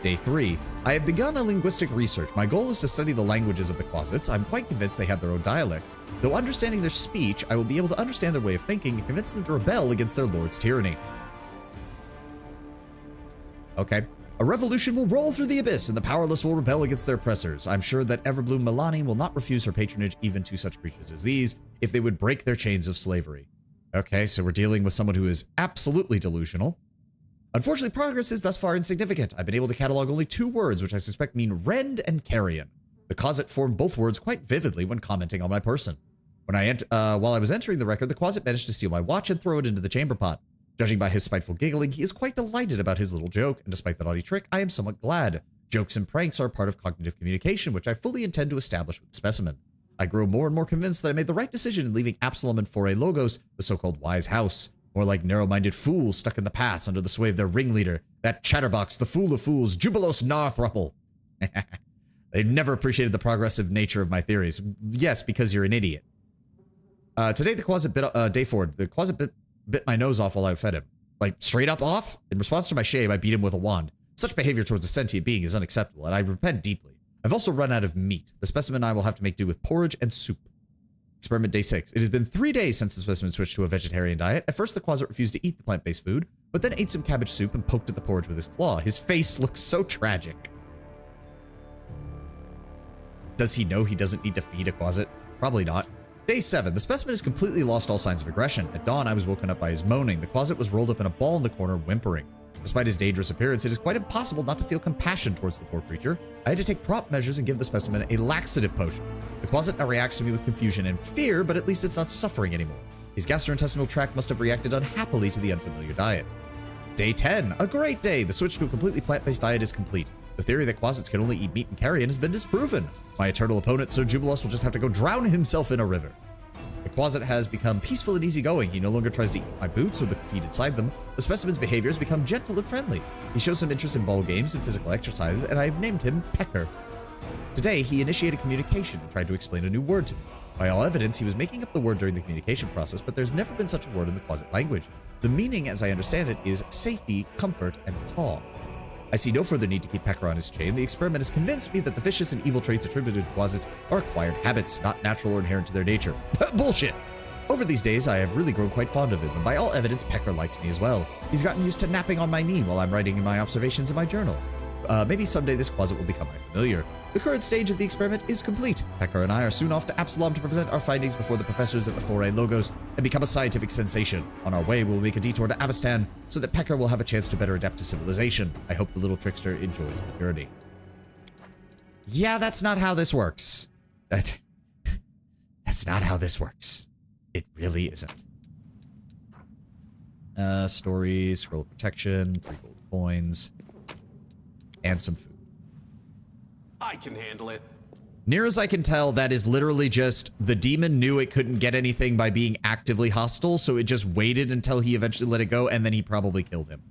S1: Day 3. I have begun a linguistic research. My goal is to study the languages of the quasits. I'm quite convinced they have their own dialect. Though understanding their speech, I will be able to understand their way of thinking and convince them to rebel against their lord's tyranny. Okay. A revolution will roll through the abyss, and the powerless will rebel against their oppressors. I'm sure that Everbloom Milani will not refuse her patronage even to such creatures as these, if they would break their chains of slavery. Okay, so we're dealing with someone who is absolutely delusional. Unfortunately, progress is thus far insignificant. I've been able to catalog only 2 words, which I suspect mean rend and carrion. The closet formed both words quite vividly when commenting on my person. While I was entering the record, the closet managed to steal my watch and throw it into the chamber pot. Judging by his spiteful giggling, he is quite delighted about his little joke, and despite the naughty trick, I am somewhat glad. Jokes and pranks are a part of cognitive communication, which I fully intend to establish with the specimen. I grow more and more convinced that I made the right decision in leaving Absalom and Foray Logos, the so-called wise house, more like narrow-minded fools stuck in the paths under the sway of their ringleader, that chatterbox, the fool of fools, Jubilos Narthruple. They've never appreciated the progressive nature of my theories. Yes, because you're an idiot. Today, the closet day forward, the closet bit my nose off while I fed him. Like, straight up off? In response to my shame, I beat him with a wand. Such behavior towards a sentient being is unacceptable, and I repent deeply. I've also run out of meat. The specimen and I will have to make do with porridge and soup. Experiment day 6. It has been 3 days since the specimen switched to a vegetarian diet. At first, the closet refused to eat the plant-based food, but then ate some cabbage soup and poked at the porridge with his claw. His face looks so tragic. Does he know he doesn't need to feed a closet? Probably not. Day 7. The specimen has completely lost all signs of aggression. At dawn, I was woken up by his moaning. The closet was rolled up in a ball in the corner, whimpering. Despite his dangerous appearance, it is quite impossible not to feel compassion towards the poor creature. I had to take prompt measures and give the specimen a laxative potion. The closet now reacts to me with confusion and fear, but at least it's not suffering anymore. His gastrointestinal tract must have reacted unhappily to the unfamiliar diet. Day 10. A great day. The switch to a completely plant-based diet is complete. The theory that closets can only eat meat and carrion has been disproven. My eternal opponent, Sir Jubilos, will just have to go drown himself in a river. The closet has become peaceful and easygoing. He no longer tries to eat my boots or the feet inside them. The specimen's behavior has become gentle and friendly. He shows some interest in ball games and physical exercises, and I have named him Pecker. Today, he initiated communication and tried to explain a new word to me. By all evidence, he was making up the word during the communication process, but there's never been such a word in the closet language. The meaning, as I understand it, is safety, comfort, and calm. I see no further need to keep Pecker on his chain. The experiment has convinced me that the vicious and evil traits attributed to closets are acquired habits, not natural or inherent to their nature. Bullshit! Over these days, I have really grown quite fond of him, and by all evidence, Pecker likes me as well. He's gotten used to napping on my knee while I'm writing my observations in my journal. Maybe someday this closet will become my familiar. The current stage of the experiment is complete. Pecker and I are soon off to Absalom to present our findings before the professors at the Foray Logos and become a scientific sensation. On our way, we'll make a detour to Avestan so that Pecker will have a chance to better adapt to civilization. I hope the little trickster enjoys the journey. Yeah, that's not how this works. That's not how this works. It really isn't. Stories, scroll of protection, 3 gold coins, and some food.
S2: I can handle it.
S1: Near as I can tell, that is literally just the demon knew it couldn't get anything by being actively hostile, so it just waited until he eventually let it go, and then he probably killed him.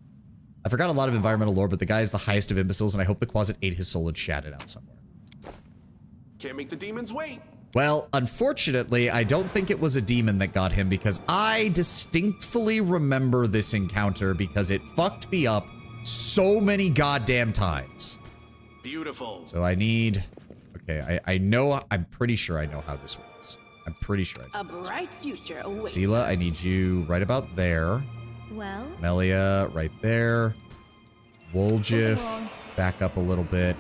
S1: I forgot a lot of environmental lore, but the guy is the highest of imbeciles, and I hope the closet ate his soul and shat it out somewhere.
S2: Can't make the demons wait.
S1: Well, unfortunately, I don't think it was a demon that got him, because I distinctly remember this encounter because it fucked me up so many goddamn times.
S2: Beautiful.
S1: So I need... Okay, I know... I'm pretty sure I know how this works. I'm pretty sure I know.
S6: A bright future awaits.
S1: Sela, I need you right about there.
S10: Well,
S1: Melia, right there. Woljif, back up a little bit.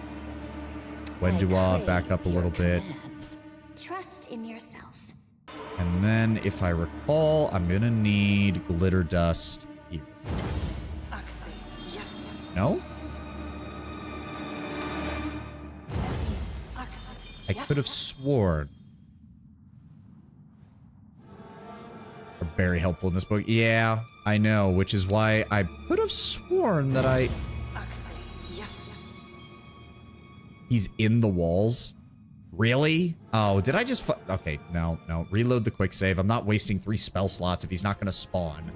S1: Wendua, back up a little bit.
S10: trust in yourself.
S1: And then, if I recall, I'm gonna need glitter dust here. No? I could have sworn. Are very helpful in this book. Yeah, I know, which is why I could have sworn that I... He's in the walls? Really? Oh, did I just okay, no. Reload the quick save. I'm not wasting 3 spell slots if he's not going to spawn.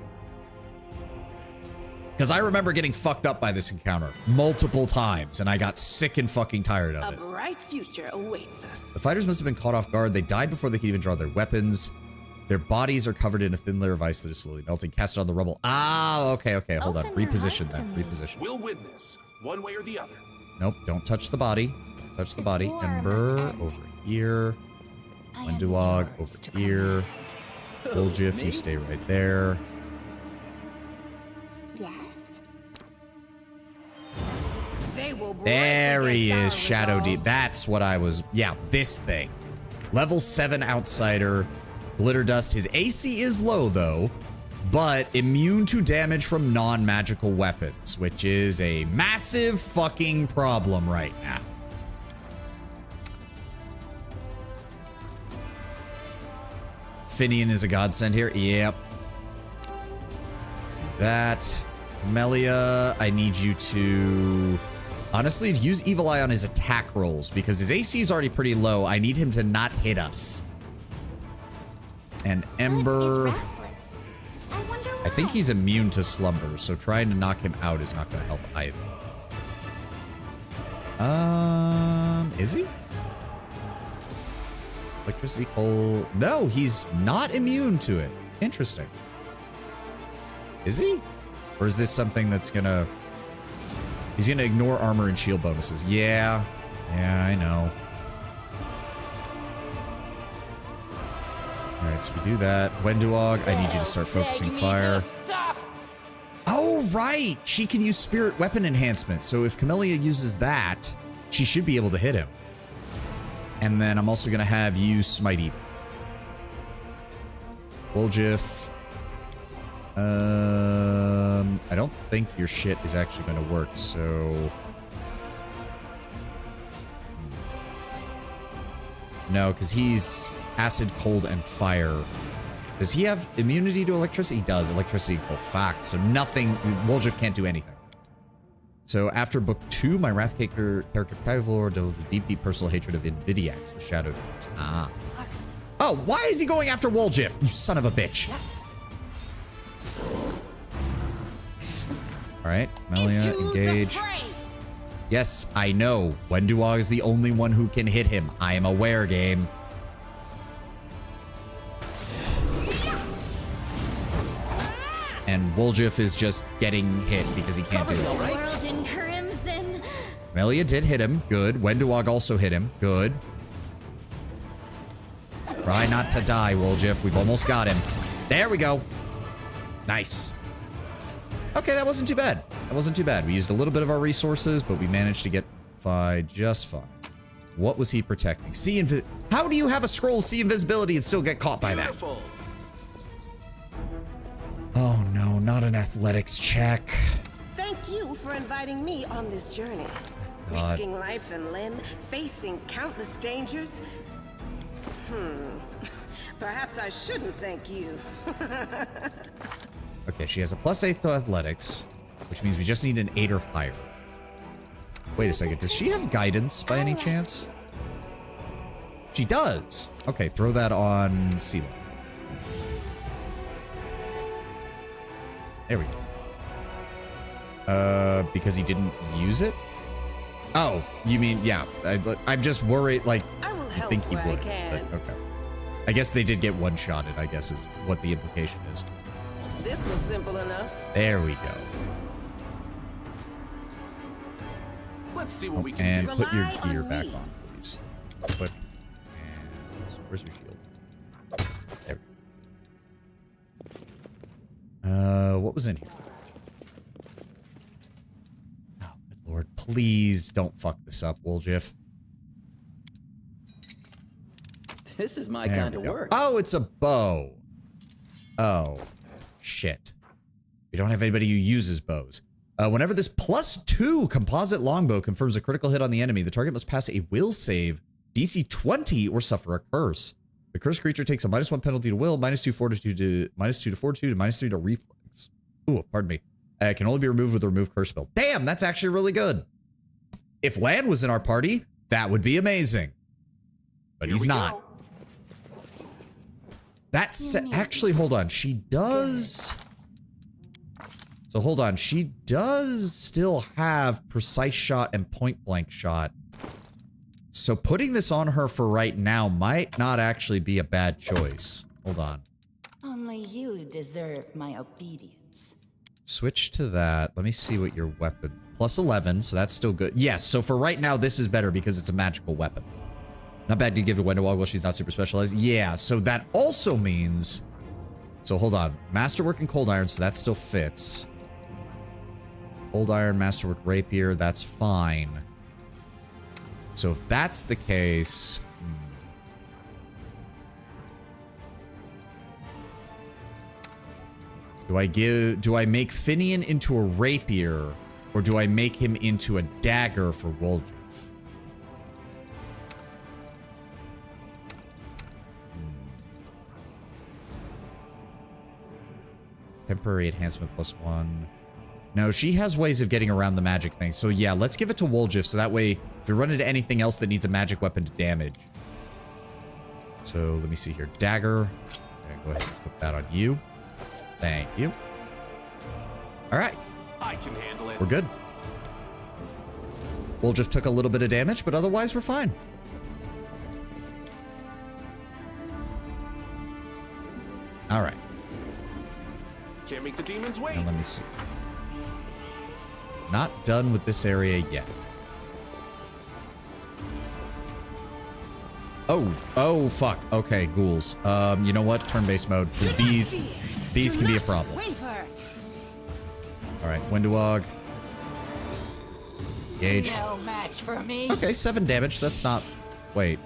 S1: Because I remember getting fucked up by this encounter multiple times, and I got sick and fucking tired of it.
S6: A bright future awaits us.
S1: The fighters must have been caught off guard. They died before they could even draw their weapons. Their bodies are covered in a thin layer of ice that is slowly melting. Cast it on the rubble. Ah, okay. Hold on. Reposition then. Reposition.
S2: We'll win this, one way or the other.
S1: Nope, don't touch the body. Touch the body. Ember, over here. Wenduog, over here. Woljif, you stay right there.
S10: Yes.
S1: There he is, Shadow Deep. That's what I was... Yeah, this thing. Level 7 outsider. Glitter Dust. His AC is low, though, but immune to damage from non-magical weapons, which is a massive fucking problem right now. Finian is a godsend here. Yep. That. Melia, I need you to... Honestly, use Evil Eye on his attack rolls, because his AC is already pretty low. I need him to not hit us. And Ember... I think he's immune to slumber, so trying to knock him out is not going to help either. Is he? Electricity, coal... No, he's not immune to it. Interesting. Is he? Or is this something that's gonna... He's gonna ignore armor and shield bonuses. Yeah. Yeah, I know. Alright, so we do that. Wenduog, I need you to start focusing fire. Oh, right! She can use spirit weapon enhancement. So if Camellia uses that, she should be able to hit him. And then I'm also gonna have you smite evil. Woljif. I don't think your shit is actually going to work, so... No, because he's acid, cold, and fire. Does he have immunity to electricity? He does. Electricity and cold. Fuck. So nothing... Woljif can't do anything. So after book 2, my Wrath character Kyvlor developed a deep, deep personal hatred of Invidiax, the Shadow Demons. Ah. Oh, why is he going after Woljif? You son of a bitch. Alright, Melia, engage. Yes, I know. Wenduog is the only one who can hit him. I am aware, game. And Woljif is just getting hit because he can't do it.
S10: World in crimson.
S1: Melia did hit him. Good. Wenduog also hit him. Good. Try not to die, Woljif. We've almost got him. There we go. Nice. Okay, that wasn't too bad. That wasn't too bad. We used a little bit of our resources, but we managed to get by just fine. What was he protecting? How do you have a scroll see invisibility and still get caught by that? Oh no, not an athletics check.
S6: Thank you for inviting me on this journey.
S1: God.
S6: Risking life and limb, facing countless dangers. Perhaps I shouldn't thank you.
S1: Okay, she has a +8 to athletics, which means we just need an 8 or higher. Wait a second, does she have guidance by any chance? She does. Okay, throw that on Sela. There we go. Because he didn't use it? Oh, you mean, yeah. I'm just worried, like, I think he would. But, okay. I guess they did get one-shotted, I guess, is what the implication is.
S6: This was simple enough.
S1: There we go.
S2: Let's see what we can do.
S1: And put your gear back on, please. Equip. And where's your shield? There we go. What was in here? Oh, good lord. Please don't fuck this up, Woljif.
S3: This is my kind of work.
S1: Oh, it's a bow. Oh. Shit. We don't have anybody who uses bows. Whenever this +2 composite longbow confirms a critical hit on the enemy, the target must pass a will save, DC 20, or suffer a curse. The cursed creature takes a -1 penalty to will, -2 fortitude to -2 to fortitude, and -3 to reflex. Ooh, pardon me. It can only be removed with a remove curse spell. Damn, that's actually really good. If Lan was in our party, that would be amazing. But he's not. That's actually, hold on. She does. So hold on. She does still have precise shot and point blank shot. So putting this on her for right now might not actually be a bad choice. Hold on.
S4: Only you deserve my obedience.
S1: Switch to that. Let me see what your weapon. +11, so that's still good. Yes, so for right now, this is better because it's a magical weapon. Not bad to give to Wenduog while she's not super specialized. Yeah, so that also means... So hold on. Masterwork and Cold Iron, so that still fits. Cold Iron, Masterwork, Rapier, that's fine. So if that's the case... Do I make Finian into a Rapier, or do I make him into a dagger for Woljif? Temporary enhancement +1. No, she has ways of getting around the magic thing. So yeah, let's give it to Woljif so that way if we run into anything else that needs a magic weapon to damage. So let me see here. Dagger. Okay, go ahead and put that on you. Thank you. All right.
S2: I can handle it.
S1: We're good. Woljif took a little bit of damage, but otherwise we're fine. All right.
S2: Can't make the demons wait.
S1: And let me see. Not done with this area yet. Oh, fuck. Okay, ghouls. You know what? Turn-based mode. Because these can be a problem. All right, Windowog. Gauge.
S4: No match for me.
S1: Okay, 7 damage. That's not... Wait.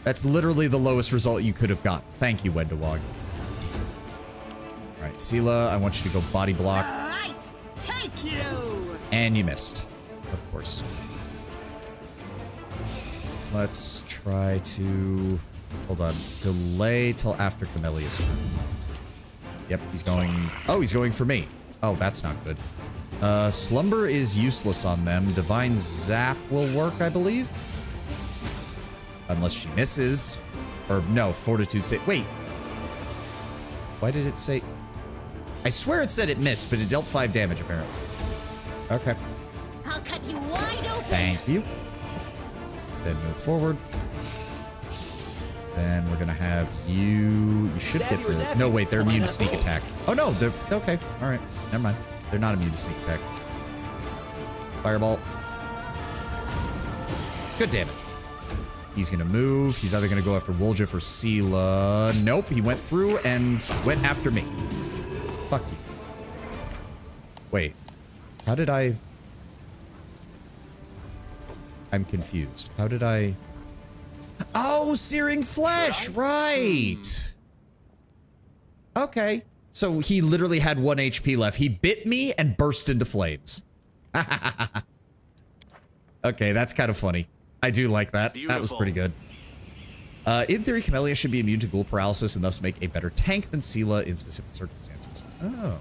S1: That's literally the lowest result you could have gotten. Thank you, Wendowog. All right, Sela, I want you to go body block.
S4: All right, take you.
S1: And you missed, of course. Let's try to... Hold on. Delay till after Camellia's turn. Yep, he's going... Oh, he's going for me. Oh, that's not good. Slumber is useless on them. Divine Zap will work, I believe. Unless she misses. Or, no, Fortitude say... Wait. Why did it say... I swear it said it missed, but it dealt 5 damage, apparently. Okay.
S10: I'll cut you wide open.
S1: Thank you. Then move forward. Then we're gonna have you... You should get the... No, wait, they're immune to sneak attack. Oh, no, they're... Okay, all right. Never mind. They're not immune to sneak attack. Fireball. Good damage. He's gonna move. He's either gonna go after Woljif or Sela. Nope, he went through and went after me. Fuck you. Wait. How did I... I'm confused. How did I... Oh, searing flesh! Right! Okay. So he literally had 1 HP left. He bit me and burst into flames. Okay, that's kind of funny. I do like that.
S2: Beautiful.
S1: That was pretty good. In theory, Camellia should be immune to ghoul paralysis and thus make a better tank than Sela in specific circumstances. Oh, okay.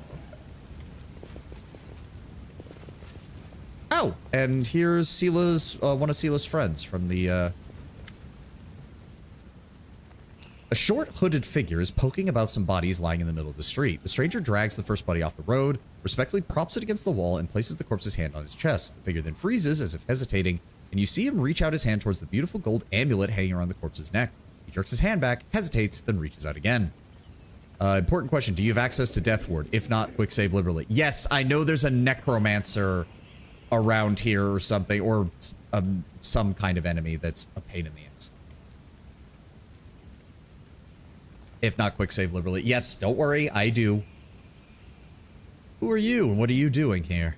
S1: Oh, and here's Sela's, one of Sela's friends from the, A short, hooded figure is poking about some bodies lying in the middle of the street. The stranger drags the first body off the road, respectfully props it against the wall, and places the corpse's hand on his chest. The figure then freezes, as if hesitating, and you see him reach out his hand towards the beautiful gold amulet hanging around the corpse's neck. He jerks his hand back, hesitates, then reaches out again. Important question. Do you have access to Death Ward? If not, quick save liberally. Yes, I know there's a necromancer around here or something, or some kind of enemy that's a pain in the ass. If not, quick save liberally. Yes, don't worry, I do. Who are you, and what are you doing here?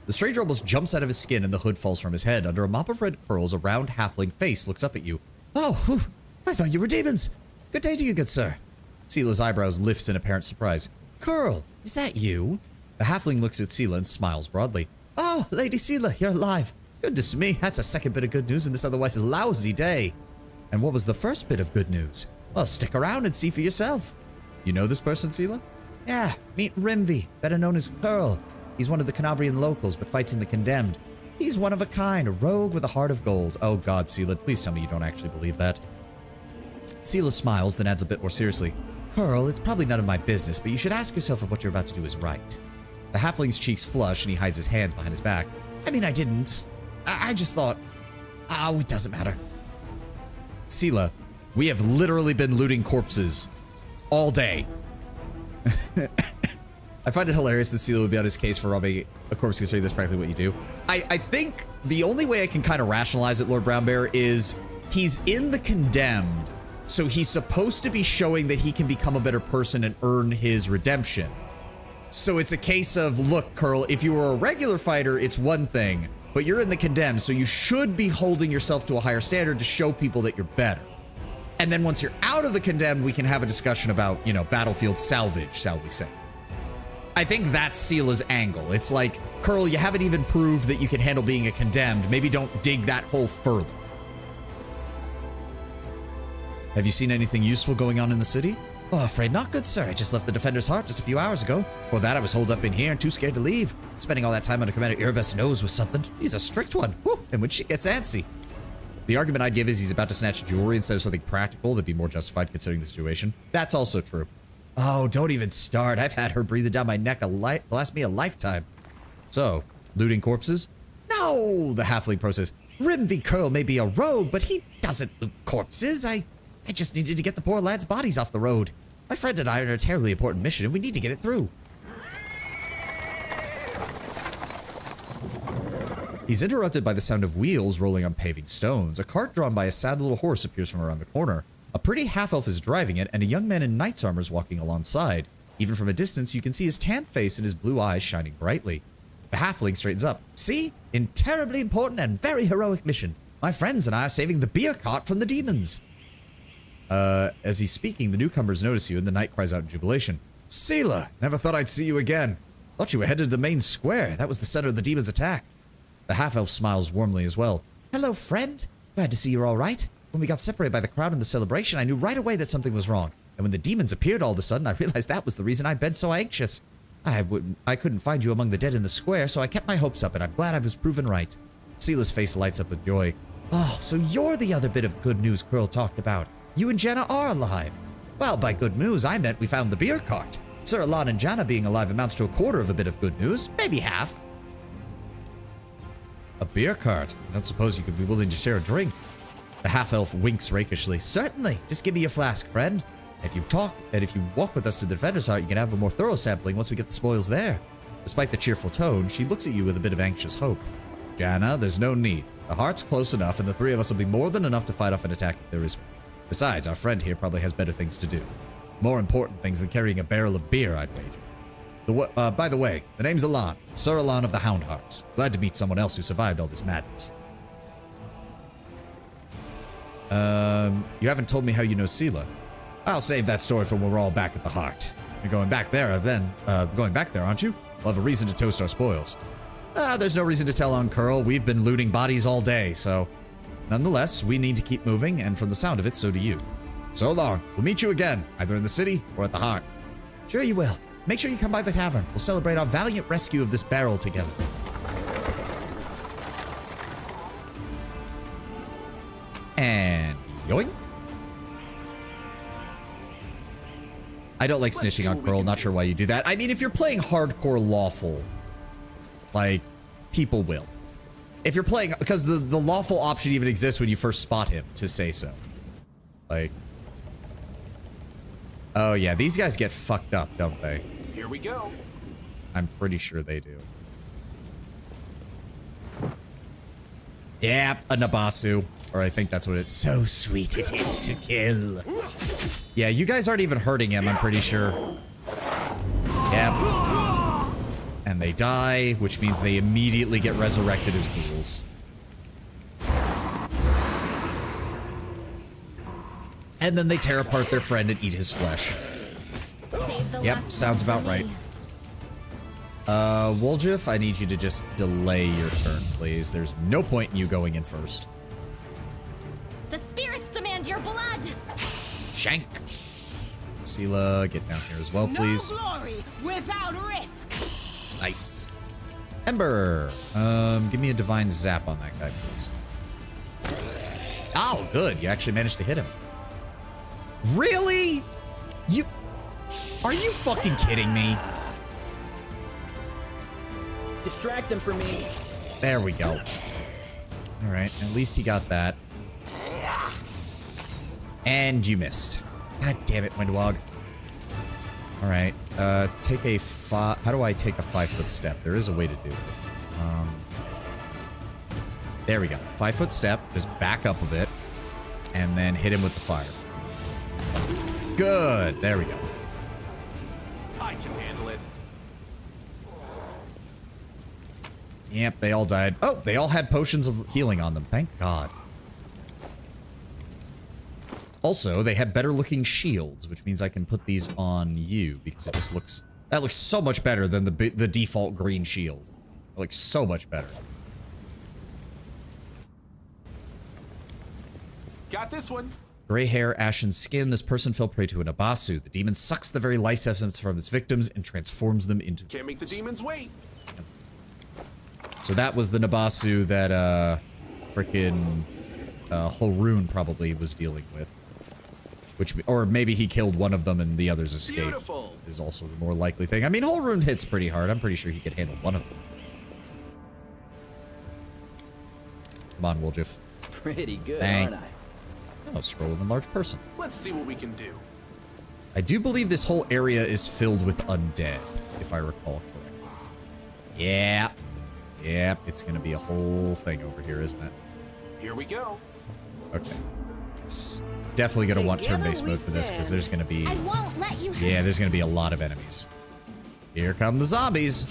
S1: The stranger almost jumps out of his skin, and the hood falls from his head. Under a mop of red curls, a round halfling face looks up at you. Oh, whew, I thought you were demons. Good day to you, good sir. Sela's eyebrows lifts in apparent surprise. Curl, is that you? The halfling looks at Sela and smiles broadly. Oh, Lady Sela, you're alive. Goodness me, that's a second bit of good news in this otherwise lousy day. And what was the first bit of good news? Well, stick around and see for yourself. You know this person, Sela? Yeah, meet Rimvi, better known as Curl. He's one of the Canabrian locals, but fights in the Condemned. He's one of a kind, a rogue with a heart of gold. Oh god, Sela, please tell me you don't actually believe that. Sela smiles, then adds a bit more seriously. Curl, it's probably none of my business, but you should ask yourself if what you're about to do is right. The halfling's cheeks flush, and he hides his hands behind his back. I mean, I didn't. I just thought... Oh, it doesn't matter. Sela, we have literally been looting corpses all day. I find it hilarious that Sela would be on his case for robbing a corpse considering that's practically what you do. I think the only way I can kind of rationalize it, Lord Brownbear, is he's in the Condemned, so he's supposed to be showing that he can become a better person and earn his redemption. So it's a case of, look, Curl, if you were a regular fighter, it's one thing, but you're in the Condemned, so you should be holding yourself to a higher standard to show people that you're better. And then once you're out of the Condemned, we can have a discussion about, you know, battlefield salvage, shall we say. I think that's Sela's angle. It's like, Curl, you haven't even proved that you can handle being a Condemned. Maybe don't dig that hole further. Have you seen anything useful going on in the city? Oh, afraid not, good sir. I just left the Defender's Heart just a few hours ago. Before that, I was holed up in here and too scared to leave. Spending all that time under Commander Erebus knows was something. He's a strict one. Whew. And when she gets antsy. The argument I'd give is he's about to snatch jewelry instead of something practical that'd be more justified considering the situation. That's also true. Oh, don't even start. I've had her breathing down my neck last me a lifetime. So, looting corpses? No, the halfling process. Rimvy Curl may be a rogue, but he doesn't loot corpses. I just needed to get the poor lad's bodies off the road. My friend and I are on a terribly important mission, and we need to get it through. He's interrupted by the sound of wheels rolling on paving stones. A cart drawn by a sad little horse appears from around the corner. A pretty half-elf is driving it, and a young man in knight's armor is walking alongside. Even from a distance, you can see his tan face and his blue eyes shining brightly. The halfling straightens up. See? In terribly important and very heroic mission. My friends and I are saving the beer cart from the demons. As he's speaking, the newcomers notice you, and the knight cries out in jubilation. Seela! Never thought I'd see you again. Thought you were headed to the main square. That was the center of the demons' attack. The half-elf smiles warmly as well. Hello, friend. Glad to see you're all right. When we got separated by the crowd in the celebration, I knew right away that something was wrong. And when the demons appeared all of a sudden, I realized that was the reason I'd been so anxious. I couldn't find you among the dead in the square, so I kept my hopes up, and I'm glad I was proven right. Seela's face lights up with joy. Oh, so you're the other bit of good news Curl talked about. You and Janna are alive. Well, by good news, I meant we found the beer cart. Sir Alon and Janna being alive amounts to a quarter of a bit of good news, maybe half. A beer cart? I don't suppose you could be willing to share a drink. The half-elf winks rakishly. Certainly. Just give me your flask, friend. If you walk with us to the Defender's Heart, you can have a more thorough sampling once we get the spoils there. Despite the cheerful tone, she looks at you with a bit of anxious hope. Janna, there's no need. The heart's close enough, and the three of us will be more than enough to fight off an attack if there is one. Besides, our friend here probably has better things to do. More important things than carrying a barrel of beer, I'd wager. By the way, the name's Alon, Sir Alon of the Hound Hearts. Glad to meet someone else who survived all this madness. You haven't told me how you know Seela. I'll save that story for when we're all back at the Heart. You're going back there, aren't you? We'll have a reason to toast our spoils. There's no reason to tell on Curl. We've been looting bodies all day, so... Nonetheless, we need to keep moving, and from the sound of it, so do you. So long. We'll meet you again, either in the city or at the Heart. Sure you will. Make sure you come by the tavern. We'll celebrate our valiant rescue of this barrel together. And yoink. I don't like snitching on Curl. Not sure why you do that. I mean, if you're playing hardcore lawful, like, people will. If you're playing, because the lawful option even exists when you first spot him to say so. Like, oh yeah, these guys get fucked up, don't they?
S2: Here we go.
S1: I'm pretty sure they do. Yeah, a Nabasu. Or I think that's what it's. So sweet it is to kill. Yeah, you guys aren't even hurting him, I'm pretty sure. Yep. And they die, which means they immediately get resurrected as ghouls. And then they tear apart their friend and eat his flesh. Yep, sounds about right. Woljif, I need you to just delay your turn, please. There's no point in you going in first.
S10: The spirits demand your blood.
S1: Shank. Seela, get down here as well, please.
S10: No glory without risk.
S1: It's nice. Ember, give me a divine zap on that guy, please. Oh, good. You actually managed to hit him. Really? Are you fucking kidding me?
S3: Distract him for me.
S1: There we go. All right, at least he got that. And you missed. God damn it, Windwog. All right, take a how do I take a 5-foot step? There is a way to do it. There we go. 5-foot step, just back up a bit, and then hit him with the fire. Good, there we go.
S2: I can handle it.
S1: Yep, they all died. Oh, they all had potions of healing on them. Thank God. Also, they had better looking shields, which means I can put these on you because it just looks... That looks so much better than the default green shield. It looks so much better.
S2: Got this one.
S1: Gray hair, ashen skin. This person fell prey to an Abasu. The demon sucks the very life essence from its victims and transforms them into...
S2: Can't make the demons wait.
S1: So that was the Nabasu that, frickin' Holroon probably was dealing with. Which, or maybe he killed one of them and the others escaped.
S2: Beautiful.
S1: Is also the more likely thing. I mean, Holroon hits pretty hard. I'm pretty sure he could handle one of them. Come on, Woljif.
S3: Pretty good,
S1: Bang.
S3: aren't I?
S1: Oh, scroll of enlarged person.
S2: Let's see what we can do.
S1: I do believe this whole area is filled with undead, if I recall correctly. Yeah. Yeah, it's gonna be a whole thing over here, isn't it?
S2: Here we go.
S1: Okay. It's definitely gonna want turn-based mode for this, because there's gonna be...
S10: I won't let you.
S1: Yeah, there's gonna be a lot of enemies. Here come the zombies.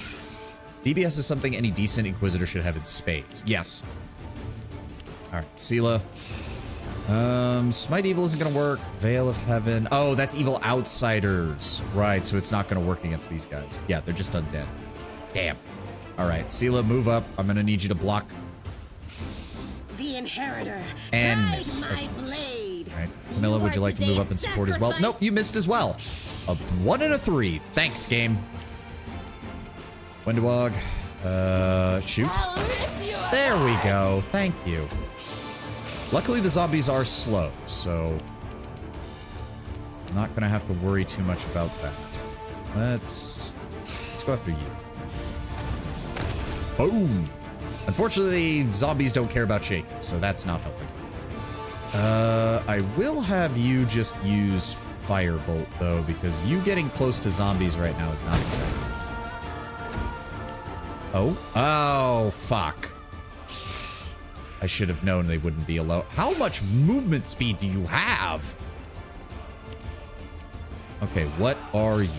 S1: DBS is something any decent Inquisitor should have in spades. Yes. Alright, Sela. Smite Evil isn't gonna work. Veil of Heaven. Oh, that's Evil Outsiders. Right, so it's not gonna work against these guys. Yeah, they're just undead. Damn. Alright, Sela, move up. I'm gonna need you to block.
S6: The Inheritor.
S1: And miss, of course. Alright, Camilla, would you like to move up and support as well? Nope, you missed as well. A 1 and a 3. Thanks, game. Wendewog. Shoot. There we go. Thank you. Luckily, the zombies are slow, so I'm not gonna have to worry too much about that. Let's go after you. Boom. Unfortunately, zombies don't care about shaking, so that's not helping. I will have you just use Firebolt, though, because you getting close to zombies right now is not a good idea. Oh? Oh, fuck. I should have known they wouldn't be alone. How much movement speed do you have? Okay, what are you?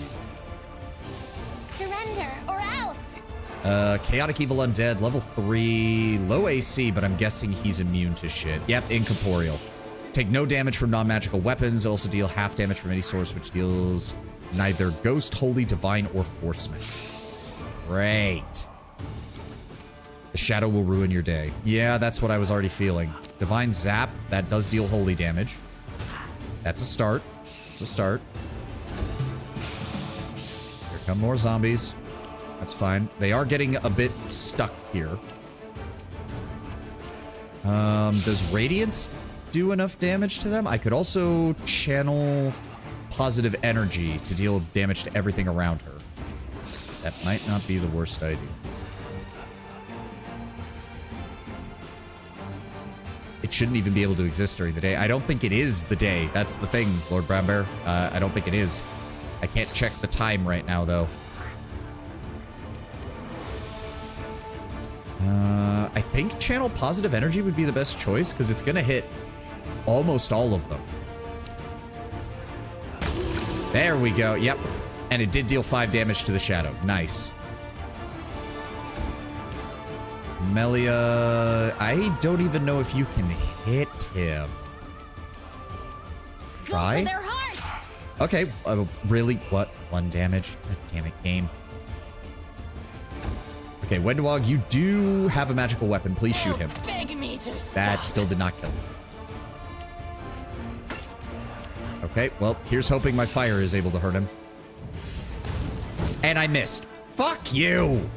S10: Surrender or else.
S1: Chaotic Evil Undead, level 3, low AC, but I'm guessing he's immune to shit. Yep, incorporeal. Take no damage from non-magical weapons. Also deal half damage from any source, which deals neither Ghost, Holy, Divine, or Forceman. Great. The shadow will ruin your day. Yeah, that's what I was already feeling. Divine Zap, that does deal holy damage. That's a start. It's a start. Here come more zombies. That's fine. They are getting a bit stuck here. Does Radiance do enough damage to them? I could also channel positive energy to deal damage to everything around her. That might not be the worst idea. It shouldn't even be able to exist during the day. I don't think it is the day. That's the thing, Lord Brown Bear. I don't think it is. I can't check the time right now, though. I think channel positive energy would be the best choice, because it's going to hit almost all of them. There we go. Yep. And it did deal 5 damage to the shadow. Nice. Melia, I don't even know if you can hit him. Try? Okay, really? What? 1 damage? God damn it, game. Okay, Wendewog, you do have a magical weapon. Please shoot him. That still did not kill him. Okay, well, here's hoping my fire is able to hurt him. And I missed. Fuck you!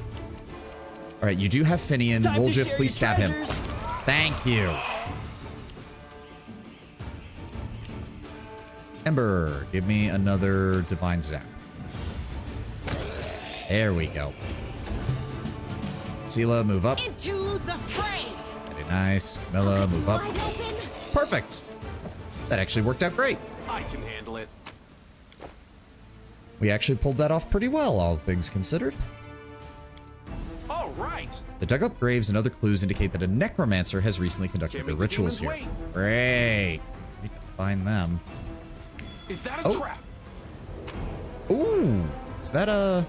S1: Alright, you do have Finian. Woljif, please stab him. Thank you. Ember, give me another Divine Zap. There we go. Sela, move up.
S6: Into the fray.
S1: Very nice. Camilla, move up. Perfect. That actually worked out great.
S2: I can handle it.
S1: We actually pulled that off pretty well, all things considered.
S2: All right.
S1: The dug up graves and other clues indicate that a necromancer has recently conducted their rituals here. Great. Need to find them.
S2: Is that a trap?
S1: Ooh. Is that a...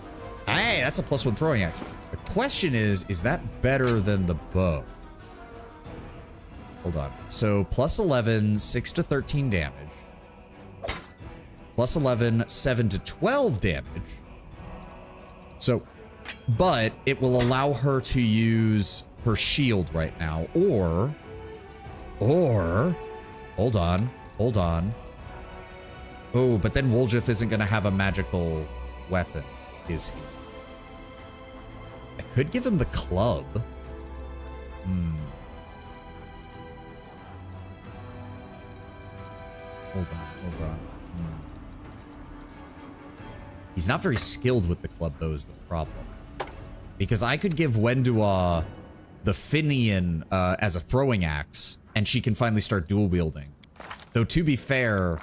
S1: Hey, that's a +1 throwing axe. The question is that better than the bow? Hold on. So, +11, 6 to 13 damage. +11, 7 to 12 damage. So, but it will allow her to use her shield right now, or, hold on. Hold on. Oh, but then Woljif isn't going to have a magical weapon, is he? I could give him the club. Hold on. He's not very skilled with the club, though, is the problem. Because I could give Wendua the Finian as a throwing axe, and she can finally start dual wielding. Though, to be fair,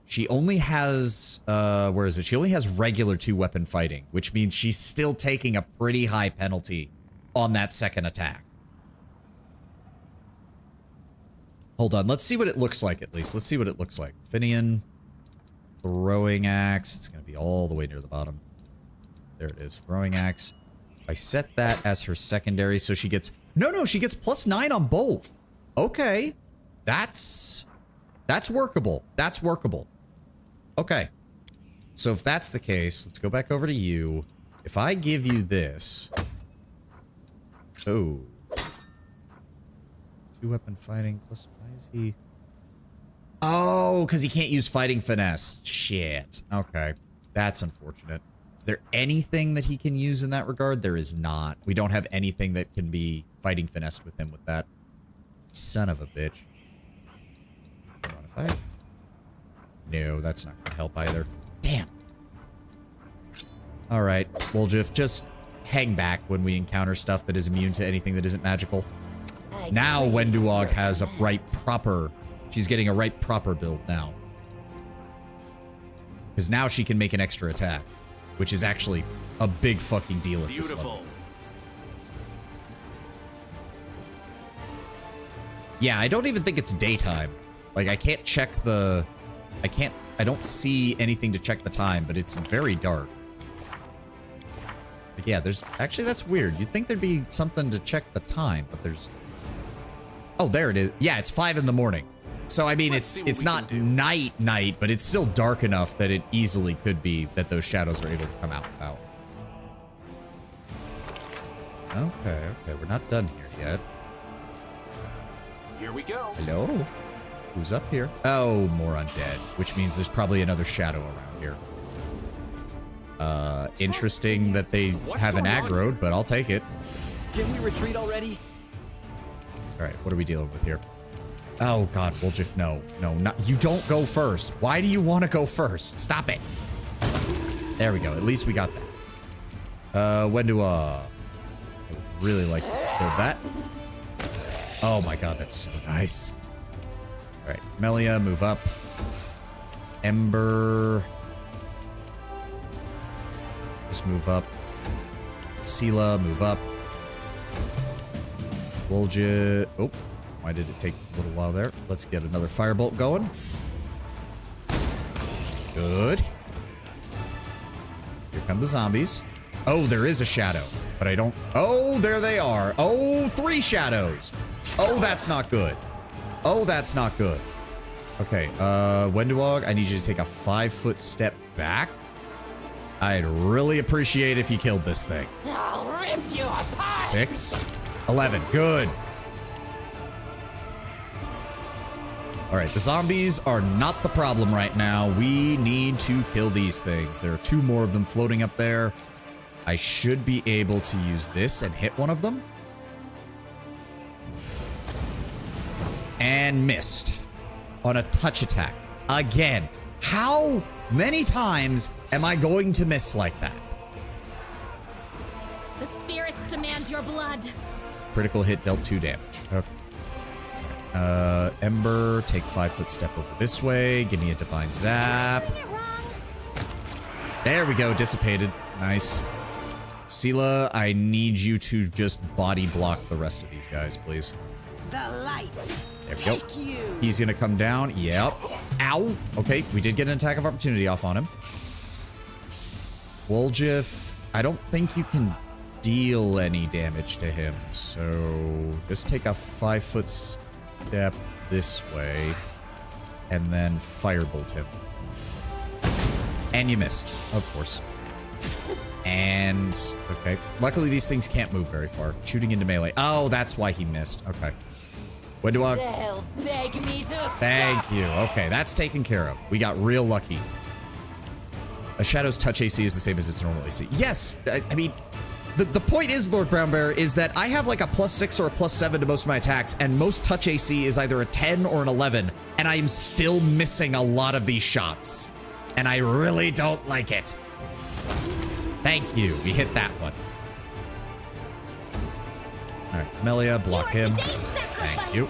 S1: she only has, where is it? She only has regular 2-weapon fighting, which means she's still taking a pretty high penalty on that second attack. Hold on, let's see what it looks like at least. Let's see what it looks like. Finian, throwing axe. It's going to be all the way near the bottom. There it is, throwing axe. I set that as her secondary, so she gets... No, she gets +9 on both. Okay. That's workable. That's workable. Okay. So if that's the case, let's go back over to you. If I give you this... Oh. 2-weapon fighting plus... Why is he... Oh, because he can't use fighting finesse. Shit. Okay. That's unfortunate. Is there anything that he can use in that regard? There is not. We don't have anything that can be fighting finessed with him with that. Son of a bitch. Modify. No, that's not going to help either. Damn. Alright, Woljif, just hang back when we encounter stuff that is immune to anything that isn't magical. Now Wenduog has a right proper... She's getting a right proper build now. Because now she can make an extra attack. Which is actually a big fucking deal at this level. Yeah, I don't even think it's daytime. Like, I can't check the... I don't see anything to check the time, but it's very dark. Like, yeah, there's... Actually, that's weird. You'd think there'd be something to check the time, but there's... Oh, there it is. Yeah, it's 5 in the morning. So, I mean, it's not night, but it's still dark enough that it easily could be that those shadows are able to come out. Okay, we're not done here yet.
S2: Here we go.
S1: Hello? Who's up here? Oh, more undead, which means there's probably another shadow around here. Interesting that they have an aggroed, but I'll take it.
S3: Can we retreat already?
S1: All right, what are we dealing with here? Oh God, Woljif, no, not you. Don't go first. Why do you want to go first? Stop it. There we go. At least we got that. Wendua. I would really like to build that. Oh my God, that's so nice. All right, Melia, move up. Ember. Just move up. Sela, move up. Woljif. Oh. Why did it take a little while there? Let's get another firebolt going. Good. Here come the zombies. Oh, there is a shadow, but I don't... Oh, there they are. Oh, 3 shadows. Oh, that's not good. Oh, that's not good. Okay, Wenduog, I need you to take a 5-foot step back. I'd really appreciate if you killed this thing.
S10: I'll rip you apart.
S1: 6, 11, good. All right, the zombies are not the problem right now. We need to kill these things. There are 2 more of them floating up there. I should be able to use this and hit one of them. And missed on a touch attack. Again, how many times am I going to miss like that?
S10: The spirits demand your blood.
S1: Critical hit dealt 2 damage. Okay. Ember, take 5-foot step over this way. Give me a divine zap. There we go, dissipated. Nice. Sela, I need you to just body block the rest of these guys, please.
S6: The light.
S1: There we go. He's gonna come down. Yep. Ow. Okay, we did get an attack of opportunity off on him. Woljif, I don't think you can deal any damage to him, so just take a 5-foot step this way and then firebolt him. And you missed, of course. And okay, luckily these things can't move very far. Shooting into melee. Oh, that's why he missed. Okay. Windwalk.
S4: They'll beg me to
S1: Thank you. Okay, that's taken care of. We got real lucky. A Shadow's touch AC is the same as its normal AC. Yes, I mean, the point is, Lord Brown Bear, is that I have like a +6 or a +7 to most of my attacks, and most touch AC is either a 10 or an 11, and I am still missing a lot of these shots. And I really don't like it. Thank you. We hit that one. All right, Melia, block him. Thank you.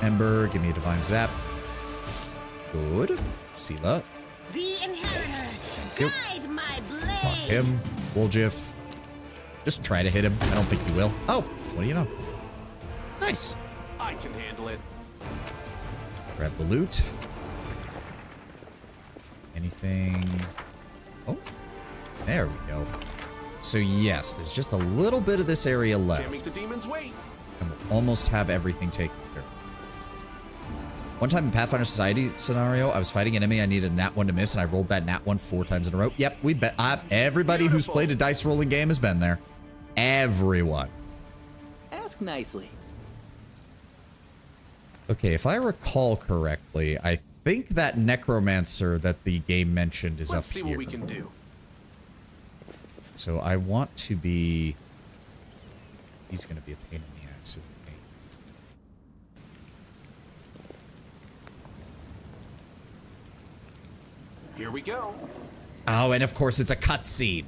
S1: Ember, give me a Divine Zap. Good. Sela.
S10: The inheritor.
S1: Yep.
S10: Guide my blade.
S1: Block him. Woljif. Just try to hit him. I don't think you will. Oh, what do you know? Nice.
S2: I can handle it.
S1: Grab the loot. Anything? Oh, there we go. So yes, there's just a little bit of this area
S2: Can't
S1: left.
S2: make the demons wait.
S1: And we'll almost have everything taken care of. One time in Pathfinder Society scenario, I was fighting an enemy. I needed a nat 1 to miss, and I rolled that nat 1 4 times in a row. Yep, we bet. Everybody who's played a dice rolling game has been there. Everyone.
S3: Ask nicely.
S1: Okay, if I recall correctly, I think that necromancer that the game mentioned is
S2: Let's
S1: up
S2: see
S1: here.
S2: what we can do.
S1: So I want to be... He's going to be a pain in the ass, isn't he?
S2: Here we go.
S1: Oh, and of course it's a cutscene.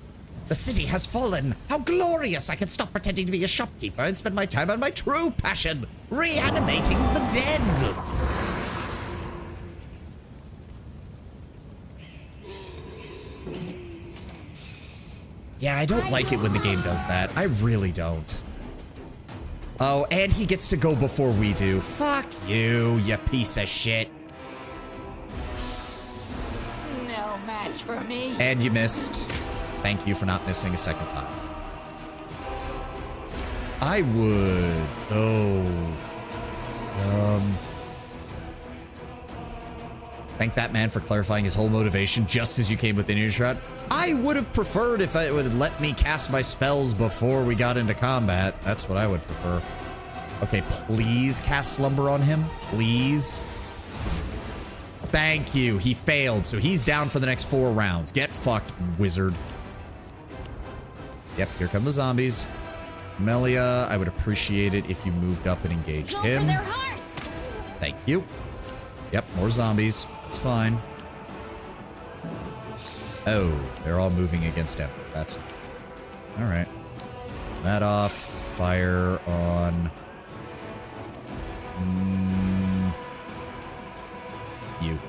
S1: The city has fallen. How glorious! I can stop pretending to be a shopkeeper and spend my time on my true passion, reanimating the dead. Yeah, I don't like it when the game does that. I really don't. Oh, and he gets to go before we do. Fuck you, you piece of shit.
S4: No match for me.
S1: And you missed. Thank you for not missing a second time. I would... Thank that man for clarifying his whole motivation just as you came within earshot. I would have preferred if it would let me cast my spells before we got into combat. That's what I would prefer. Okay, please cast Slumber on him. Please. Thank you. He failed, so he's down for the next 4 rounds. Get fucked, wizard. Yep, here come the zombies. Melia, I would appreciate it if you moved up and engaged
S10: Go
S1: him.
S10: for their hearts.
S1: Thank you. Yep, more zombies. That's fine. Oh, they're all moving against Ember. That's not good. All right. That off. Fire on... you.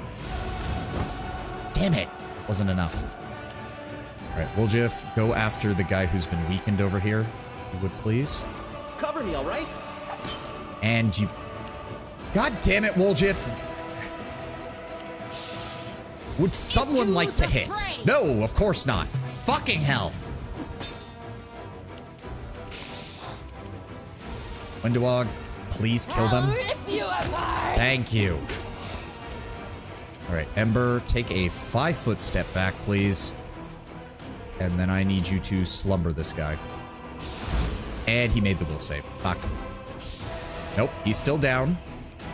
S1: Damn it. Wasn't enough. All right, Woljif, go after the guy who's been weakened over here, if you would please.
S3: Cover me, all right?
S1: And you... God damn it, Woljif. Would someone like to hit? No, of course not. Fucking hell. Windwog, please kill them. Thank you. All right, Ember, take a 5-foot step back, please. And then I need you to slumber this guy. And he made the will save. Fuck. Nope, he's still down.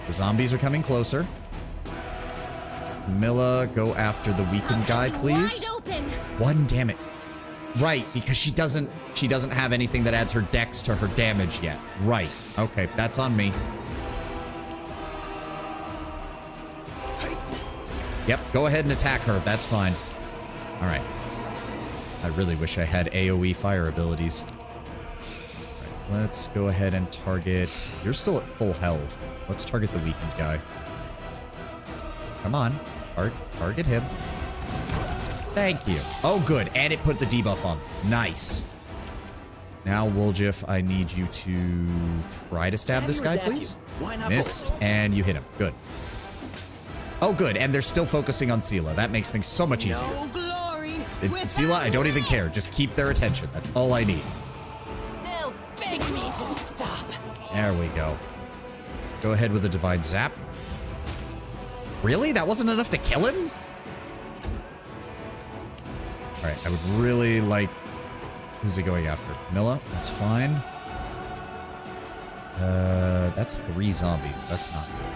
S1: The zombies are coming closer. Milla, go after the weakened guy, please.
S10: Wide open.
S1: 1, damn it. Right, because she doesn't have anything that adds her dex to her damage yet. Right. Okay, that's on me. Yep, go ahead and attack her. That's fine. All right. I really wish I had AoE fire abilities. All right, let's go ahead and target... You're still at full health. Let's target the weakened guy. Come on. Target him. Thank you. Oh, good. And it put the debuff on. Nice. Now, Woljif, I need you to try to stab this guy, please. Missed, and you hit him. Good. Oh, good. And they're still focusing on Sela. That makes things so much easier. Sela, I don't even care. Just keep their attention. That's all I need.
S4: They'll beg me to stop.
S1: There we go. Go ahead with a Divine Zap. Really? That wasn't enough to kill him? All right, I would really like... Who's he going after? Milla? That's fine. That's 3 zombies. That's not good.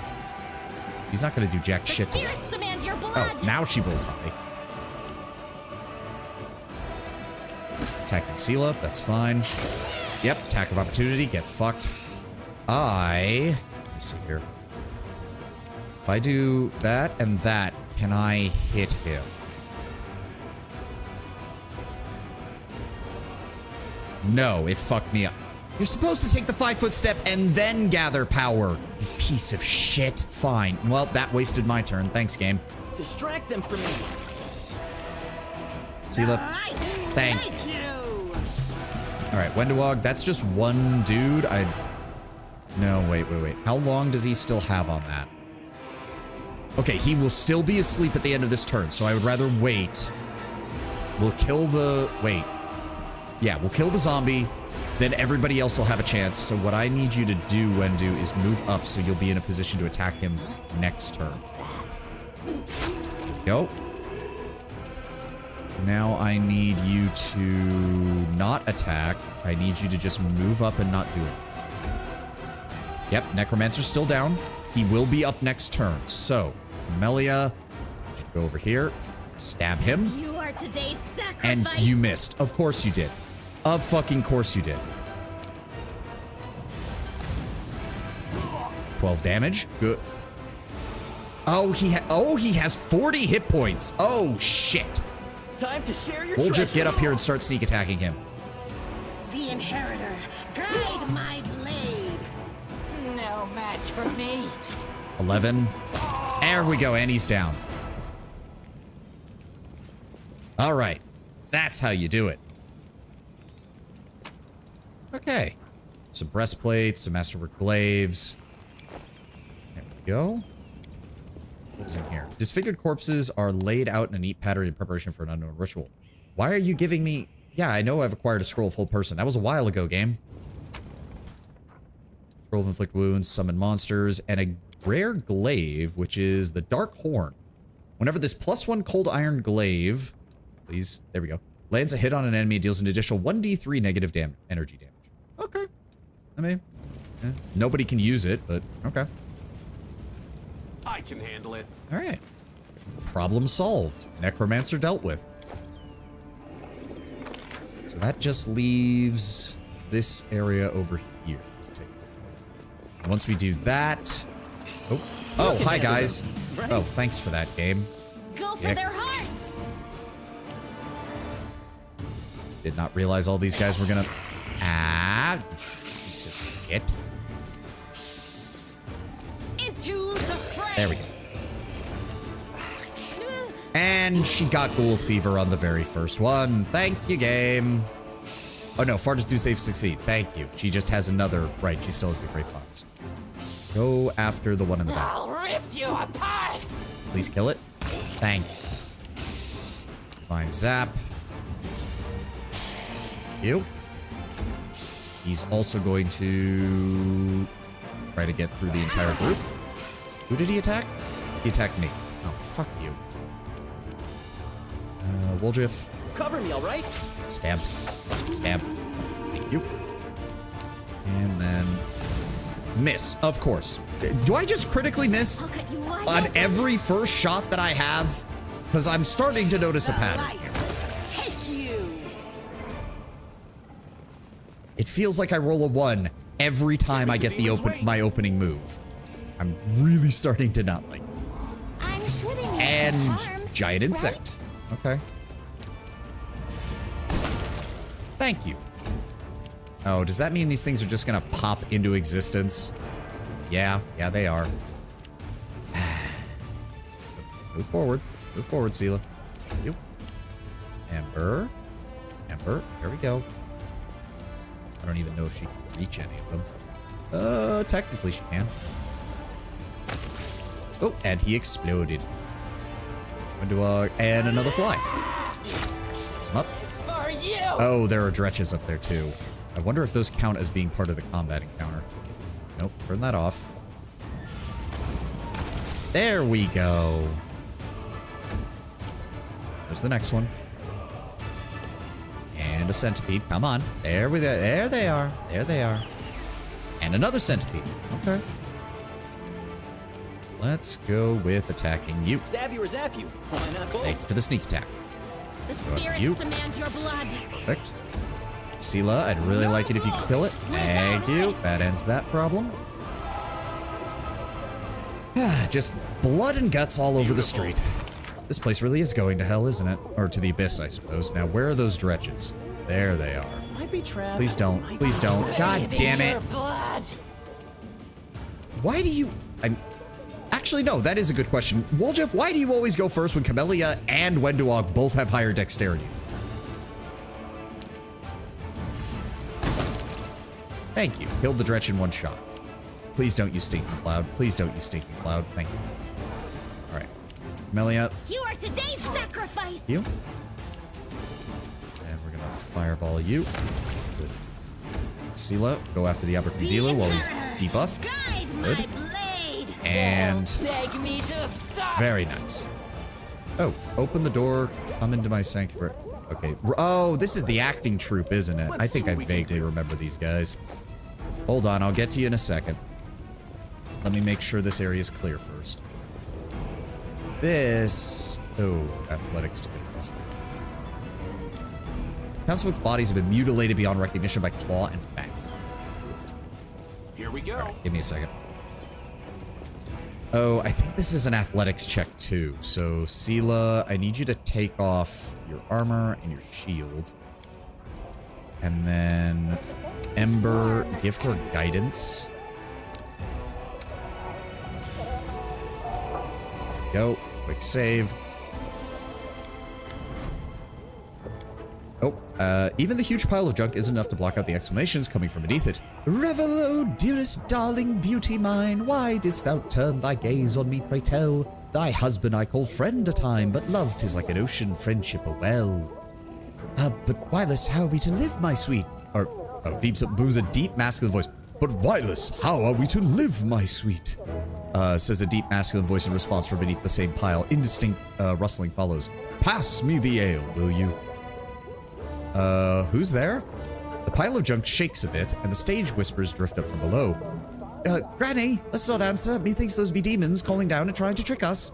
S1: He's not gonna do jack shit to her.
S10: Spirits demand your blood.
S1: Oh, now she rolls high. Attack and seal up, that's fine. Yep, attack of opportunity, get fucked. Let me see here. If I do that and that, can I hit him? No, it fucked me up. You're supposed to take the 5-foot step and then gather power. You piece of shit. Fine. Well, that wasted my turn. Thanks, game.
S3: Distract them from me.
S1: Seela. Thank you. All right, Wendewog, that's just one dude. No, wait. How long does he still have on that? Okay, he will still be asleep at the end of this turn, so I would rather wait. We'll kill the... Wait. Yeah, we'll kill the zombie. Then everybody else will have a chance. So what I need you to do, Wendu, is move up so you'll be in a position to attack him next turn. Go. Now I need you to not attack. I need you to just move up and not do it. Yep, Necromancer's still down. He will be up next turn. So, Melia, you should go over here, stab him.
S10: You are today's sacrifice.
S1: And you missed. Of course you did. Of fucking course you did. 12 damage. Good. Oh, he has 40 hit points. Oh, shit.
S3: Time to share your
S1: Woljif,
S3: treasure.
S1: get up here and start sneak attacking him.
S11: The Inheritor, guide my blade. No match for me.
S1: 11. There we go, and he's down. All right. That's how you do it. Okay. Some breastplates, some masterwork glaives. There we go. What was in here? Disfigured corpses are laid out in a neat pattern in preparation for an unknown ritual. Why are you giving me... Yeah, I know I've acquired a scroll of whole person. That was a while ago, game. Scroll of inflict wounds, summon monsters, and a rare glaive, which is the Dark Horn. Whenever this +1 cold iron glaive... Please, there we go. Lands a hit on an enemy, it deals an additional 1d3 negative energy damage. Okay. I mean, nobody can use it, but okay.
S2: I can handle it.
S1: All right. Problem solved. Necromancer dealt with. So that just leaves this area over here to take care of. Once we do that... Oh, hi, guys. Oh, thanks for that, game.
S10: Go for their hearts.
S1: Did not realize all these guys were gonna... Piece of shit.
S11: Into the fray.
S1: There we go. And she got ghoul fever on the very first one. Thank you, game. Oh no, far to do safe succeed. Thank you. She just has another... Right, she still has the great box. Go after the one in the back.
S11: I'll rip you apart.
S1: Please kill it. Thank you. Fine zap. You. He's also going to try to get through the entire group. Who did he attack? He attacked me. Oh, fuck you. Woljif.
S3: Cover me, all right?
S1: Stab. Stab. Thank you. And then... Miss, of course. Do I just critically miss
S10: I'll cut you wide
S1: on
S10: open.
S1: every first shot that I have? Because I'm starting to notice a pattern.
S11: Take you.
S1: It feels like I roll a 1 every time I get the my opening move. I'm really starting to not like it.
S10: I'm sure they mean no
S1: And
S10: harm,
S1: giant
S10: right?
S1: insect. Okay. Thank you. Oh, does that mean these things are just gonna pop into existence? Yeah, they are. Move forward. Move forward, Seela. Thank you. Ember. Here we go. I don't even know if she can reach any of them. Technically she can. Oh, and he exploded. And another fly. Slice him up.
S11: For you.
S1: Oh, there are dretches up there too. I wonder if those count as being part of the combat encounter. Nope, turn that off. There we go. There's the next one. And a centipede. Come on. There they are. There they are. And another centipede. Okay. Let's go with attacking you.
S3: Stab you or zap you. Why not both?
S1: Thank you for the sneak attack.
S10: The
S1: Go after
S10: spirits
S1: you.
S10: demand your blood.
S1: Perfect. Sela, I'd really like it if you could kill it. Thank you. That ends that problem. Just blood and guts all over the street. This place really is going to hell, isn't it? Or to the abyss, I suppose. Now, where are those dretches? There they are.
S3: Might be trapped.
S1: Please don't. Please don't. God damn it. Why do you... Actually, no, that is a good question. Woljeff, why do you always go first when Camellia and Wenduog both have higher dexterity? Thank you. Killed the Dretch in one shot. Please don't use Stinking Cloud. Please don't use Stinking Cloud. Thank you. All right. Camellia.
S10: You are today's sacrifice.
S1: You. And we're going to fireball you. Good. Sela, go after the Abracadabra while he's debuffed. Good. And
S11: Beg me to stop.
S1: very nice. Oh, open the door. Come into my sanctuary. Okay. Oh, this is the acting troupe, isn't it? I think I vaguely remember these guys. Hold on, I'll get to you in a second. Let me make sure this area is clear first. This... Oh, athletics to get across there. Townsfolk's bodies have been mutilated beyond recognition by claw and fang.
S2: Here we go.
S1: All right, give me a second. Oh, I think this is an athletics check too. So, Sela, I need you to take off your armor and your shield. And then Ember, give her guidance. Go. Quick save. Oh, even the huge pile of junk isn't enough to block out the exclamations coming from beneath it. Revel, oh, dearest darling beauty mine, why didst thou turn thy gaze on me, pray tell? Thy husband I call friend a time, but love 'tis like an ocean, friendship a well. But Wyless, how are we to live, my sweet? Or, oh, booms a deep masculine voice. But Wyless, how are we to live, my sweet? Says a deep masculine voice in response from beneath the same pile. Indistinct rustling follows. Pass me the ale, will you? Who's there? The pile of junk shakes a bit, and the stage whispers drift up from below. Granny, let's not answer. Methinks those be demons calling down and trying to trick us.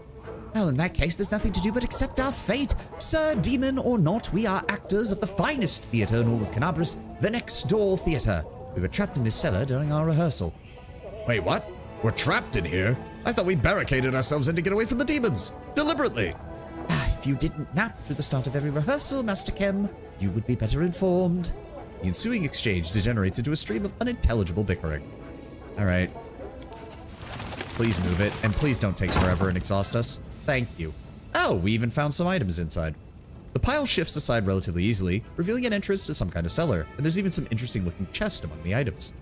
S1: Well, in that case, there's nothing to do but accept our fate. Sir, demon or not, we are actors of the finest theatre in all of Canabris, the Next Door Theatre. We were trapped in this cellar during our rehearsal. Wait, what? We're trapped in here? I thought we barricaded ourselves in to get away from the demons. Deliberately. If you didn't nap through the start of every rehearsal, Master Kem, you would be better informed. The ensuing exchange degenerates into a stream of unintelligible bickering. All right. Please move it, and please don't take forever and exhaust us. Thank you. Oh, we even found some items inside. The pile shifts aside relatively easily, revealing an entrance to some kind of cellar, and there's even some interesting looking chests among the items.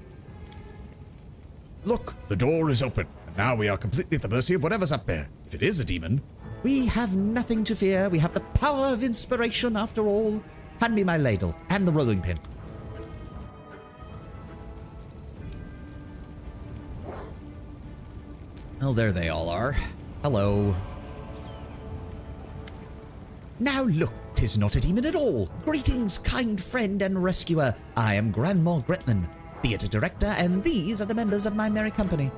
S1: Look, the door is open, and now we are completely at the mercy of whatever's up there. If it is a demon... We have nothing to fear. We have the power of inspiration after all. Hand me my ladle and the rolling pin. Oh, there they all are. Hello. Now look, 'tis not a demon at all. Greetings, kind friend and rescuer. I am Grandma Gretlin, theatre director, and these are the members of my merry company.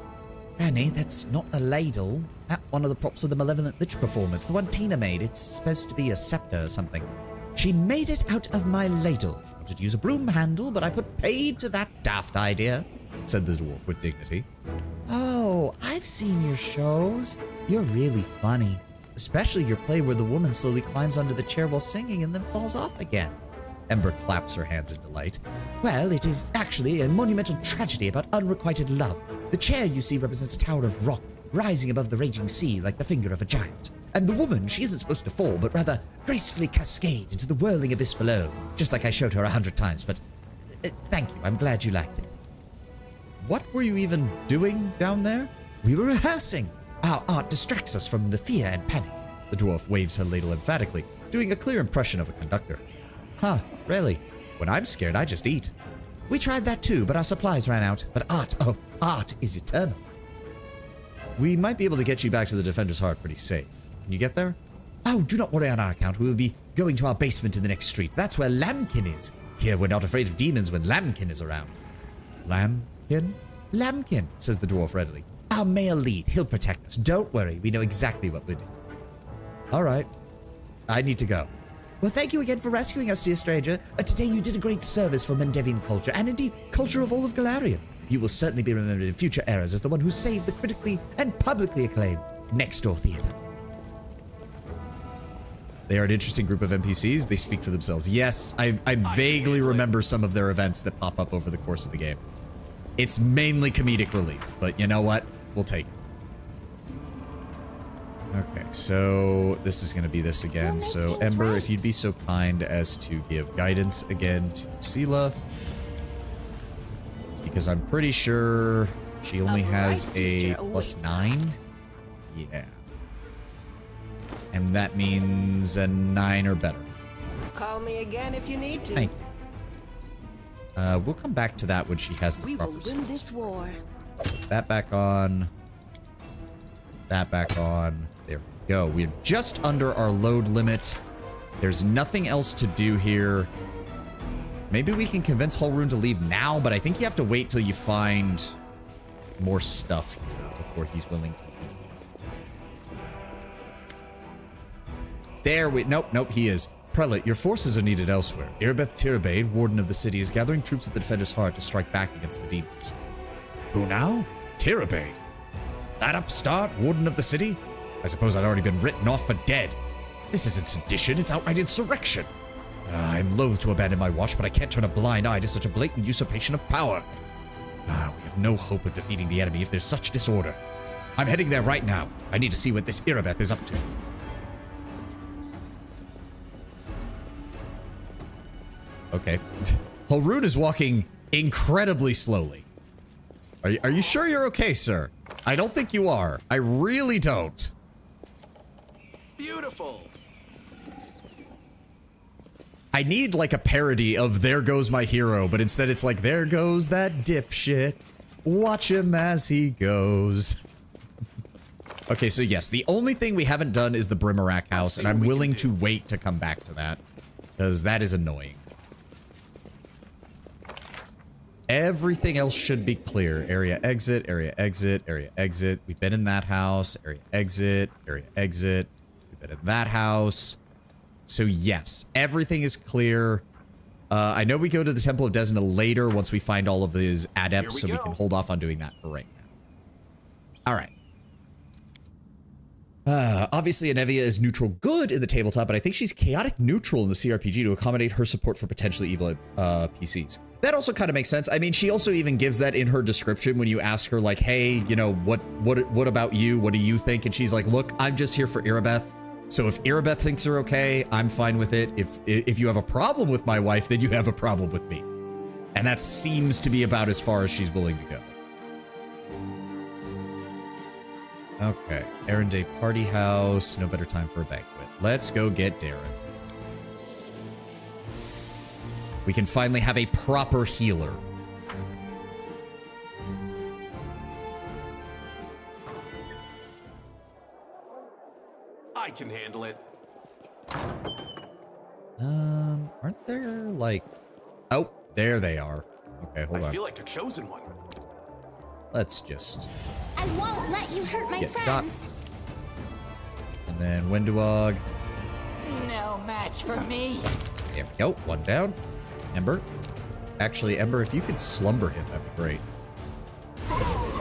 S1: Granny, that's not a ladle. That's one of the props of the Malevolent Lich performance, the one Tina made. It's supposed to be a scepter or something. She made it out of my ladle. She wanted to use a broom handle, but I put paid to that daft idea, said the dwarf with dignity. Oh, I've seen your shows. You're really funny. Especially your play where the woman slowly climbs onto the chair while singing and then falls off again. Ember claps her hands in delight. Well, it is actually a monumental tragedy about unrequited love. The chair you see represents a tower of rock, rising above the raging sea like the finger of a giant. And the woman, she isn't supposed to fall, but rather gracefully cascade into the whirling abyss below, just like I showed her 100 times, but thank you, I'm glad you liked it. What were you even doing down there? We were rehearsing. Our art distracts us from the fear and panic. The dwarf waves her ladle emphatically, doing a clear impression of a conductor. Huh, really? When I'm scared, I just eat. We tried that too, but our supplies ran out. But art is eternal. We might be able to get you back to the Defender's Heart pretty safe. Can you get there? Oh, do not worry on our account. We will be going to our basement in the next street. That's where Lambkin is. Here, we're not afraid of demons when Lambkin is around. Lambkin? Lambkin, says the dwarf readily. Our male lead. He'll protect us. Don't worry. We know exactly what we're doing. All right. I need to go. Well, thank you again for rescuing us, dear stranger. Today you did a great service for Mendevian culture, and indeed, culture of all of Galarian. You will certainly be remembered in future eras as the one who saved the critically and publicly acclaimed Next Door Theater. They are an interesting group of NPCs. They speak for themselves. Yes, I vaguely remember some of their events that pop up over the course of the game. It's mainly comedic relief, but you know what? We'll take it. Okay, so this is going to be this again. So, Ember, if you'd be so kind as to give guidance again to Sela. Because I'm pretty sure she only has a +9. Yeah. And that means a 9 or better.
S6: Call me again if you need to.
S1: Thank you. We'll come back to that when she has the proper
S6: We will win this war.
S1: That back on. That back on. There we go. We're just under our load limit. There's nothing else to do here. Maybe we can convince Holrune to leave now, but I think you have to wait till you find more stuff here before he's willing to leave. There we... Nope, he is. Prelate, your forces are needed elsewhere. Irbeth Tirabade, Warden of the City, is gathering troops at the Defender's Heart to strike back against the demons. Who now? Tirabade. That upstart, Warden of the City? I suppose I'd already been written off for dead. This isn't sedition, it's outright insurrection. I'm loath to abandon my watch, but I can't turn a blind eye to such a blatant usurpation of power. We have no hope of defeating the enemy if there's such disorder. I'm heading there right now. I need to see what this Irabeth is up to. Okay. Holrune is walking incredibly slowly. Are you sure you're okay, sir? I don't think you are. I really don't.
S2: Beautiful.
S1: I need like a parody of There Goes My Hero, but instead it's like, there goes that dipshit. Watch him as he goes. Okay, so yes, the only thing we haven't done is the Brimarack house, and I'm willing to wait to come back to that, because that is annoying. Everything else should be clear. Area exit, area exit, area exit. We've been in that house. Area exit, area exit. We've been in that house. So yes, everything is clear. I know we go to the Temple of Desna later once we find all of these adepts, so we can hold off on doing that for right now. All right. Obviously, Anevia is neutral good in the tabletop, but I think she's chaotic neutral in the CRPG to accommodate her support for potentially evil PCs. That also kind of makes sense. I mean, she also even gives that in her description when you ask her, like, hey, you know, what about you? What do you think? And she's like, look, I'm just here for Irabeth. So if Irabeth thinks they're okay, I'm fine with it. If you have a problem with my wife, then you have a problem with me. And that seems to be about as far as she's willing to go. Okay, Erranday Party House. No better time for a banquet. Let's go get Darren. We can finally have a proper healer.
S2: I can handle it.
S1: Aren't there like... Oh, there they are. Okay, hold on.
S2: I feel like the chosen one.
S1: Let's just...
S10: I won't let you hurt my friends.
S1: And then Wenduog.
S11: No match for me.
S1: There we go. One down. Ember. Actually, Ember, if you could slumber him, that'd be great.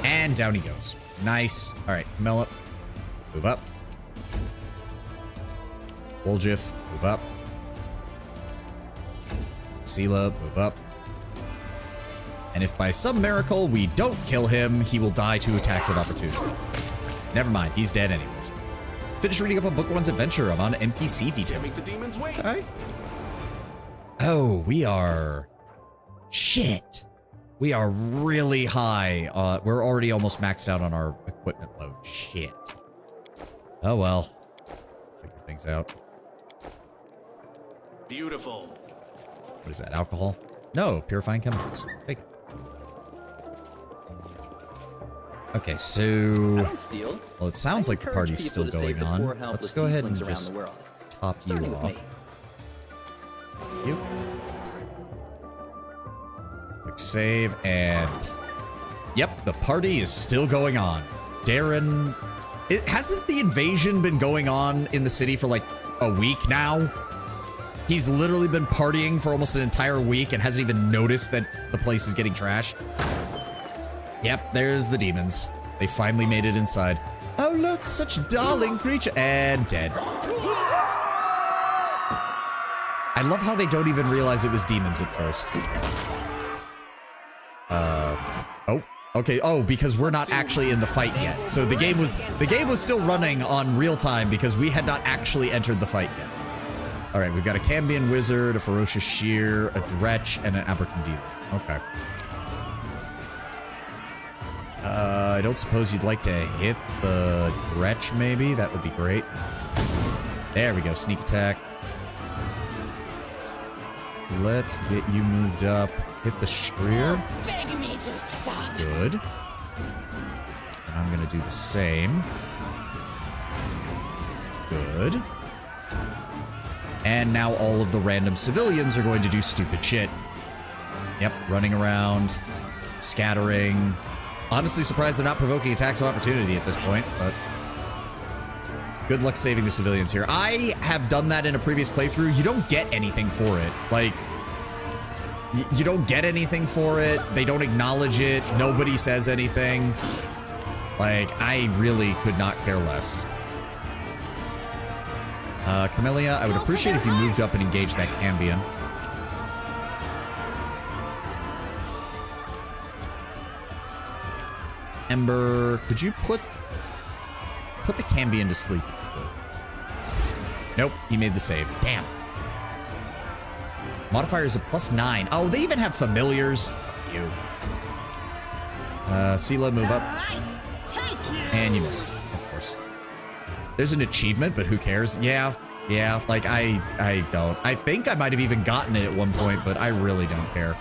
S1: And down he goes. Nice. All right, Melop. Move up. Woljif, move up. Sela, move up. And if by some miracle we don't kill him, he will die to attacks of opportunity. Never mind, he's dead anyways. Finish reading up on Book 1's adventure. I'm on NPC details.
S2: Make the demons wait.
S1: Okay. Oh, we are... Shit. We are really high. We're already almost maxed out on our equipment load. Shit. Oh well. Figure things out.
S2: Beautiful.
S1: What is that, alcohol? No, purifying chemicals. Take it. Okay, so... Well, it sounds like the party's still going on. Let's go ahead and just top you off. You. Quick save, and Yep, the party is still going on. Darren... hasn't the invasion been going on in the city for like a week now? He's literally been partying for almost an entire week and hasn't even noticed that the place is getting trashed. Yep, there's the demons. They finally made it inside. Oh, look, such darling creature. And dead. I love how they don't even realize it was demons at first. Oh, okay. Oh, because we're not actually in the fight yet. So the game was still running on real time because we had not actually entered the fight yet. All right, we've got a Cambion Wizard, a Ferocious Shear, a Dretch, and an Abracadabra. Okay. I don't suppose you'd like to hit the Dretch, maybe? That would be great. There we go, sneak attack. Let's get you moved up. Hit the Shreer.
S11: Beg me to stop.
S1: Good. And I'm gonna do the same. Good. And now all of the random civilians are going to do stupid shit. Yep, running around, scattering. Honestly surprised they're not provoking attacks of opportunity at this point, but good luck saving the civilians here. I have done that in a previous playthrough. You don't get anything for it. Like, you don't get anything for it. They don't acknowledge it. Nobody says anything. Like, I really could not care less. Camellia, I would appreciate if you moved up and engaged that Cambion. Ember, could you put the Cambion to sleep? Nope, he made the save. Damn. Modifier is a +9. Oh, they even have familiars. Fuck you. Sela, move up. And you missed, of course. There's an achievement, but who cares? Yeah, like I don't. I think I might have even gotten it at one point, but I really don't care.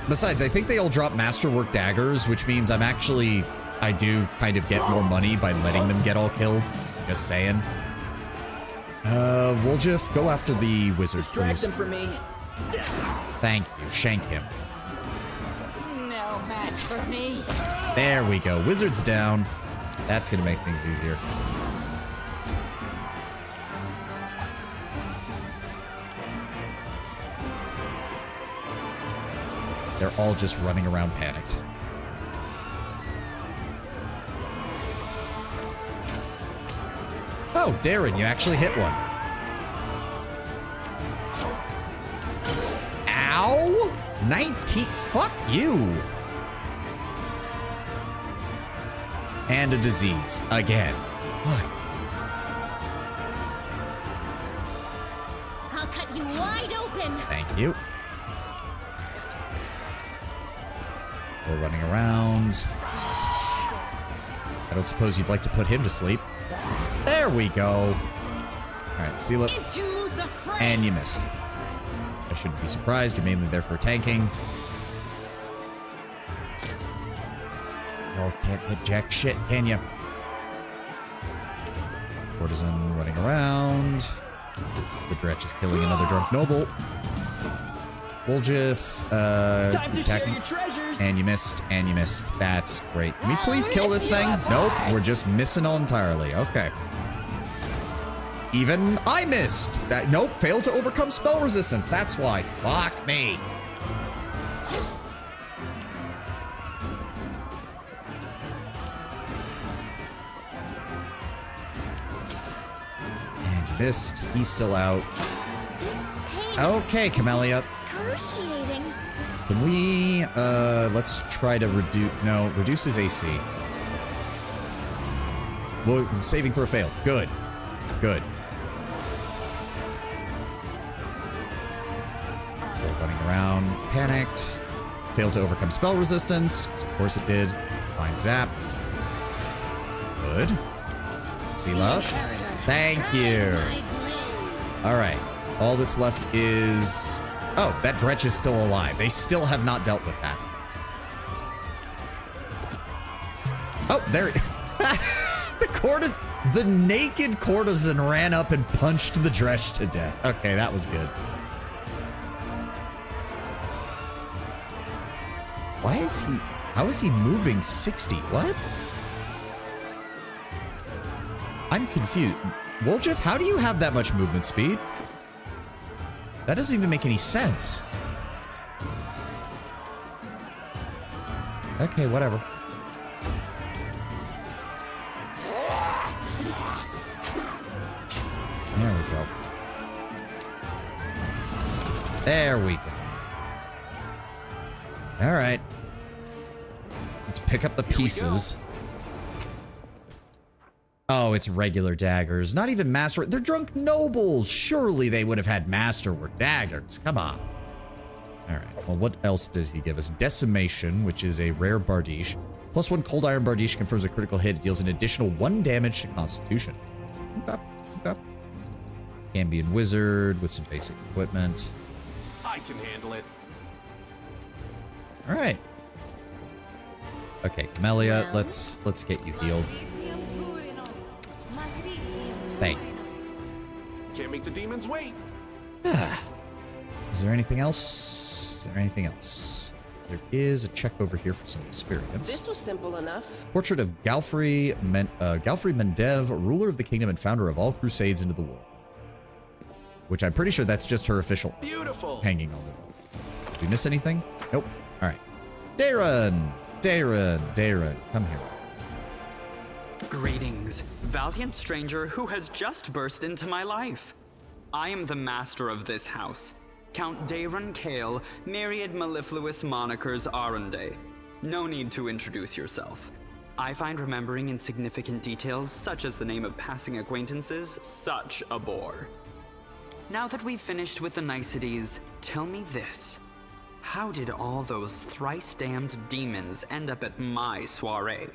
S1: Besides, I think they all drop Masterwork daggers, which means I do kind of get more money by letting them get all killed. Just saying. Woljif, go after the wizard, please.
S3: Distract him for me.
S1: Thank you. Shank him.
S11: No match for me.
S1: There we go. Wizard's down. That's gonna make things easier. They're all just running around panicked. Oh, Darren, you actually hit one. Ow! 19. Fuck you. And a disease. Again. Fuck.
S10: I'll cut you wide open.
S1: Thank you. We're running around. I don't suppose you'd like to put him to sleep. There we go. Alright, seal it. And you missed. I shouldn't be surprised. You're mainly there for tanking. Y'all can't hit jack shit, can you? Courtesan running around. The Dretch is killing another drunk noble. Woljif, attacking. And you missed, and you missed. That's great. Can we please kill this thing? Nope, we're just missing entirely. Okay. Even I missed. Nope, failed to overcome spell resistance. That's why. Fuck me. And you missed. He's still out. Okay, Camellia.
S10: Excruciating.
S1: Can we, let's try to reduce his AC. Well, saving throw failed. Good. Good. Still running around, panicked. Failed to overcome spell resistance. Of course it did. Fine zap. Good. Sela. Thank you. All right. All that's left is... Oh, that Dretch is still alive. They still have not dealt with that. Oh, there... The The naked courtesan ran up and punched the Dresh to death. Okay, that was good. Why is he... How is he moving 60? What? I'm confused. Woljif, how do you have that much movement speed? That doesn't even make any sense. Okay, whatever. There we go. There we go. All right. Let's pick up the pieces. Oh, it's regular daggers. Not even master. They're drunk nobles. Surely they would have had masterwork daggers. Come on. All right. Well, what else does he give us? Decimation, which is a rare Bardiche. +1 cold iron Bardiche confirms a critical hit. It deals an additional 1 damage to Constitution. Okay. Okay. Cambion wizard with some basic equipment.
S2: I can handle it.
S1: All right. Okay, Camellia, let's get you healed. Thank you.
S2: Can't make the demons wait.
S1: Is there anything else? Is there anything else? There is a check over here for some experience.
S6: This was simple enough.
S1: Portrait of Galfrey Mendev, ruler of the kingdom and founder of all crusades into the world. Which I'm pretty sure that's just her official hanging on the wall. Did we miss anything? Nope. All right. Darren, come here.
S12: Greetings, valiant stranger who has just burst into my life. I am the master of this house, Count Darren Kale, myriad mellifluous monikers Arunde. No need to introduce yourself. I find remembering insignificant details, such as the name of passing acquaintances, such a bore. Now that we've finished with the niceties, tell me this. How did all those thrice-damned demons end up at my soiree?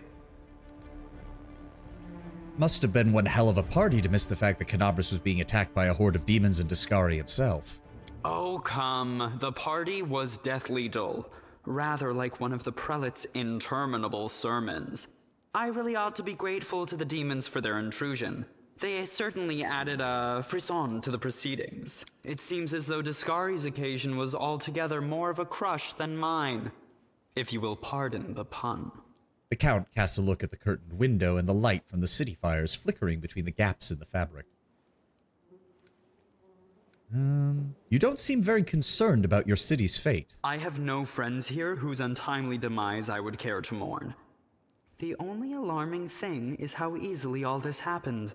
S1: Must have been one hell of a party to miss the fact that Canabras was being attacked by a horde of demons and Discari himself.
S12: Oh come, the party was deathly dull, rather like one of the prelate's interminable sermons. I really ought to be grateful to the demons for their intrusion. They certainly added a frisson to the proceedings. It seems as though Discari's occasion was altogether more of a crush than mine, if you will pardon the pun.
S1: The Count casts a look at the curtained window and the light from the city fires flickering between the gaps in the fabric. You don't seem very concerned about your city's fate.
S12: I have no friends here whose untimely demise I would care to mourn. The only alarming thing is how easily all this happened.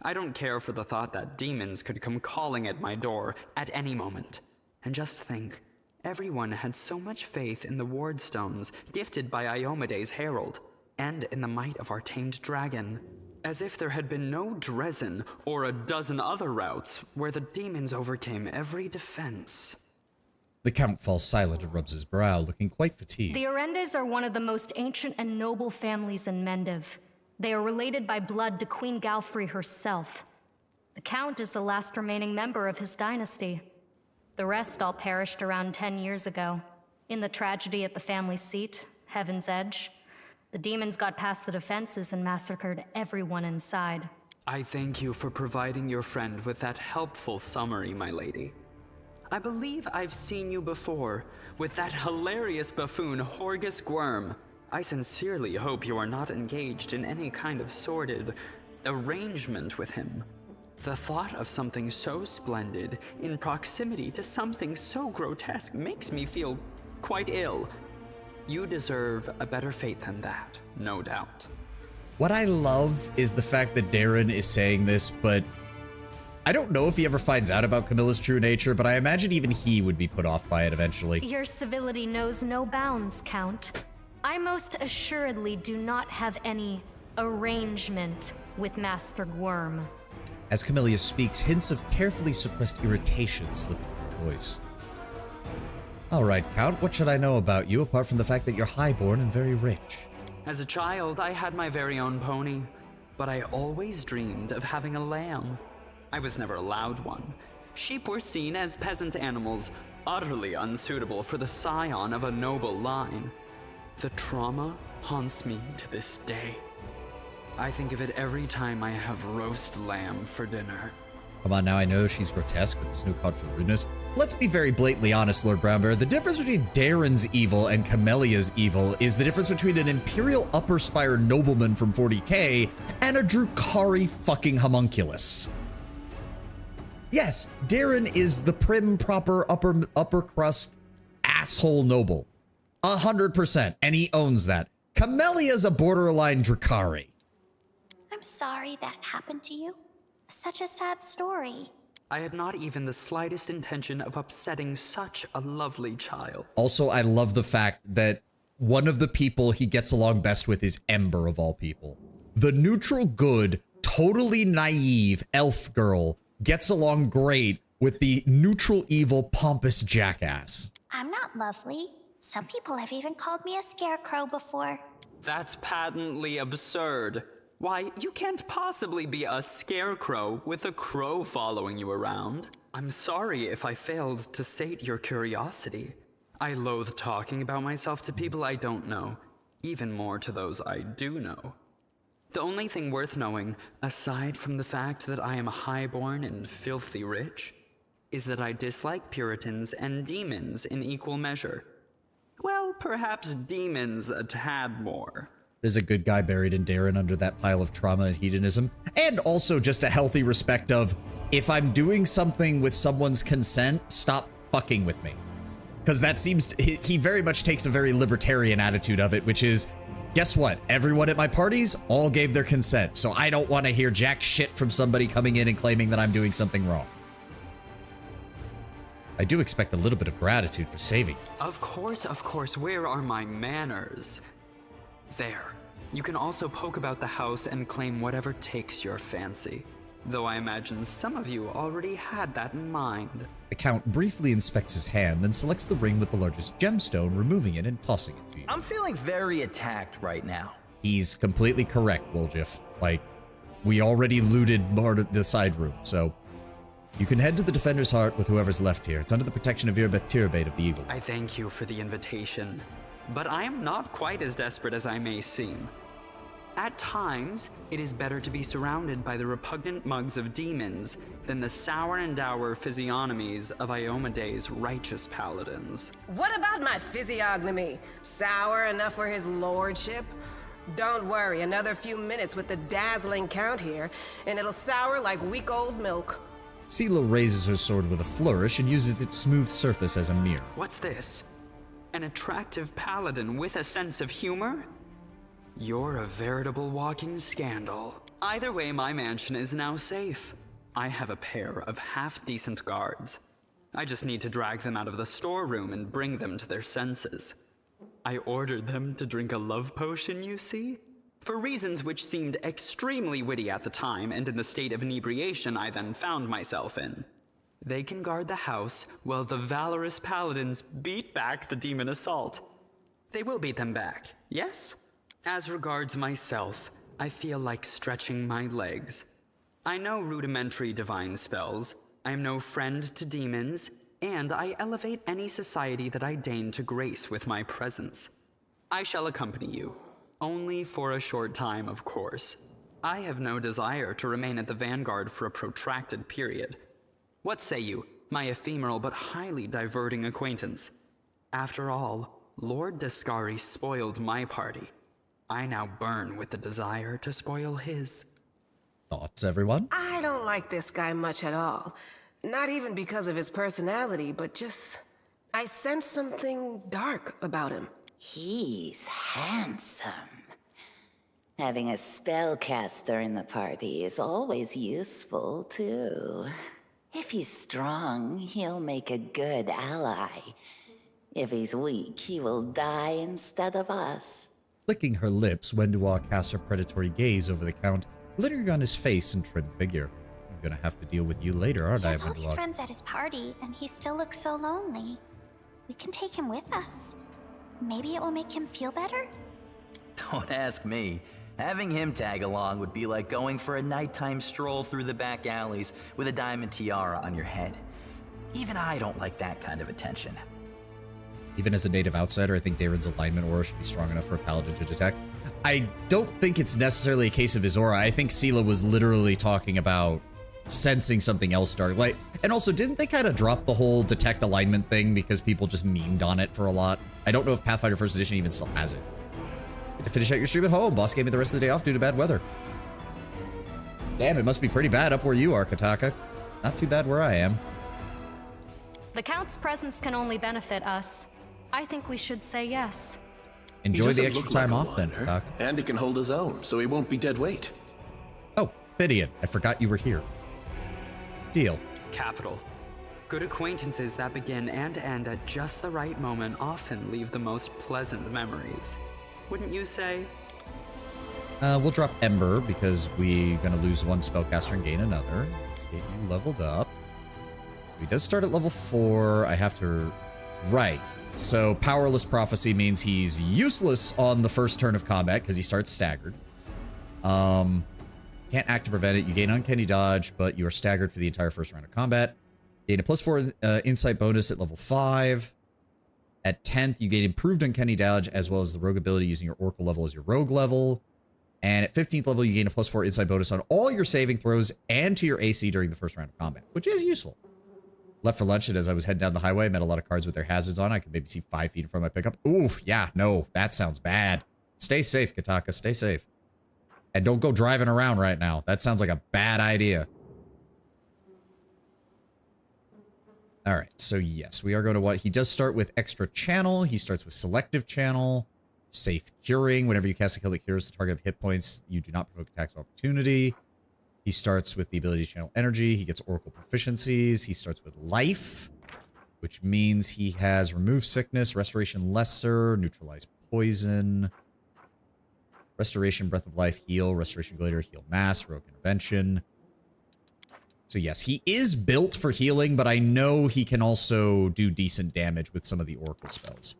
S12: I don't care for the thought that demons could come calling at my door at any moment. And just think, everyone had so much faith in the wardstones gifted by Iomede's herald, and in the might of our tamed dragon, as if there had been no Dresden or a dozen other routes where the demons overcame every defense.
S1: The Count falls silent and rubs his brow, looking quite fatigued.
S13: The Orendes are one of the most ancient and noble families in Mendev. They are related by blood to Queen Galfrey herself. The Count is the last remaining member of his dynasty. The rest all perished around 10 years ago. In the tragedy at the family seat, Heaven's Edge, the demons got past the defenses and massacred everyone inside.
S12: I thank you for providing your friend with that helpful summary, my lady. I believe I've seen you before, with that hilarious buffoon Horgus Gwyrm. I sincerely hope you are not engaged in any kind of sordid arrangement with him. The thought of something so splendid in proximity to something so grotesque makes me feel quite ill. You deserve a better fate than that, no doubt.
S1: What I love is the fact that Darren is saying this, but I don't know if he ever finds out about Camilla's true nature, but I imagine even he would be put off by it eventually.
S13: Your civility knows no bounds, Count. I most assuredly do not have any arrangement with Master Gwyrm.
S1: As Camilla speaks, hints of carefully suppressed irritation slip into her voice. All right, Count, what should I know about you apart from the fact that you're highborn and very rich?
S12: As a child, I had my very own pony, but I always dreamed of having a lamb. I was never allowed one. Sheep were seen as peasant animals, utterly unsuitable for the scion of a noble line. The trauma haunts me to this day. I think of it every time I have roast lamb for dinner.
S1: Come on now, I know she's grotesque with this new card for rudeness. Let's be very blatantly honest, Lord Brownbear. The difference between Darren's evil and Camellia's evil is the difference between an Imperial Upper Spire nobleman from 40k and a Drukhari fucking homunculus. Yes, Darren is the prim, proper, upper crust asshole noble. 100%, and he owns that. Camellia's a borderline Drukhari.
S5: I'm sorry that happened to you. Such a sad story.
S12: I had not even the slightest intention of upsetting such a lovely child.
S1: Also, I love the fact that one of the people he gets along best with is Ember, of all people. The neutral good, totally naive elf girl gets along great with the neutral evil pompous jackass.
S5: I'm not lovely. Some people have even called me a scarecrow before.
S12: That's patently absurd. Why, you can't possibly be a scarecrow with a crow following you around. I'm sorry if I failed to sate your curiosity. I loathe talking about myself to people I don't know, even more to those I do know. The only thing worth knowing, aside from the fact that I am highborn and filthy rich, is that I dislike Puritans and demons in equal measure. Well, perhaps demons a tad more.
S1: There's a good guy buried in Darren under that pile of trauma and hedonism. And also just a healthy respect of, if I'm doing something with someone's consent, stop fucking with me. Because that seems, he very much takes a very libertarian attitude of it, which is, guess what? Everyone at my parties all gave their consent. So I don't want to hear jack shit from somebody coming in and claiming that I'm doing something wrong. I do expect a little bit of gratitude for saving.
S12: Of course, where are my manners? There. You can also poke about the house and claim whatever takes your fancy. Though I imagine some of you already had that in mind.
S1: The Count briefly inspects his hand, then selects the ring with the largest gemstone, removing it and tossing it to you.
S14: I'm feeling very attacked right now.
S1: He's completely correct, Woljif. Like, we already looted more of the side room, so... You can head to the Defender's Heart with whoever's left here. It's under the protection of Irbeth Tirabate of the Eagle.
S12: I thank you for the invitation, but I am not quite as desperate as I may seem. At times, it is better to be surrounded by the repugnant mugs of demons than the sour and dour physiognomies of Iomede's righteous paladins.
S6: What about my physiognomy? Sour enough for his lordship? Don't worry, another few minutes with the dazzling Count here, and it'll sour like week-old milk.
S1: Sela raises her sword with a flourish and uses its smooth surface as a mirror.
S12: What's this? An attractive paladin with a sense of humor? You're a veritable walking scandal. Either way, my mansion is now safe. I have a pair of half-decent guards. I just need to drag them out of the storeroom and bring them to their senses. I ordered them to drink a love potion, you see? For reasons which seemed extremely witty at the time and in the state of inebriation I then found myself in. They can guard the house while the valorous paladins beat back the demon assault. They will beat them back, yes? As regards myself, I feel like stretching my legs. I know rudimentary divine spells, I am no friend to demons, and I elevate any society that I deign to grace with my presence. I shall accompany you. Only for a short time, of course. I have no desire to remain at the vanguard for a protracted period. What say you, my ephemeral but highly diverting acquaintance? After all, Lord Descari spoiled my party. I now burn with the desire to spoil his.
S1: Thoughts, everyone?
S6: I don't like this guy much at all. Not even because of his personality, but just... I sense something dark about him.
S4: He's handsome. Having a spellcaster in the party is always useful, too. If he's strong, he'll make a good ally. If he's weak, he will die instead of us.
S1: Licking her lips, Wendua casts her predatory gaze over the Count, glittering on his face and trim figure. I'm gonna have to deal with you later, aren't I,
S5: He has all these
S1: Wendua?
S5: friends at his party, and he still looks so lonely. We can take him with us. Maybe it will make him feel better?
S14: Don't ask me. Having him tag along would be like going for a nighttime stroll through the back alleys with a diamond tiara on your head. Even I don't like that kind of attention.
S1: Even as a native outsider, I think Darren's alignment aura should be strong enough for a paladin to detect. I don't think it's necessarily a case of his aura. I think Sela was literally talking about sensing something else dark. Like, and also, didn't they kind of drop the whole detect alignment thing because people just memed on it for a lot? I don't know if Pathfinder 1st Edition even still has it. Get to finish out your stream at home. Boss gave me the rest of the day off due to bad weather. Damn, it must be pretty bad up where you are, Kataka. Not too bad where I am.
S13: The Count's presence can only benefit us. I think we should say yes.
S1: Enjoy the extra time off then, Kataka.
S2: And he can hold his own, so he won't be dead weight.
S1: Oh, Phidian, I forgot you were here. Deal.
S12: Capital. Good acquaintances that begin and end at just the right moment often leave the most pleasant memories. Wouldn't you say?
S1: We'll drop Ember because we're gonna lose one spellcaster and gain another. Let's get you leveled up. He does start at level 4. I have to... Right. So Powerless Prophecy means he's useless on the first turn of combat because he starts staggered. Can't act to prevent it. You gain Uncanny Dodge, but you are staggered for the entire first round of combat. Gain a +4 Insight bonus at level 5. At 10th, you gain Improved Uncanny Dodge as well as the Rogue ability using your Oracle level as your Rogue level. And at 15th level, you gain a +4 Insight bonus on all your saving throws and to your AC during the first round of combat, which is useful. Left for lunch, and as I was heading down the highway, I met a lot of cards with their hazards on. I could maybe see 5 feet in front of my pickup. Ooh, yeah, no, that sounds bad. Stay safe, Kataka, stay safe. And don't go driving around right now. That sounds like a bad idea. All right, so yes, we are going to what? He does start with Extra Channel. He starts with Selective Channel. Safe Curing. Whenever you cast a kill that cures the target of hit points, you do not provoke attacks of opportunity. He starts with the ability to channel energy. He gets Oracle proficiencies. He starts with Life, which means he has Remove Sickness, Restoration Lesser, Neutralize Poison, Restoration Breath of Life, Heal, Restoration Glider, Heal Mass, Heroic Intervention. So yes, he is built for healing, but I know he can also do decent damage with some of the Oracle spells.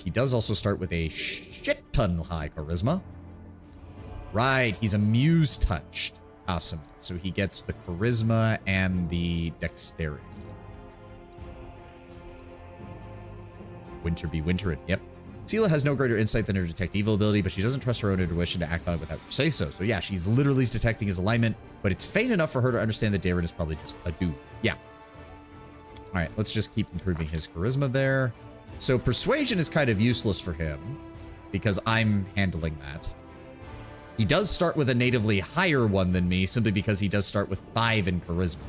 S1: He does also start with a shit ton high Charisma. Right, he's a Muse touched. Awesome. So he gets the Charisma and the Dexterity. Winter be winterin'. Yep. Sela has no greater insight than her Detect Evil ability, but she doesn't trust her own intuition to act on it without her say-so. So yeah, she's literally detecting his alignment, but it's faint enough for her to understand that Darren is probably just a dude. Yeah. All right, let's just keep improving his Charisma there. So Persuasion is kind of useless for him because I'm handling that. He does start with a natively higher one than me simply because he does start with 5 in Charisma.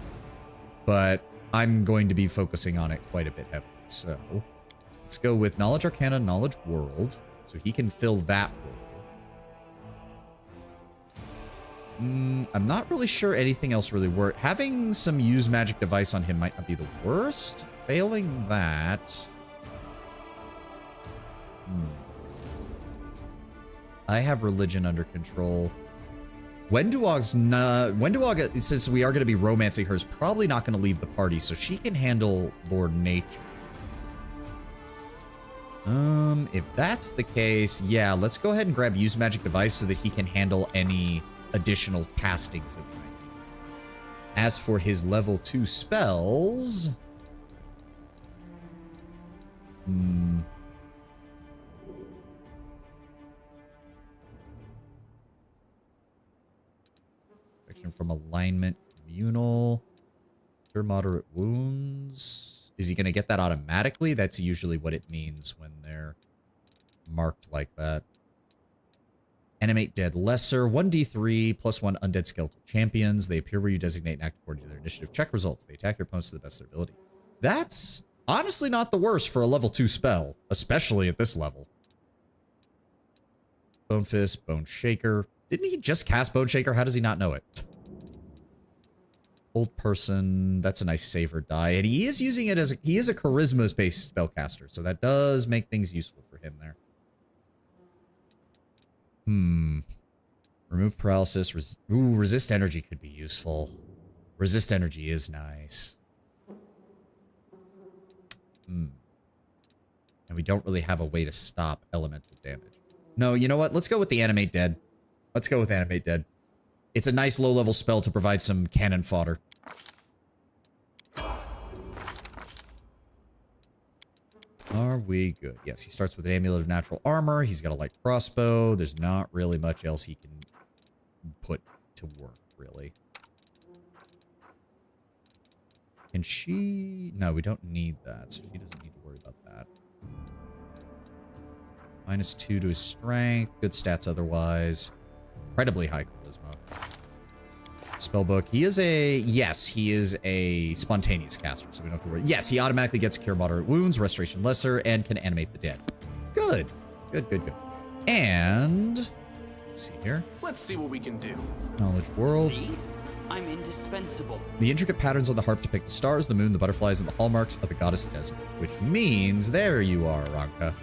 S1: But I'm going to be focusing on it quite a bit heavily. So let's go with Knowledge Arcana, Knowledge World. So he can fill that role. I'm not really sure anything else really works. Having some Use Magic Device on him might not be the worst. Failing that... I have Religion under control. Wenduog, since we are going to be romancing her, is probably not going to leave the party, so she can handle Lord Nature. If that's the case, yeah, let's go ahead and grab Use Magic Device so that he can handle any additional castings that we might need. As for his level 2 spells... from alignment, communal, cure moderate wounds. Is he going to get that automatically? That's usually what it means when they're marked like that. Animate dead lesser, 1d3 plus 1 undead skeletal champions. They appear where you designate and act according to their initiative check results. They attack your opponents to the best of their ability. That's honestly not the worst for a level 2 spell, especially at this level. Bone Fist, Bone Shaker. Didn't he just cast Bone Shaker? How does he not know it? Old Person, that's a nice saver die. And he is using it as he is a charisma-based spellcaster, so that does make things useful for him there. Remove paralysis. Resist energy could be useful. Resist energy is nice. And we don't really have a way to stop elemental damage. No, you know what? Let's go with the Animate Dead. Let's go with Animate Dead. It's a nice low-level spell to provide some cannon fodder. Are we good? Yes, he starts with an amulet of natural armor. He's got a light crossbow. There's not really much else he can put to work, really. Can she... No, we don't need that, so she doesn't need to worry about that. -2 to his strength. Good stats otherwise. Incredibly high charisma. Spellbook. He is a... Yes, he is a spontaneous caster, so we don't have to worry. Yes, he automatically gets Cure Moderate Wounds, Restoration Lesser, and can animate the dead. Good. Good, good, good. And... Let's see here.
S2: Let's see what we can do.
S1: Knowledge World.
S12: See? I'm indispensable.
S1: The intricate patterns on the harp depict the stars, the moon, the butterflies, and the hallmarks of the goddess Desert. Which means... There you are, Aranka.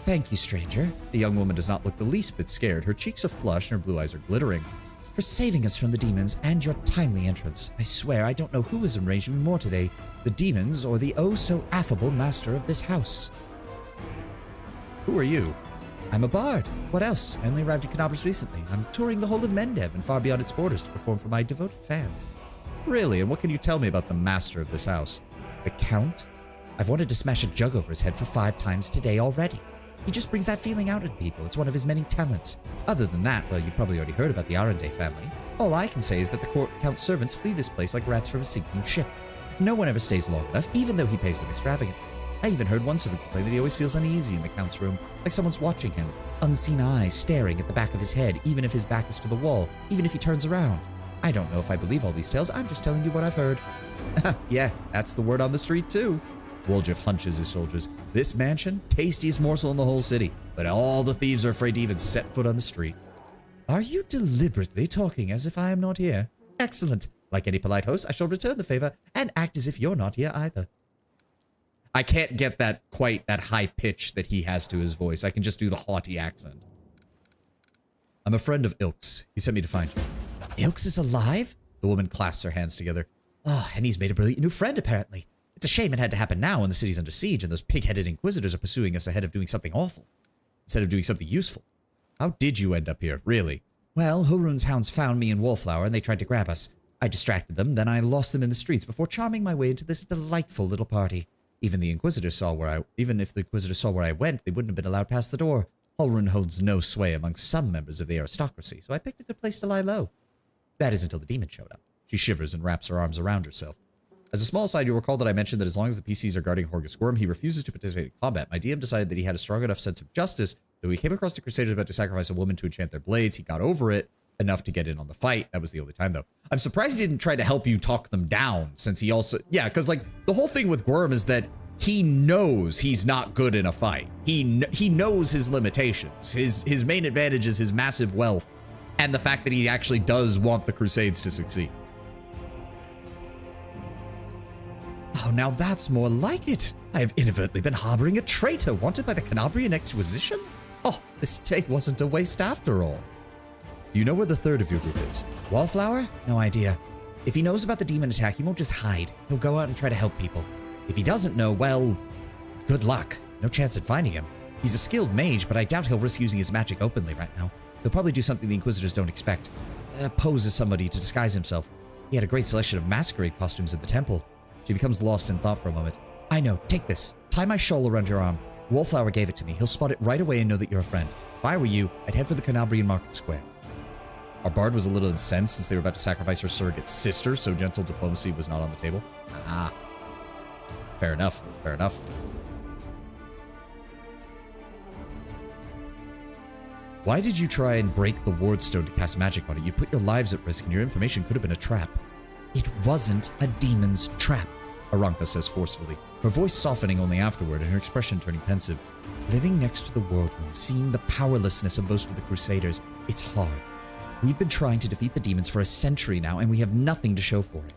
S1: Thank you, stranger. The young woman does not look the least bit scared. Her cheeks are flushed and her blue eyes are glittering. For saving us from the demons and your timely entrance. I swear I don't know who has enraged me more today, the demons or the oh-so-affable master of this house. Who are you? I'm a bard. What else? I only arrived in Canabras recently. I'm touring the whole of Mendev and far beyond its borders to perform for my devoted fans. Really? And what can you tell me about the master of this house? The Count? I've wanted to smash a jug over his head for 5 times today already. He just brings that feeling out in people. It's one of his many talents. Other than that, well, you've probably already heard about the Arende family. All I can say is that the Count's servants flee this place like rats from a sinking ship. No one ever stays long enough, even though he pays them extravagantly. I even heard one servant complain that he always feels uneasy in the Count's room, like someone's watching him. Unseen eyes staring at the back of his head, even if his back is to the wall, even if he turns around. I don't know if I believe all these tales, I'm just telling you what I've heard. Yeah, that's the word on the street too. Woljif hunches his soldiers. This mansion, tastiest morsel in the whole city, but all the thieves are afraid to even set foot on the street. Are you deliberately talking as if I am not here? Excellent. Like any polite host, I shall return the favor and act as if you're not here either. I can't get that high pitch that he has to his voice. I can just do the haughty accent. I'm a friend of Ilk's. He sent me to find you. Ilk's is alive? The woman clasps her hands together. Oh, and he's made a brilliant new friend, apparently. It's a shame it had to happen now when the city's under siege and those pig-headed inquisitors are pursuing us ahead of doing something awful, instead of doing something useful. How did you end up here, really? Well, Hulrun's hounds found me in Wallflower and they tried to grab us. I distracted them, then I lost them in the streets before charming my way into this delightful little party. Even if the Inquisitors saw where I went, they wouldn't have been allowed past the door. Hulrun holds no sway amongst some members of the aristocracy, so I picked a good place to lie low. That is until the demon showed up. She shivers and wraps her arms around herself. As a small aside, you'll recall that I mentioned that as long as the PCs are guarding Horgus Gorm, he refuses to participate in combat. My DM decided that he had a strong enough sense of justice that when he came across the Crusaders about to sacrifice a woman to enchant their blades, he got over it enough to get in on the fight. That was the only time, though. I'm surprised he didn't try to help you talk them down, since he also... Yeah, because, like, the whole thing with Gorm is that he knows he's not good in a fight. He knows his limitations. His main advantage is his massive wealth and the fact that he actually does want the Crusades to succeed. Oh, now that's more like it. I have inadvertently been harboring a traitor wanted by the Canabrian Exquisition. Oh, this day wasn't a waste after all. Do you know where the third of your group is? Wallflower? No idea. If he knows about the demon attack, he won't just hide. He'll go out and try to help people. If he doesn't know, well, good luck. No chance at finding him. He's a skilled mage, but I doubt he'll risk using his magic openly right now. He'll probably do something the Inquisitors don't expect. Pose as somebody to disguise himself. He had a great selection of masquerade costumes in the temple. She becomes lost in thought for a moment. I know. Take this. Tie my shawl around your arm. Wallflower gave it to me. He'll spot it right away and know that you're a friend. If I were you, I'd head for the Canabrian Market Square. Our bard was a little incensed since they were about to sacrifice her surrogate sister, so gentle diplomacy was not on the table. Ah. Fair enough. Fair enough. Why did you try and break the wardstone to cast magic on it? You put your lives at risk and your information could have been a trap. It wasn't a demon's trap, Aranka says forcefully, her voice softening only afterward and her expression turning pensive. Living next to the world wound, seeing the powerlessness of most of the Crusaders, it's hard. We've been trying to defeat the demons for a century now, and we have nothing to show for it.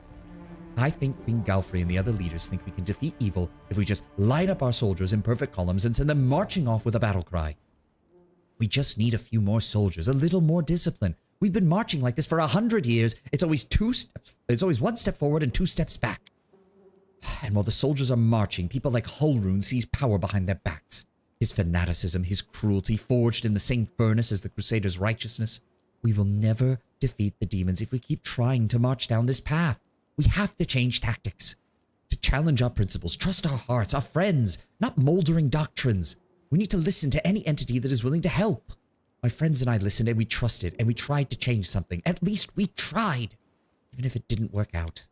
S1: I think Queen Galfrey and the other leaders think we can defeat evil if we just line up our soldiers in perfect columns and send them marching off with a battle cry. We just need a few more soldiers, a little more discipline. We've been marching like this for 100 years. It's always one step forward and 2 steps back. And while the soldiers are marching, people like Hulrun sees power behind their backs. His fanaticism, his cruelty, forged in the same furnace as the Crusaders' righteousness. We will never defeat the demons if we keep trying to march down this path. We have to change tactics. to challenge our principles, trust our hearts, our friends, not moldering doctrines. We need to listen to any entity that is willing to help. My friends and I listened and we trusted and we tried to change something. At least we tried, even if it didn't work out.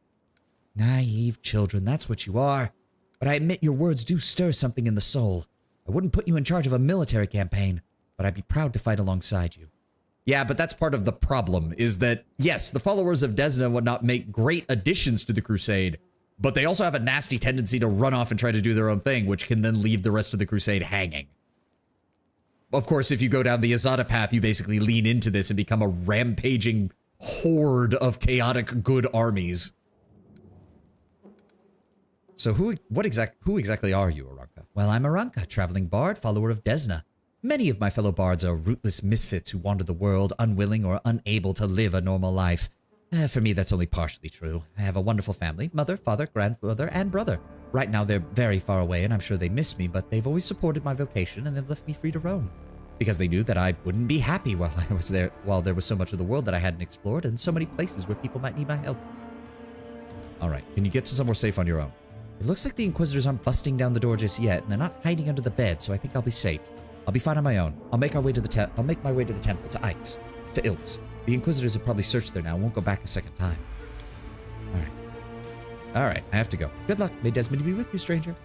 S1: Naive children, that's what you are. But I admit your words do stir something in the soul. I wouldn't put you in charge of a military campaign, but I'd be proud to fight alongside you. Yeah, but that's part of the problem, is that, yes, the followers of Desna and whatnot make great additions to the crusade, but they also have a nasty tendency to run off and try to do their own thing, which can then leave the rest of the crusade hanging. Of course, if you go down the Azada path, you basically lean into this and become a rampaging horde of chaotic good armies. So who exactly are you, Aranka? Well, I'm Aranka, traveling bard, follower of Desna. Many of my fellow bards are rootless misfits who wander the world, unwilling or unable to live a normal life. For me, that's only partially true. I have a wonderful family, mother, father, grandmother, and brother. Right now, they're very far away, and I'm sure they miss me, but they've always supported my vocation, and they've left me free to roam. Because they knew that I wouldn't be happy while I was there, while there was so much of the world that I hadn't explored, and so many places where people might need my help. Alright, can you get to somewhere safe on your own? It looks like the Inquisitors aren't busting down the door just yet, and they're not hiding under the bed, so I think I'll be safe. I'll be fine on my own. I'll make my way to the temple, to Ike's, to Ilk's. The Inquisitors have probably searched there now and won't go back a second time. Alright, I have to go. Good luck. May Desmond be with you, stranger.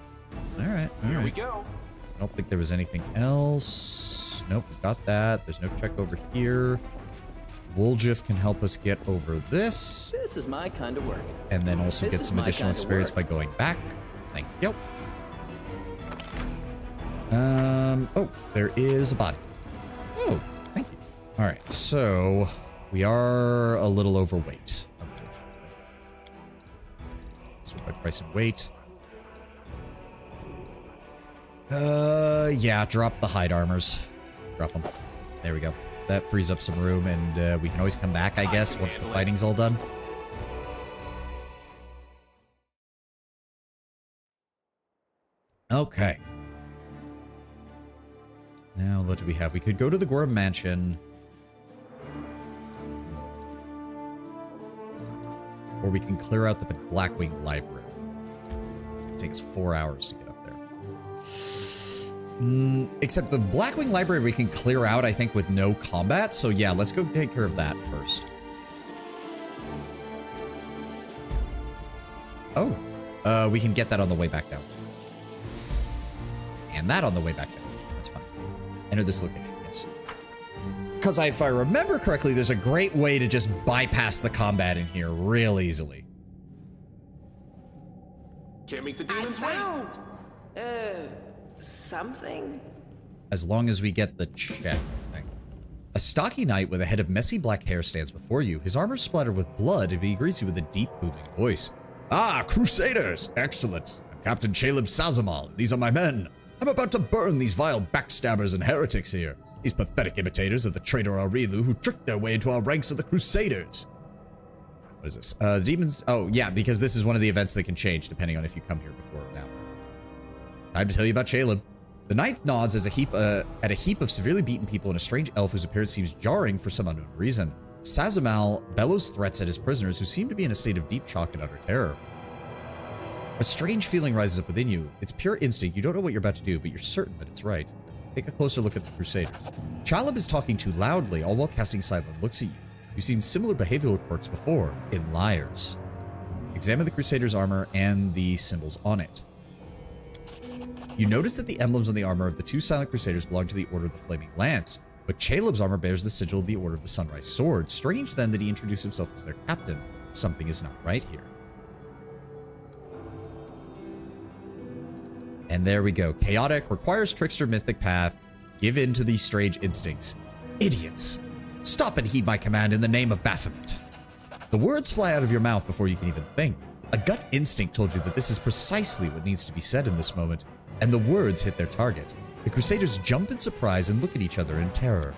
S1: Alright.
S2: Here we go.
S1: I don't think there was anything else. Nope, we got that. There's no check over here. Woljif can help us get over this.
S3: This is my kind of work.
S1: And then also get some additional experience by going back. Thank you. Oh, there is a body. Oh, thank you. All right, so we are a little overweight, unfortunately. So by price and weight. Yeah, drop the hide armors. Drop them. There we go. That frees up some room, and we can always come back, I guess, once the fighting's all done. Okay. Now, what do we have? We could go to the Gorham Mansion. Or we can clear out the Blackwing Library. It takes 4 hours to get up there. Except the Blackwing Library we can clear out, I think, with no combat. So yeah, let's go take care of that first. Oh. We can get that on the way back down. And that on the way back down. That's fine. Enter this location, yes. Because if I remember correctly, there's a great way to just bypass the combat in here real easily.
S2: Can't make the demons wait.
S6: Something?
S1: As long as we get the check, I think. A stocky knight with a head of messy black hair stands before you. His armor splattered with blood, and he greets you with a deep, booming voice. Ah, Crusaders! Excellent. I'm Captain Caleb Sazamal, and these are my men. I'm about to burn these vile backstabbers and heretics here. These pathetic imitators of the traitor Aurilu who tricked their way into our ranks of the Crusaders. What is this? Demons... Oh, yeah, because this is one of the events that can change depending on if you come here before or after. Time to tell you about Caleb. The knight nods as at a heap of severely beaten people and a strange elf whose appearance seems jarring for some unknown reason. Sazamal bellows threats at his prisoners who seem to be in a state of deep shock and utter terror. A strange feeling rises up within you. It's pure instinct. You don't know what you're about to do, but you're certain that it's right. Take a closer look at the Crusaders. Caleb is talking too loudly, all while casting silent looks at you. You've seen similar behavioral quirks before, in liars. Examine the Crusaders' armor and the symbols on it. You notice that the emblems on the armor of the two silent Crusaders belong to the Order of the Flaming Lance, but Caleb's armor bears the sigil of the Order of the Sunrise Sword. Strange then that he introduced himself as their captain. Something is not right here. And there we go. Chaotic, requires trickster mythic path, give in to these strange instincts. Idiots! Stop and heed my command in the name of Baphomet. The words fly out of your mouth before you can even think. A gut instinct told you that this is precisely what needs to be said in this moment, and the words hit their target. The Crusaders jump in surprise and look at each other in terror.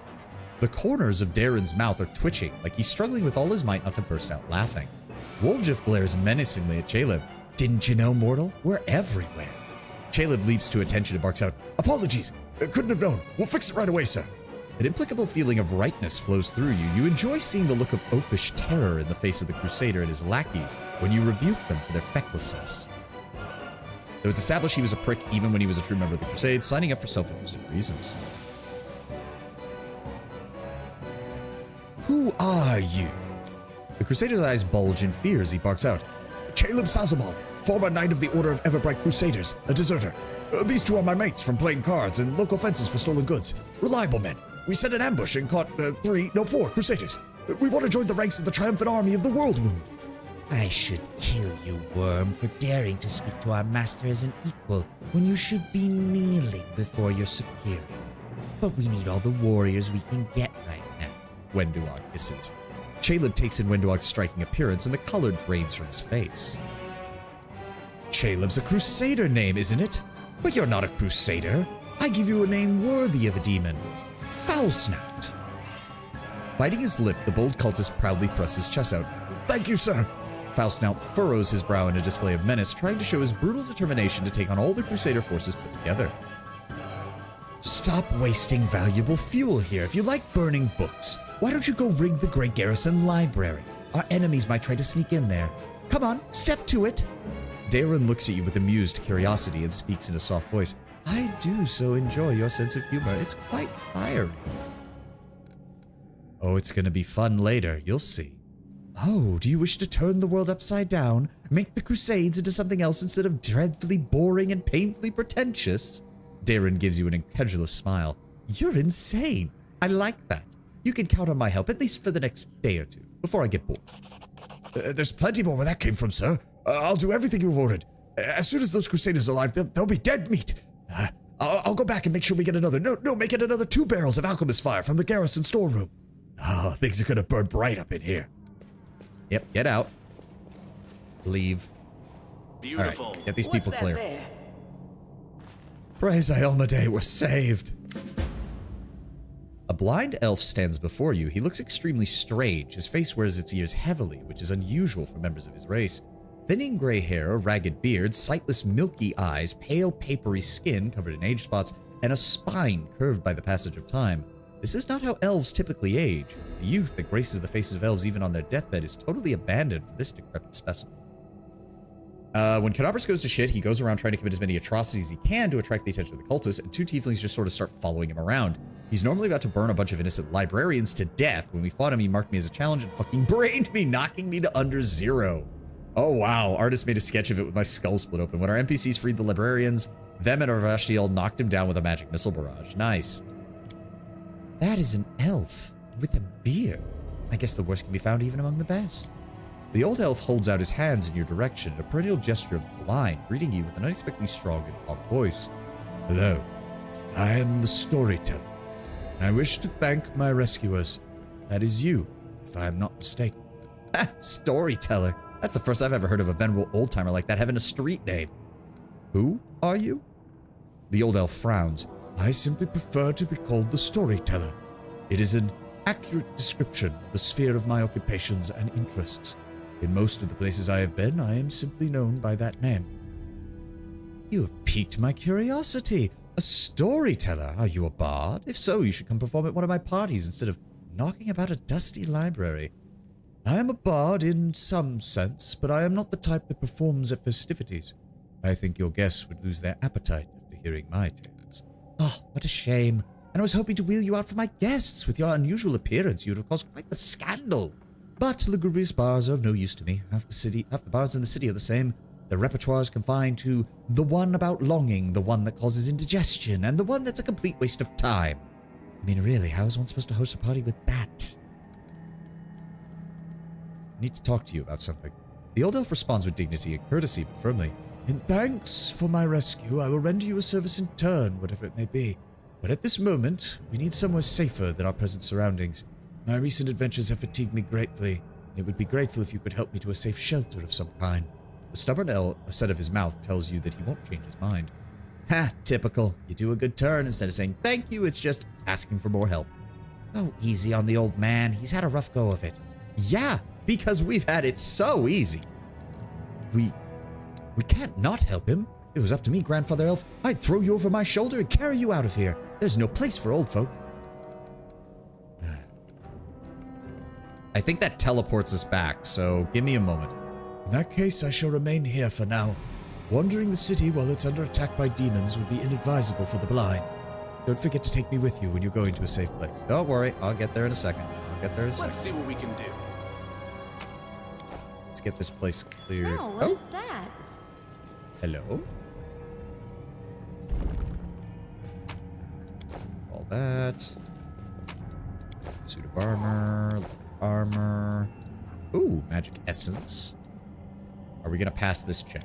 S1: The corners of Darren's mouth are twitching, like he's struggling with all his might not to burst out laughing. Woljif glares menacingly at Caleb. Didn't you know, mortal? We're everywhere. Caleb leaps to attention and barks out, Apologies! Couldn't have known. We'll fix it right away, sir. An implicable feeling of rightness flows through you. You enjoy seeing the look of oafish terror in the face of the Crusader and his lackeys when you rebuke them for their fecklessness. Though it's established he was a prick even when he was a true member of the Crusade, signing up for self-interested reasons. Who are you? The Crusader's eyes bulge in fear as he barks out. Caleb Sazamal, former Knight of the Order of Everbright Crusaders, a deserter. These two are my mates from playing cards and local fences for stolen goods. Reliable men. We set an ambush and caught 4 Crusaders. We want to join the ranks of the triumphant army of the World Wound.
S15: I should kill you, Worm, for daring to speak to our master as an equal when you should be kneeling before your superior. But we need all the warriors we can get right now.
S1: Wenduog hisses. Caleb takes in Wenduog's striking appearance and the color drains from his face. Caleb's a Crusader name, isn't it? But you're not a Crusader. I give you a name worthy of a demon. Foulsnout. Biting his lip, the bold cultist proudly thrusts his chest out. Thank you, sir. Foulsnout furrows his brow in a display of menace, trying to show his brutal determination to take on all the Crusader forces put together. Stop wasting valuable fuel here. If you like burning books, why don't you go rig the Great Garrison Library? Our enemies might try to sneak in there. Come on, step to it. Darren looks at you with amused curiosity and speaks in a soft voice. I do so enjoy your sense of humor. It's quite fiery. Oh, it's gonna be fun later. You'll see. Oh, do you wish to turn the world upside down? Make the Crusades into something else instead of dreadfully boring and painfully pretentious? Darren gives you an incredulous smile. You're insane. I like that. You can count on my help, at least for the next day or two, before I get bored. There's plenty more where that came from, sir. I'll do everything you've ordered. As soon as those Crusaders are alive, they'll be dead meat. I'll go back and make sure we get another. No, make it another 2 barrels of alchemist fire from the garrison storeroom. Oh, things are gonna burn bright up in here. Yep, get out. Leave.
S16: Beautiful.
S1: All right, get these people
S6: What's
S1: clear.
S6: that there?
S1: Praise Iomedae, we're saved. A blind elf stands before you. He looks extremely strange. His face wears its ears heavily, which is unusual for members of his race. Thinning gray hair, a ragged beard, sightless milky eyes, pale papery skin covered in age spots, and a spine curved by the passage of time. This is not how elves typically age. The youth that graces the faces of elves even on their deathbed is totally abandoned for this decrepit specimen. When Cadabras goes to shit, he goes around trying to commit as many atrocities as he can to attract the attention of the cultists, and 2 tieflings just sort of start following him around. He's normally about to burn a bunch of innocent librarians to death. When we fought him, he marked me as a challenge and fucking brained me, knocking me to under 0. Oh wow, artist made a sketch of it with my skull split open. When our NPCs freed the librarians, them and Arvashiel knocked him down with a magic missile barrage. Nice. That is an elf with a beard. I guess the worst can be found even among the best. The old elf holds out his hands in your direction, a perennial gesture of the blind, greeting you with an unexpectedly strong and calm voice. Hello, I am the storyteller, and I wish to thank my rescuers. That is you, if I am not mistaken. Storyteller. That's the first I've ever heard of a venerable old-timer like that having a street name. Who are you? The old elf frowns. I simply prefer to be called the storyteller. It is an accurate description of the sphere of my occupations and interests. In most of the places I have been, I am simply known by that name. You have piqued my curiosity. A storyteller? Are you a bard? If so, you should come perform at one of my parties instead of knocking about a dusty library. I am a bard in some sense, but I am not the type that performs at festivities. I think your guests would lose their appetite after hearing my tales. Oh, what a shame. And I was hoping to wheel you out for my guests. With your unusual appearance, you would have caused quite the scandal. But lugubrious bars are of no use to me. Half the bars in the city are the same. The repertoire is confined to the one about longing, the one that causes indigestion, and the one that's a complete waste of time. I mean, really, how is one supposed to host a party with that? I need to talk to you about something. The old elf responds with dignity and courtesy, but firmly. In thanks for my rescue, I will render you a service in turn, whatever it may be. But at this moment, we need somewhere safer than our present surroundings. My recent adventures have fatigued me greatly, and it would be grateful if you could help me to a safe shelter of some kind. The stubborn elf, a set of his mouth, tells you that he won't change his mind. Ha, typical. You do a good turn instead of saying thank you, it's just asking for more help. Oh, easy on the old man. He's had a rough go of it. Yeah, because we've had it so easy. We can't not help him. If it was up to me, Grandfather Elf, I'd throw you over my shoulder and carry you out of here. There's no place for old folk. I think that teleports us back, so give me a moment. In that case, I shall remain here for now. Wandering the city while it's under attack by demons would be inadvisable for the blind. Don't forget to take me with you when you're going to a safe place. Don't worry, I'll get there in a second.
S16: Let's see what we can do.
S1: Let's get this place cleared.
S10: Oh, what is that?
S1: Hello? All that. Suit of armor. Ooh, magic essence. Are we gonna pass this check?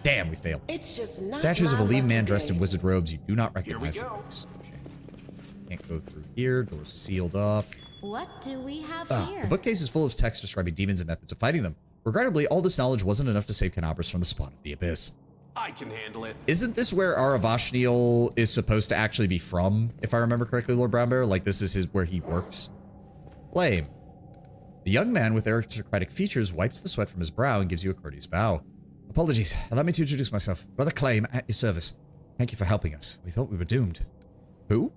S1: Damn, we failed.
S2: It's just not
S1: Statues of a
S2: my
S1: lean man
S2: lucky
S1: dressed in
S2: day.
S1: wizard robes. You do not recognize the face. Can't go through here. Doors sealed off.
S10: What do we have
S1: Ah,
S10: here?
S1: the bookcase is full of text describing demons and methods of fighting them. Regrettably, all this knowledge wasn't enough to save Canabras from the spawn of the abyss.
S16: I can handle it.
S1: Isn't this where Aravashniel is supposed to actually be from, if I remember correctly, Lord Brownbear? Like, this is where he works? Flame. The young man with aristocratic features wipes the sweat from his brow and gives you a courteous bow. Apologies. Allow me to introduce myself. Brother Claim, at your service. Thank you for helping us. We thought we were doomed. Who?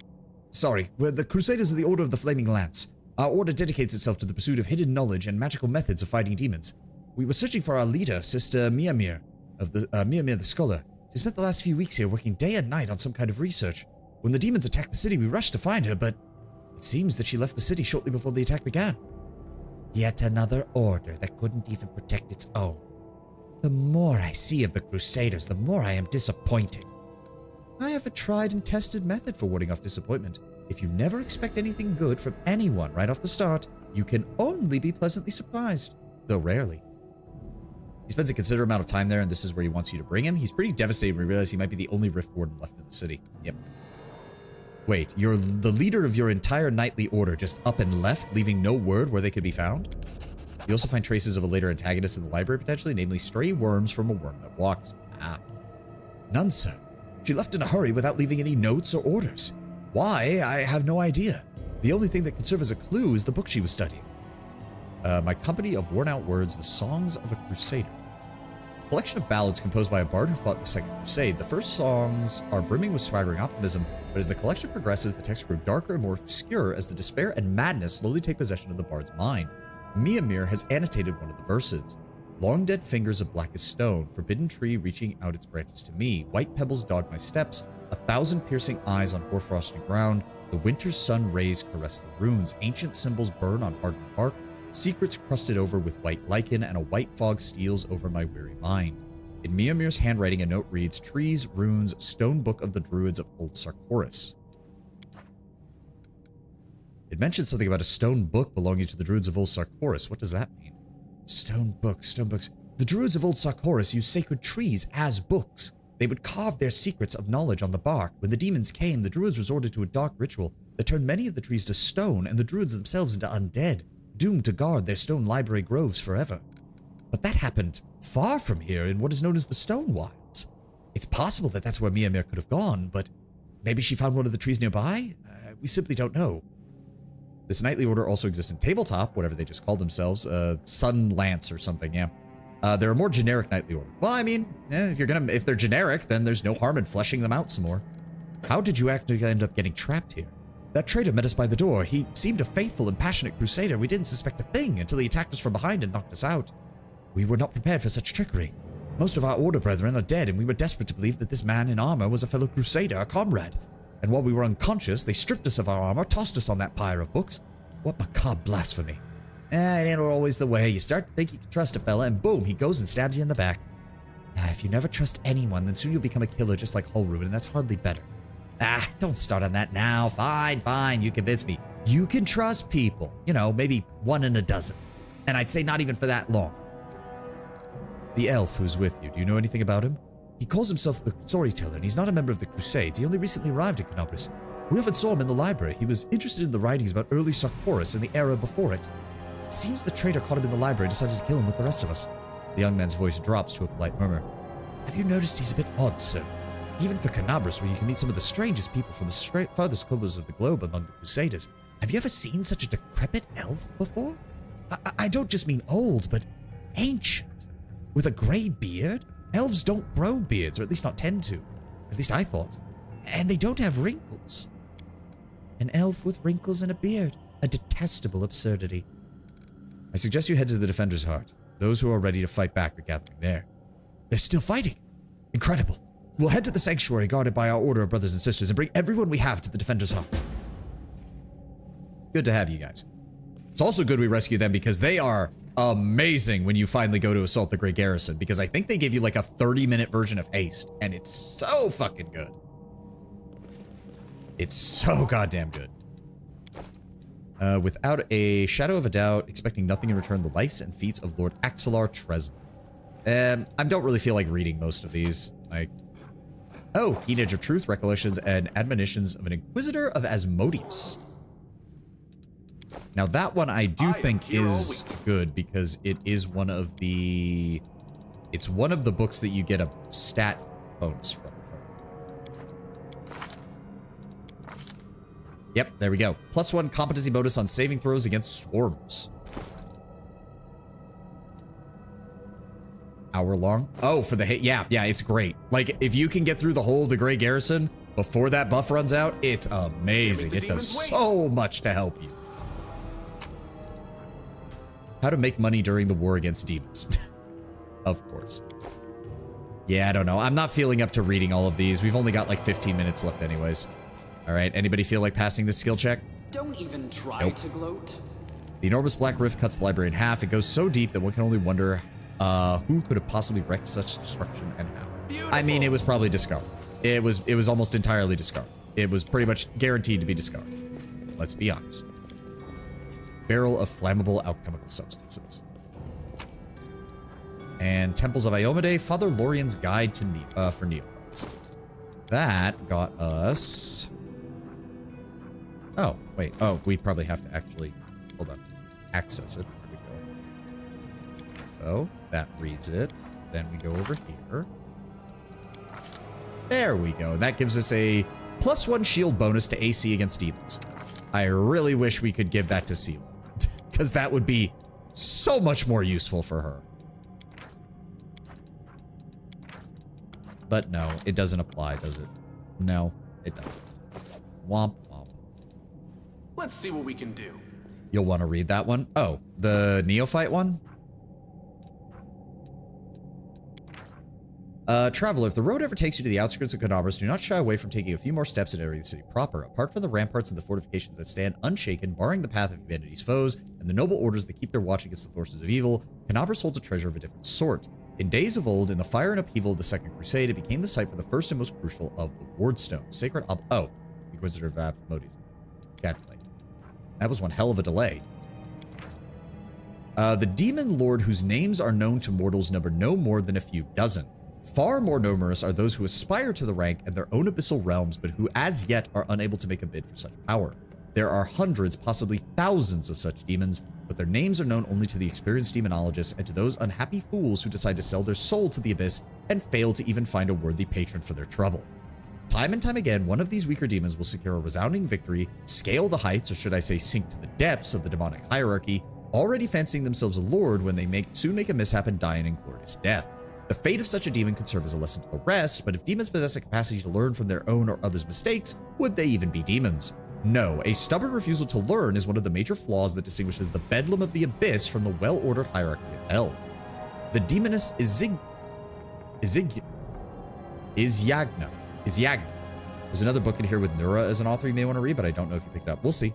S1: Sorry, we're the Crusaders of the Order of the Flaming Lance. Our order dedicates itself to the pursuit of hidden knowledge and magical methods of fighting demons. We were searching for our leader, Sister Miamir, of the Miamir the Scholar. She spent the last few weeks here working day and night on some kind of research. When the demons attacked the city, we rushed to find her, but it seems that she left the city shortly before the attack began. Yet another order that couldn't even protect its own. The more I see of the Crusaders, the more I am disappointed. I have a tried and tested method for warding off disappointment. If you never expect anything good from anyone right off the start, you can only be pleasantly surprised, though rarely. He spends a considerable amount of time there, and this is where he wants you to bring him. He's pretty devastated when he realizes he might be the only Rift Warden left in the city. Yep. Wait, you're the leader of your entire knightly order just up and left, leaving no word where they could be found? You also find traces of a later antagonist in the library, potentially, namely stray worms from a worm that walks. Ah. None, sir. She left in a hurry without leaving any notes or orders. Why? I have no idea. The only thing that could serve as a clue is the book she was studying. My company of worn-out words, The Songs of a Crusader. Collection of ballads composed by a bard who fought in the Second Crusade. The first songs are brimming with swaggering optimism, but as the collection progresses, the text grow darker and more obscure as the despair and madness slowly take possession of the bard's mind. Miamir has annotated one of the verses. Long dead fingers of blackest stone, forbidden tree reaching out its branches to me, white pebbles dog my steps, 1,000 piercing eyes on hoarfrosted ground, the winter's sun rays caress the runes, ancient symbols burn on hardened bark, secrets crusted over with white lichen, and a white fog steals over my weary mind. In Miamir's handwriting, a note reads, Trees, Runes, Stone Book of the Druids of Old Sarkoris. It mentions something about a stone book belonging to the Druids of Old Sarkoris. What does that mean? Stone books. The Druids of Old Sarkoris used sacred trees as books. They would carve their secrets of knowledge on the bark. When the demons came, the Druids resorted to a dark ritual that turned many of the trees to stone and the Druids themselves into undead, doomed to guard their stone library groves forever. But that happened far from here in what is known as the Stone Wilds. It's possible that that's where Miamir could have gone, but maybe she found one of the trees nearby? We simply don't know. This knightly order also exists in Tabletop, whatever they just called themselves, Sun Lance or something, yeah. They're a more generic knightly order. Well, I mean, if they're generic, then there's no harm in fleshing them out some more. How did you actually end up getting trapped here? That traitor met us by the door. He seemed a faithful and passionate crusader. We didn't suspect a thing until he attacked us from behind and knocked us out. We were not prepared for such trickery. Most of our order brethren are dead, and we were desperate to believe that this man in armor was a fellow crusader, a comrade. And while we were unconscious, they stripped us of our armor, tossed us on that pyre of books. What macabre blasphemy. It ain't always the way. You start to think you can trust a fella, and boom, he goes and stabs you in the back. If you never trust anyone, then soon you'll become a killer just like Holruin, and that's hardly better. Don't start on that now. Fine, you convince me. You can trust people. You know, maybe 1 in a dozen. And I'd say not even for that long. The elf who's with you, do you know anything about him? He calls himself the Storyteller, and he's not a member of the Crusades. He only recently arrived in Canabras. We often saw him in the library. He was interested in the writings about early Sarkoris and the era before it. It seems the traitor caught him in the library and decided to kill him with the rest of us. The young man's voice drops to a polite murmur. Have you noticed he's a bit odd, sir? Even for Canabras, where you can meet some of the strangest people from the farthest corners of the globe among the Crusaders, have you ever seen such a decrepit elf before? I don't just mean old, but ancient. With a grey beard? Elves don't grow beards, or at least not tend to. At least I thought. And they don't have wrinkles. An elf with wrinkles and a beard. A detestable absurdity. I suggest you head to the Defender's Heart. Those who are ready to fight back are gathering there. They're still fighting. Incredible. We'll head to the sanctuary guarded by our order of brothers and sisters and bring everyone we have to the Defender's Heart. Good to have you guys. It's also good we rescue them because they are amazing when you finally go to assault the Great Garrison, because I think they give you like a 30-minute version of haste, and it's so fucking good. It's so goddamn good. Without a shadow of a doubt, expecting nothing in return, the lives and feats of Lord Axelar Treslan. I don't really feel like reading most of these. Like, oh, Keen Edge of Truth, Recollections, and Admonitions of an Inquisitor of Asmodeus. Now that one I do think is good because it is one of the... It's one of the books that you get a stat bonus from. Yep, there we go. +1 competency bonus on saving throws against swarms. Hour long? Oh, for the hit. Yeah, it's great. Like, if you can get through the whole of the Grey Garrison before that buff runs out, it's amazing. It does so much to help you. How to make money during the war against demons. Of course. Yeah, I don't know. I'm not feeling up to reading all of these. We've only got like 15 minutes left anyways. All right, anybody feel like passing this skill check?
S12: Don't even try to gloat.
S1: The enormous black rift cuts the library in half. It goes so deep that one can only wonder who could have possibly wreaked such destruction and how. Beautiful. I mean, it was probably discovered. It was almost entirely discovered. It was pretty much guaranteed to be discovered. Let's be honest. Barrel of flammable alchemical substances. And Temples of Iomade, Father Lorien's Guide to for Neophytes. That got us... Oh, wait. Oh, we probably have to actually... Hold on. Access it. There we go. Info. That reads it. Then we go over here. There we go. And that gives us a +1 shield bonus to AC against demons. I really wish we could give that to Sela. Because that would be so much more useful for her. But no, it doesn't apply, does it? No, it doesn't. Womp womp.
S16: Let's see what we can do.
S1: You'll want to read that one? Oh, the Neophyte one? Traveler, if the road ever takes you to the outskirts of Canabras, do not shy away from taking a few more steps in entering the city proper. Apart from the ramparts and the fortifications that stand unshaken, barring the path of humanity's foes, and the noble orders that keep their watch against the forces of evil, Canabras holds a treasure of a different sort. In days of old, in the fire and upheaval of the Second Crusade, it became the site for the first and most crucial of the Wardstones. Sacred Inquisitor of Asmodeus. Calculate. That was one hell of a delay. The demon lord whose names are known to mortals number no more than a few dozen. Far more numerous are those who aspire to the rank and their own abyssal realms, but who as yet are unable to make a bid for such power. There are hundreds, possibly thousands of such demons, but their names are known only to the experienced demonologists and to those unhappy fools who decide to sell their soul to the abyss and fail to even find a worthy patron for their trouble. Time and time again, one of these weaker demons will secure a resounding victory, scale the heights, or should I say sink to the depths of the demonic hierarchy, already fancying themselves a lord when they soon make a mishap and die an inglorious death. The fate of such a demon could serve as a lesson to the rest, but if demons possess a capacity to learn from their own or others' mistakes, would they even be demons? No, a stubborn refusal to learn is one of the major flaws that distinguishes the bedlam of the abyss from the well-ordered hierarchy of hell. The demoness Izyagna. There's another book in here with Nura as an author you may want to read, but I don't know if you picked it up. We'll see.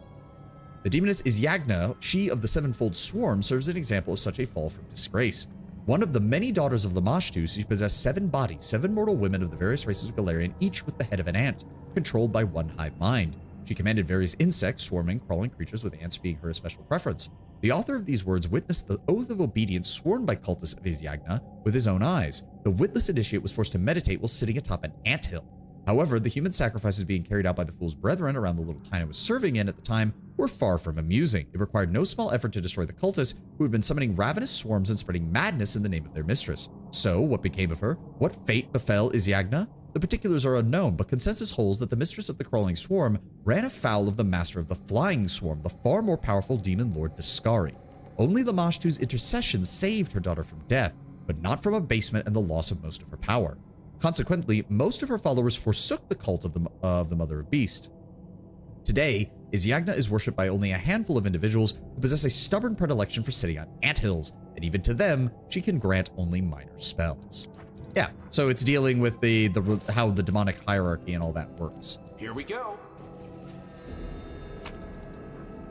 S1: The demoness Izyagna, she of the sevenfold swarm, serves as an example of such a fall from disgrace. One of the many daughters of Lamashtu, she possessed 7 bodies, 7 mortal women of the various races of Galarian, each with the head of an ant, controlled by one hive mind. She commanded various insects, swarming, crawling creatures, with ants being her special preference. The author of these words witnessed the oath of obedience sworn by cultists of Izyagna with his own eyes. The witless initiate was forced to meditate while sitting atop an anthill. However, the human sacrifices being carried out by the fool's brethren around the little town it was serving in at the time were far from amusing. It required no small effort to destroy the cultists who had been summoning ravenous swarms and spreading madness in the name of their mistress. So, what became of her? What fate befell Izyagna? The particulars are unknown, but consensus holds that the mistress of the crawling swarm ran afoul of the master of the flying swarm, the far more powerful demon lord Daskari. Only Lamashtu's intercession saved her daughter from death, but not from abasement and the loss of most of her power. Consequently, most of her followers forsook the cult of the Mother of Beast. Today, Izyagna is worshipped by only a handful of individuals who possess a stubborn predilection for sitting on anthills, and even to them, she can grant only minor spells. Yeah, so it's dealing with the how the demonic hierarchy and all that works.
S16: Here we go.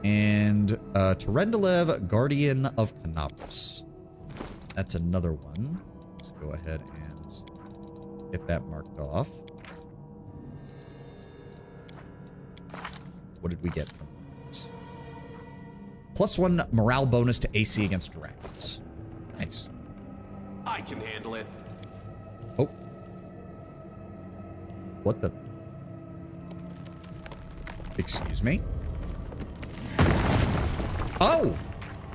S1: And Terendelev, Guardian of Canopus. That's another one. Let's go ahead and get that marked off. What did we get from that? +1 morale bonus to AC against dragons. Nice.
S16: I can handle it.
S1: Oh. What the? Excuse me? Oh!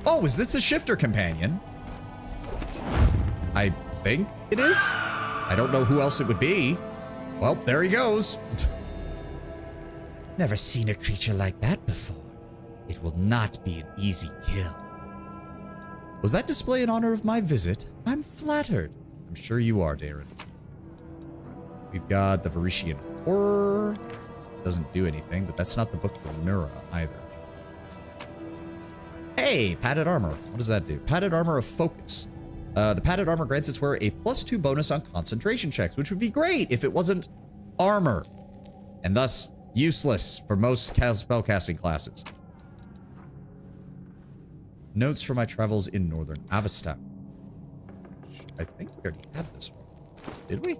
S1: Oh, is this the shifter companion? I think it is. I don't know who else it would be. Well, there he goes.
S15: Never seen a creature like that before. It will not be an easy kill.
S1: Was that display in honor of my visit? I'm flattered. I'm sure you are, Darren. We've got the Varisian Horror. This doesn't do anything, but that's not the book for Nura either. Hey, padded armor. What does that do? Padded armor of focus. The padded armor grants its wearer a +2 bonus on concentration checks, which would be great if it wasn't armor, and thus useless for most spellcasting classes. Notes from my travels in northern Avestan. I think we already had this one. Did we?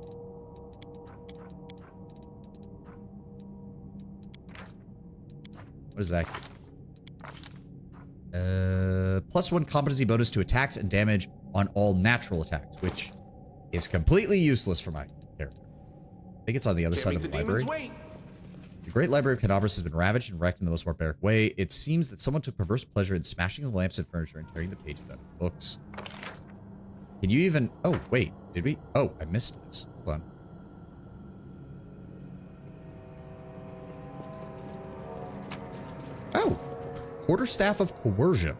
S1: What is that? +1 competency bonus to attacks and damage on all natural attacks, which is completely useless for my character. I think it's on the other side of the library. The great library of Canobras has been ravaged and wrecked in the most barbaric way. It seems that someone took perverse pleasure in smashing the lamps and furniture and tearing the pages out of the books. Can you even... Oh, wait. Did we? Oh, I missed this. Hold on. Oh. Quarterstaff of Coercion.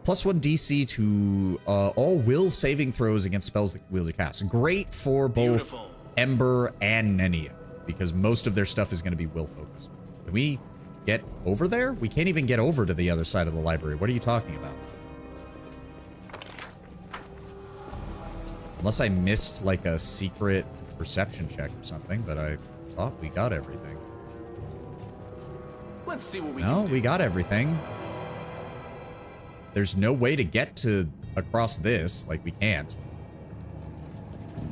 S1: +1 DC to all will saving throws against spells that wield a cast. Great for both Ember and Nenia, because most of their stuff is going to be will focused. Can we get over there? We can't even get over to the other side of the library. What are you talking about? Unless I missed like a secret perception check or something, but I thought we got everything.
S16: Let's see what we
S1: No,
S16: can do.
S1: we got everything. There's no way to get to across this. Like, we can't.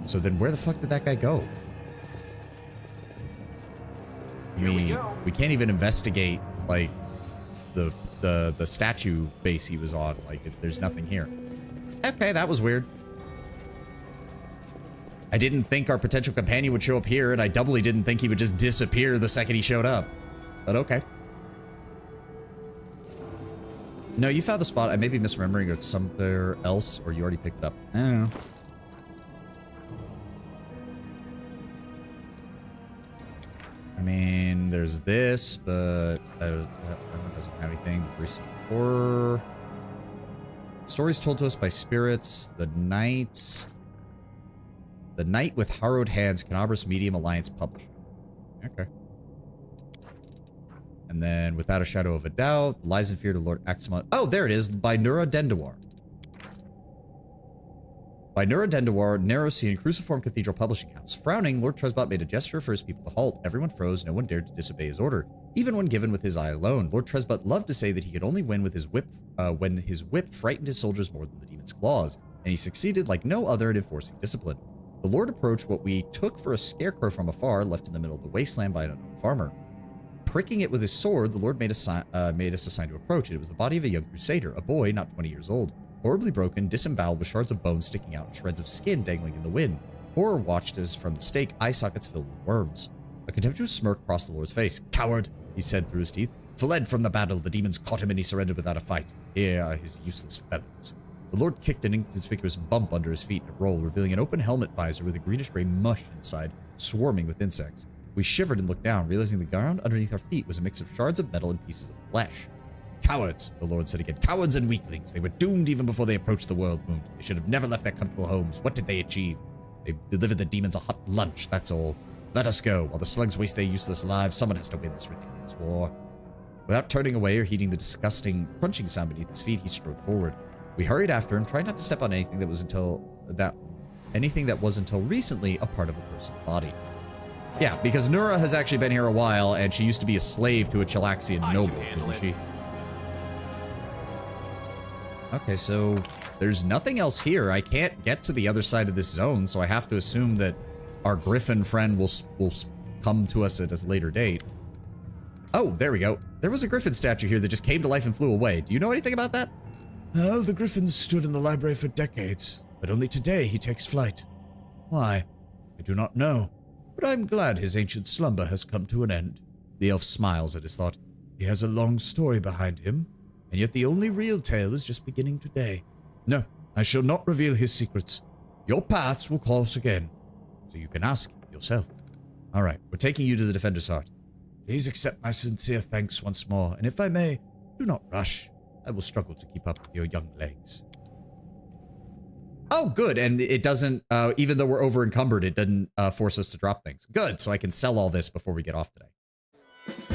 S1: So then where the fuck did that guy go? I mean, we can't even investigate, like, the statue base he was on. Like, there's nothing here. Okay, that was weird. I didn't think our potential companion would show up here, and I doubly didn't think he would just disappear the second he showed up. But okay. No, you found the spot. I may be misremembering it somewhere else, or you already picked it up. I don't know. I mean, there's this, but that one doesn't have anything. The Bruce Horror. Stories told to us by spirits. The Knights. The Knight with Harrowed Hands, Canobras Medium Alliance Publishing. Okay. And then, Without a Shadow of a Doubt, Lies in Fear to Lord Axamot. Oh, there it is, by Nura Dendawar. By Nura Dendawar, Narosian Cruciform Cathedral Publishing House. Frowning, Lord Tresbot made a gesture for his people to halt. Everyone froze, no one dared to disobey his order. Even when given with his eye alone, Lord Tresbot loved to say that he could only win with his whip, when his whip frightened his soldiers more than the demon's claws, and he succeeded like no other in enforcing discipline. The Lord approached what we took for a scarecrow from afar, left in the middle of the wasteland by an unknown farmer. Pricking it with his sword, the Lord made us a sign to approach it. It was the body of a young crusader, a boy not 20 years old. Horribly broken, disemboweled with shards of bone sticking out and shreds of skin dangling in the wind. Horror watched as from the stake, eye sockets filled with worms. A contemptuous smirk crossed the Lord's face. Coward, he said through his teeth. Fled from the battle, the demons caught him and he surrendered without a fight. Here are his useless feathers. The Lord kicked an inconspicuous bump under his feet and rolled, revealing an open helmet visor with a greenish-gray mush inside, swarming with insects. We shivered and looked down, realizing the ground underneath our feet was a mix of shards of metal and pieces of flesh. Cowards, the Lord said again. Cowards and weaklings. They were doomed even before they approached the world wound. They should have never left their comfortable homes. What did they achieve? They delivered the demons a hot lunch, that's all. Let us go. While the slugs waste their useless lives, someone has to win this ridiculous war. Without turning away or heeding the disgusting crunching sound beneath his feet, he strode forward. We hurried after him, trying not to step on anything that was until that anything that was until recently a part of a person's body. Yeah, because Nura has actually been here a while, and she used to be a slave to a Chilaxian noble, didn't she? Okay, so there's nothing else here. I can't get to the other side of this zone, so I have to assume that our griffin friend will come to us at a later date. Oh, there we go. There was a griffin statue here that just came to life and flew away. Do you know anything about that?
S17: Well, the griffin stood in the library for decades, but only today he takes flight. Why? I do not know, but I'm glad his ancient slumber has come to an end.
S1: The elf smiles at his thought.
S17: He has a long story behind him, and yet the only real tale is just beginning today. No, I shall not reveal his secrets. Your paths will cross again, so you can ask yourself.
S1: All right, we're taking you to the Defender's Heart.
S17: Please accept my sincere thanks once more, and if I may, do not rush. I will struggle to keep up with your young legs.
S1: Oh, good, and it doesn't, even though we're over encumbered, it doesn't force us to drop things. Good, so I can sell all this before we get off today.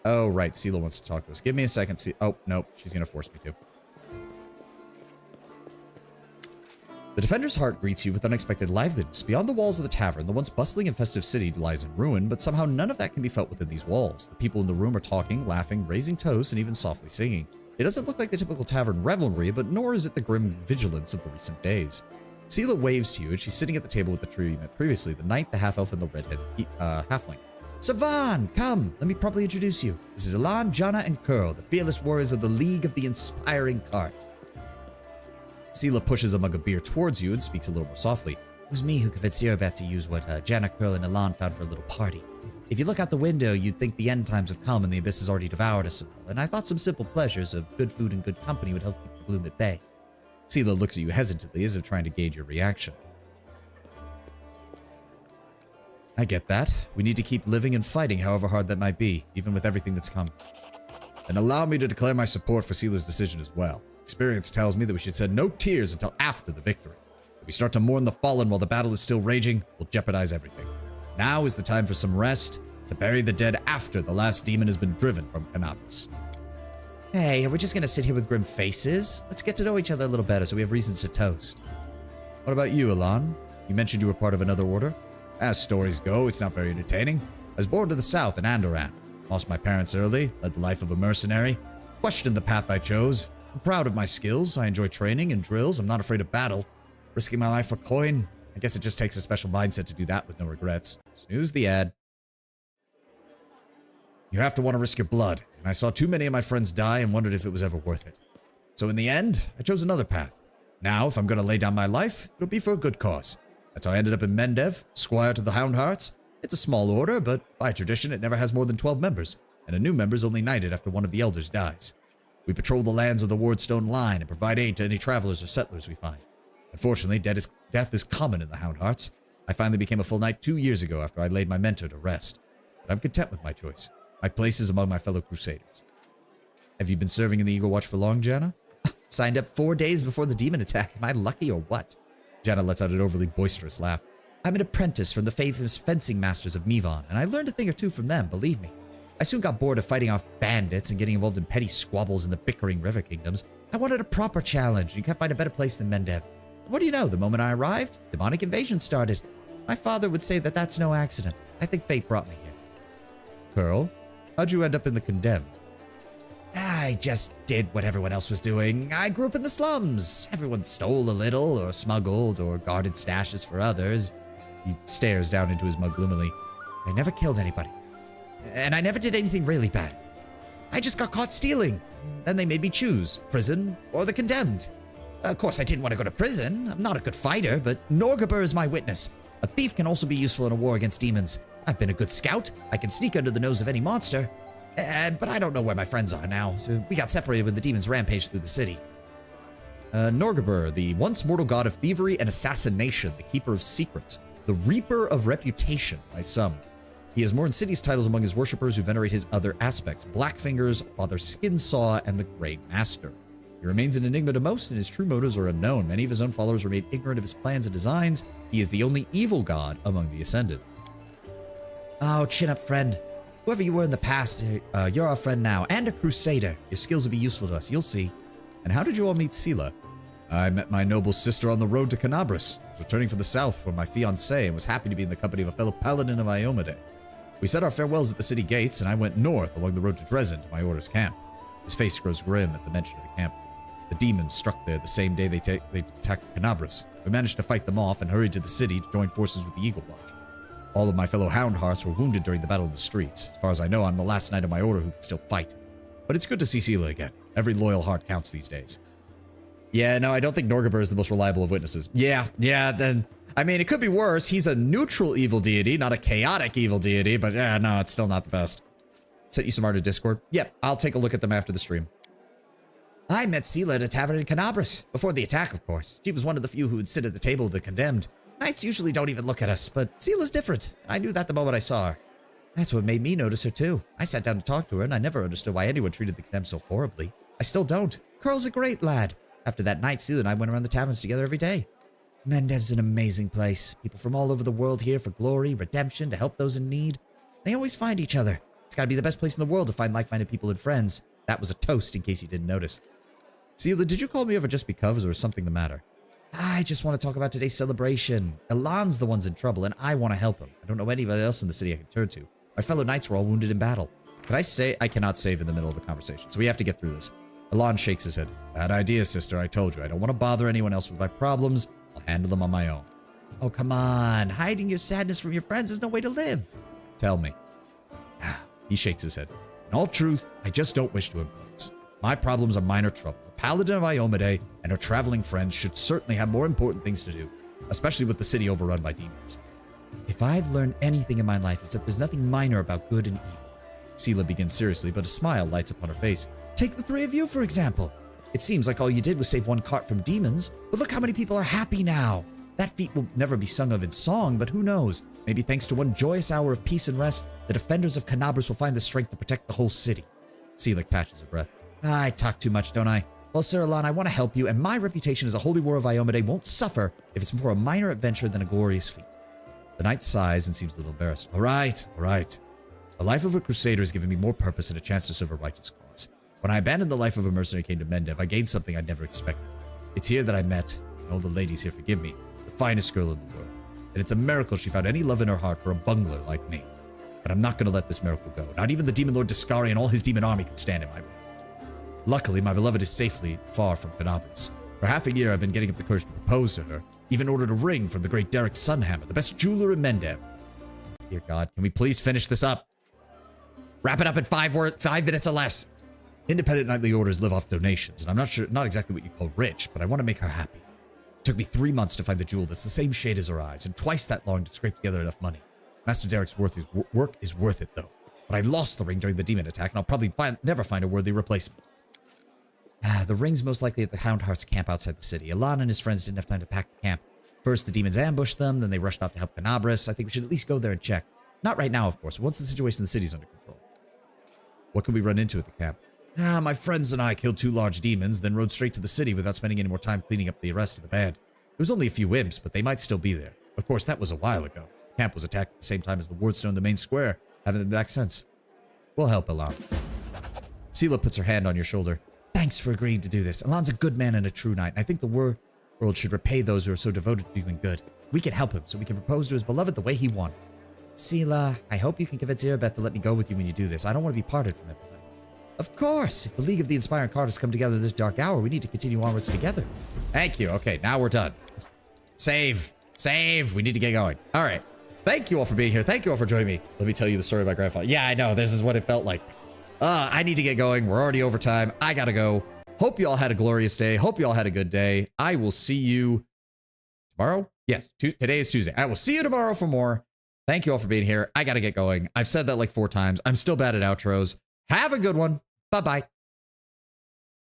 S1: Oh, right, Sela wants to talk to us. Give me a second. Oh, no, she's going to force me to. The Defender's Heart greets you with unexpected liveliness. Beyond the walls of the tavern, the once bustling and festive city lies in ruin, but somehow none of that can be felt within these walls. The people in the room are talking, laughing, raising toasts, and even softly singing. It doesn't look like the typical tavern revelry, but nor is it the grim vigilance of the recent days. Sela waves to you, and she's sitting at the table with the trio you met previously, the knight, the half-elf, and the redheaded halfling. Savan, come! Let me properly introduce you. This is Elan, Jana, and Curl, the fearless warriors of the League of the Inspiring Cart. Sela pushes a mug of beer towards you and speaks a little more softly. It was me who convinced Yerbeth to use what Jana, Curl, and Elan found for a little party. If you look out the window, you'd think the end times have come and the abyss has already devoured us all, and I thought some simple pleasures of good food and good company would help keep the gloom at bay. Sela looks at you hesitantly as if trying to gauge your reaction. I get that. We need to keep living and fighting however hard that might be, even with everything that's come. And allow me to declare my support for Sela's decision as well. Experience tells me that we should shed no tears until after the victory. If we start to mourn the fallen while the battle is still raging, we'll jeopardize everything. Now is the time for some rest, to bury the dead after the last demon has been driven from Canopus. Hey, are we just gonna sit here with grim faces? Let's get to know each other a little better so we have reasons to toast. What about you, Elan? You mentioned you were part of another order? As stories go, it's not very entertaining. I was born to the south in Andoran. Lost my parents early, led the life of a mercenary. Questioned the path I chose. I'm proud of my skills. I enjoy training and drills. I'm not afraid of battle. Risking my life for coin? I guess it just takes a special mindset to do that with no regrets. Snooze the ad. You have to want to risk your blood, and I saw too many of my friends die and wondered if it was ever worth it. So in the end, I chose another path. Now, if I'm going to lay down my life, it'll be for a good cause. That's how I ended up in Mendev, squire to the Houndhearts. It's a small order, but by tradition it never has more than 12 members, and a new member is only knighted after one of the elders dies. We patrol the lands of the Wardstone Line and provide aid to any travelers or settlers we find. Unfortunately, death is common in the Houndhearts. I finally became a full knight 2 years ago after I laid my mentor to rest. But I'm content with my choice. My place is among my fellow crusaders. Have you been serving in the Eagle Watch for long, Jana? Signed up 4 days before the demon attack. Am I lucky or what? Jana lets out an overly boisterous laugh. I'm an apprentice from the famous fencing masters of Mivon, and I learned a thing or two from them, believe me. I soon got bored of fighting off bandits and getting involved in petty squabbles in the bickering river kingdoms. I wanted a proper challenge, and you can't find a better place than Mendev. What do you know, the moment I arrived, demonic invasion started. My father would say that that's no accident. I think fate brought me here. Pearl, how'd you end up in the Condemned? I just did what everyone else was doing. I grew up in the slums. Everyone stole a little, or smuggled, or guarded stashes for others. He stares down into his mug gloomily. I never killed anybody. And I never did anything really bad. I just got caught stealing. Then they made me choose prison or the Condemned. Of course, I didn't want to go to prison. I'm not a good fighter, but Norgabur is my witness. A thief can also be useful in a war against demons. I've been a good scout. I can sneak under the nose of any monster. But I don't know where my friends are now. So we got separated when the demons rampaged through the city. Norgabur, the once mortal god of thievery and assassination, the keeper of secrets, the reaper of reputation by some. He has more insidious titles among his worshippers who venerate his other aspects, Blackfingers, Father Skinsaw, and the Great Master. He remains an enigma to most, and his true motives are unknown. Many of his own followers remain ignorant of his plans and designs. He is the only evil god among the Ascended. Oh, chin up, friend. Whoever you were in the past, you're our friend now, and a crusader. Your skills will be useful to us, you'll see. And how did you all meet Sela? I met my noble sister on the road to Canabras. I was returning from the south for my fiancée and was happy to be in the company of a fellow paladin of Iomade. We said our farewells at the city gates, and I went north along the road to Dresden to my order's camp. His face grows grim at the mention of the camp. The demons struck there the same day they attacked Canabras. We managed to fight them off and hurried to the city to join forces with the Eagle Watch. All of my fellow Hound Hearts were wounded during the battle in the streets. As far as I know, I'm the last knight of my order who can still fight. But it's good to see Sela again. Every loyal heart counts these days. Yeah, no, I don't think Norgabur is the most reliable of witnesses. Yeah, then... I mean, it could be worse. He's a neutral evil deity, not a chaotic evil deity, but yeah, no, it's still not the best. Sent you some art to Discord? Yep, I'll take a look at them after the stream. I met Sela at a tavern in Canabras, before the attack, of course. She was one of the few who would sit at the table of the condemned. Knights usually don't even look at us, but Sela's different. I knew that the moment I saw her. That's what made me notice her too. I sat down to talk to her, and I never understood why anyone treated the condemned so horribly. I still don't. Carl's a great lad. After that night, Sela and I went around the taverns together every day. Mendev's an amazing place. People from all over the world here for glory, redemption, to help those in need. They always find each other. It's gotta be the best place in the world to find like-minded people and friends. That was a toast, in case you didn't notice. Sela, did you call me over just because, or is something the matter? I just want to talk about today's celebration. Elan's the one's in trouble, and I want to help him. I don't know anybody else in the city I can turn to. My fellow knights were all wounded in battle. Can I say I cannot save in the middle of a conversation, so we have to get through this. Elan shakes his head. Bad idea, sister, I told you. I don't want to bother anyone else with my problems. I'll handle them on my own. Oh, come on. Hiding your sadness from your friends is no way to live. Tell me. He shakes his head. In all truth, I just don't wish to impose. My problems are minor troubles. A paladin of Iomade and her traveling friends should certainly have more important things to do, especially with the city overrun by demons. If I've learned anything in my life, it's that there's nothing minor about good and evil. Sela begins seriously, but a smile lights upon her face. Take the three of you, for example. It seems like all you did was save one cart from demons, but look how many people are happy now. That feat will never be sung of in song, but who knows? Maybe thanks to one joyous hour of peace and rest, the defenders of Canabras will find the strength to protect the whole city. Sela catches her breath. I talk too much, don't I? Well, Sir Elan, I want to help you, and my reputation as a holy war of Iomade won't suffer if it's more a minor adventure than a glorious feat. The knight sighs and seems a little embarrassed. All right. The life of a crusader has given me more purpose and a chance to serve a righteous cause. When I abandoned the life of a mercenary and came to Mendev, I gained something I'd never expected. It's here that I met, and all the ladies here forgive me, the finest girl in the world. And it's a miracle she found any love in her heart for a bungler like me. But I'm not going to let this miracle go. Not even the demon lord Discari and all his demon army could stand in my way. Luckily, my beloved is safely far from Canabras. For half a year, I've been getting up the courage to propose to her, even ordered a ring from the great Derek Sunhammer, the best jeweler in Mendev. Dear God, can we please finish this up? Wrap it up in 5 minutes or less. Independent knightly orders live off donations, and I'm not exactly what you call rich, but I want to make her happy. It took me 3 months to find the jewel that's the same shade as her eyes, and twice that long to scrape together enough money. Master Derek's work is worth it, though. But I lost the ring during the demon attack, and I'll probably never find a worthy replacement. The ring's most likely at the Hound Hearts camp outside the city. Elan and his friends didn't have time to pack the camp. First, the demons ambushed them, then they rushed off to help Canabras. I think we should at least go there and check. Not right now, of course, but once the situation in the city's under control. What can we run into at the camp? My friends and I killed 2 large demons, then rode straight to the city without spending any more time cleaning up the rest of the band. It was only a few imps, but they might still be there. Of course, that was a while ago. The camp was attacked at the same time as the wardstone in the main square. Haven't been back since. We'll help Elan. Sela puts her hand on your shoulder. Thanks for agreeing to do this. Elan's a good man and a true knight, and I think the world should repay those who are so devoted to doing good. We can help him, so we can propose to his beloved the way he wanted. Sela, I hope you can convince Irabeth to let me go with you when you do this. I don't want to be parted from everybody. Of course! If the League of the Inspiring Cards come together this dark hour, we need to continue onwards together. Thank you. Okay, now we're done. Save! We need to get going. All right. Thank you all for being here. Thank you all for joining me. Let me tell you the story of my grandfather. Yeah, I know. This is what it felt like. I need to get going. We're already over time. I gotta go. Hope you all had a glorious day. Hope you all had a good day. I will see you tomorrow. Yes, today is Tuesday. I will see you tomorrow for more. Thank you all for being here. I gotta get going. I've said that like 4 times. I'm still bad at outros. Have a good one. Bye-bye.